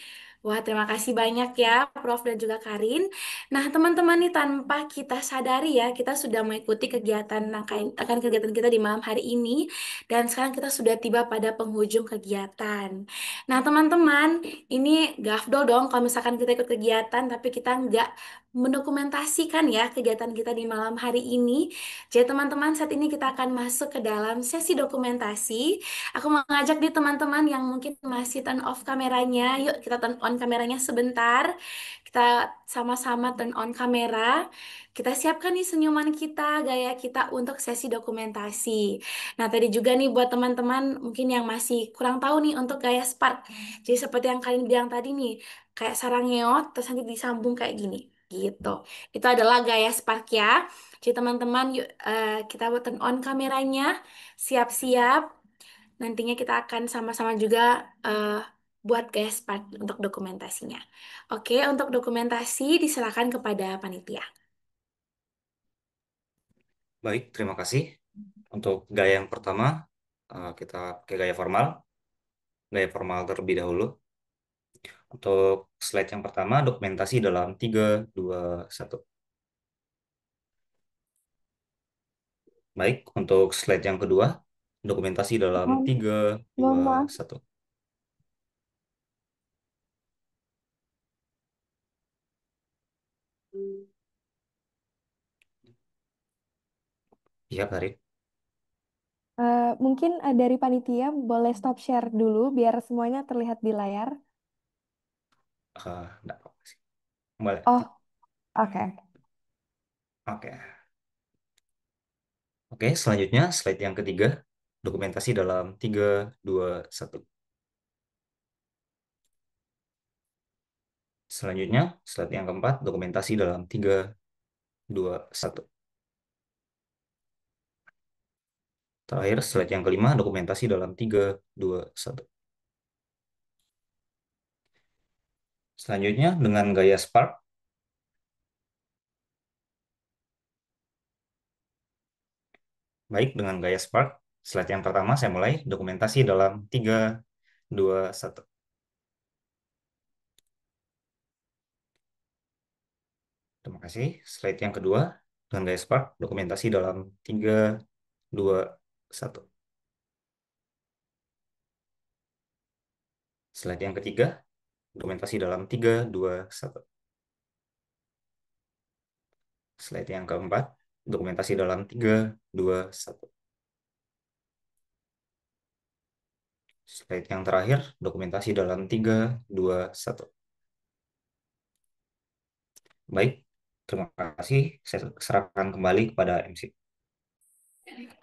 A: Wah, terima kasih banyak ya, Prof dan juga Karin. Nah, teman-teman nih tanpa kita sadari ya, kita sudah mengikuti kegiatan akan kegiatan kita di malam hari ini, dan sekarang kita sudah tiba pada penghujung kegiatan. Nah, teman-teman, ini gak afdol dong kalau misalkan kita ikut kegiatan tapi kita nggak mendokumentasikan ya kegiatan kita di malam hari ini. Jadi teman-teman, saat ini kita akan masuk ke dalam sesi dokumentasi. Aku mau ngajak nih teman-teman yang mungkin masih turn off kameranya. Yuk kita turn on kameranya sebentar. Kita sama-sama turn on kamera. Kita siapkan nih senyuman kita, gaya kita untuk sesi dokumentasi. Nah, tadi juga nih buat teman-teman mungkin yang masih kurang tahu nih untuk gaya Spark. Jadi seperti yang kalian bilang tadi nih, kayak sarang ngeot, terus nanti disambung kayak gini. Gitu. Itu adalah gaya Spark ya. Jadi teman-teman, yuk kita buat turn on kameranya. Siap-siap. Nantinya kita akan sama-sama juga eh, buat gaya Spark untuk dokumentasinya. Oke, untuk dokumentasi diserahkan kepada panitia.
F: Baik, terima kasih. Untuk gaya yang pertama, kita pakai gaya formal. Gaya formal terlebih dahulu. Untuk slide yang pertama, dokumentasi dalam 3, 2, 1. Baik, untuk slide yang kedua, dokumentasi dalam
B: Mohon,
F: 3,
B: mohon
F: dua,
B: maaf.
F: satu. Iya, Karin.
B: Mungkin dari panitia boleh stop share dulu biar semuanya terlihat di layar.
F: Enggak apa-apa sih. Boleh.
B: Oh, oke.
F: Oke. Oke, selanjutnya slide yang ketiga, dokumentasi dalam 3, 2, 1. Selanjutnya, slide yang keempat, dokumentasi dalam 3, 2, 1. Terakhir, slide yang kelima, dokumentasi dalam 3, 2, 1. Selanjutnya, dengan gaya Spark. Baik, dengan gaya Spark. Slide yang pertama, saya mulai dokumentasi dalam 3, 2, 1. Terima kasih. Slide yang kedua, dengan gaya Spark, dokumentasi dalam 3, 2, 1. Slide yang ketiga, dokumentasi dalam 3, 2, 1. Slide yang keempat, dokumentasi dalam 3, 2, 1. Slide yang terakhir, dokumentasi dalam 3, 2, 1. Baik, terima kasih. Saya serahkan kembali kepada MC.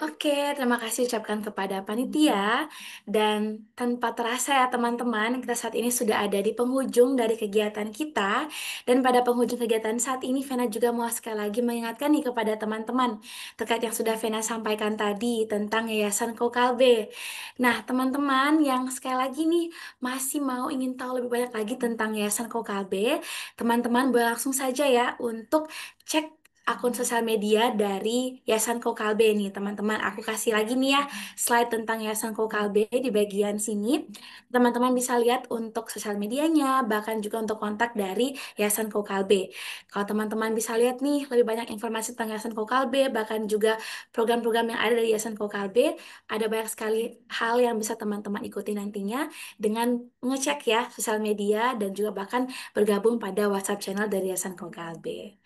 A: Oke, terima kasih ucapkan kepada panitia. Dan tanpa terasa ya teman-teman, kita saat ini sudah ada di penghujung dari kegiatan kita. Dan pada penghujung kegiatan saat ini, Vena juga mau sekali lagi mengingatkan nih kepada teman-teman terkait yang sudah Vena sampaikan tadi tentang Yayasan Kokalbe. Nah, teman-teman yang sekali lagi nih masih mau ingin tahu lebih banyak lagi tentang Yayasan Kokalbe, teman-teman boleh langsung saja ya untuk cek akun sosial media dari Yayasan Kokalbe nih teman-teman. Aku kasih lagi nih ya slide tentang Yayasan Kokalbe di bagian sini. Teman-teman bisa lihat untuk sosial medianya, bahkan juga untuk kontak dari Yayasan Kokalbe. Kalau teman-teman bisa lihat nih lebih banyak informasi tentang Yayasan Kokalbe, bahkan juga program-program yang ada dari Yayasan Kokalbe, ada banyak sekali hal yang bisa teman-teman ikuti nantinya dengan mengecek ya sosial media dan juga bahkan bergabung pada WhatsApp channel dari Yayasan Kokalbe.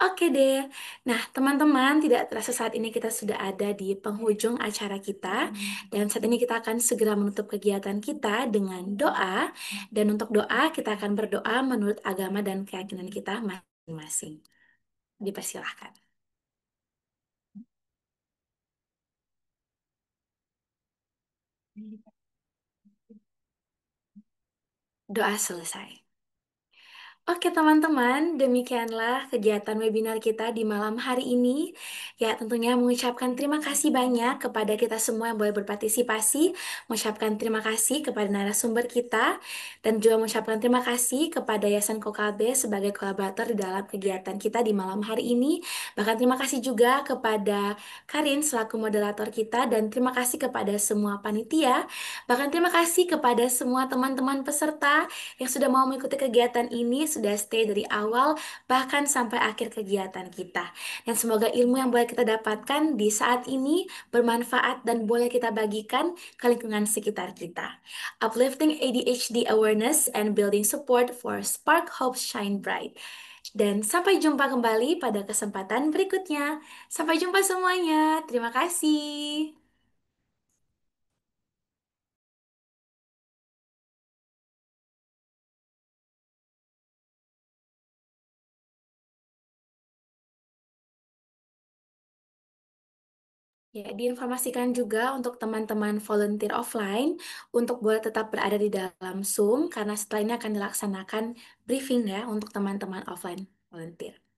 A: Oke deh. Nah, teman-teman, tidak terasa saat ini kita sudah ada di penghujung acara kita. Dan saat ini kita akan segera menutup kegiatan kita dengan doa. Dan untuk doa, kita akan berdoa menurut agama dan keyakinan kita masing-masing. Dipersilahkan. Doa selesai. Oke teman-teman, demikianlah kegiatan webinar kita di malam hari ini. Ya tentunya mengucapkan terima kasih banyak kepada kita semua yang boleh berpartisipasi, mengucapkan terima kasih kepada narasumber kita, dan juga mengucapkan terima kasih kepada Yayasan Kokalbe sebagai kolaborator di dalam kegiatan kita di malam hari ini. Bahkan terima kasih juga kepada Karin selaku moderator kita, dan terima kasih kepada semua panitia, bahkan terima kasih kepada semua teman-teman peserta yang sudah mau mengikuti kegiatan ini, sudah stay dari awal bahkan sampai akhir kegiatan kita. Dan semoga ilmu yang boleh kita dapatkan di saat ini bermanfaat dan boleh kita bagikan ke lingkungan sekitar kita. Uplifting ADHD awareness and building support for Spark Hope Shine Bright. Dan sampai jumpa kembali pada kesempatan berikutnya. Sampai jumpa semuanya. Terima kasih. Ya, diinformasikan juga untuk teman-teman volunteer offline untuk boleh tetap berada di dalam Zoom karena setelah ini akan dilaksanakan briefing ya untuk teman-teman offline volunteer.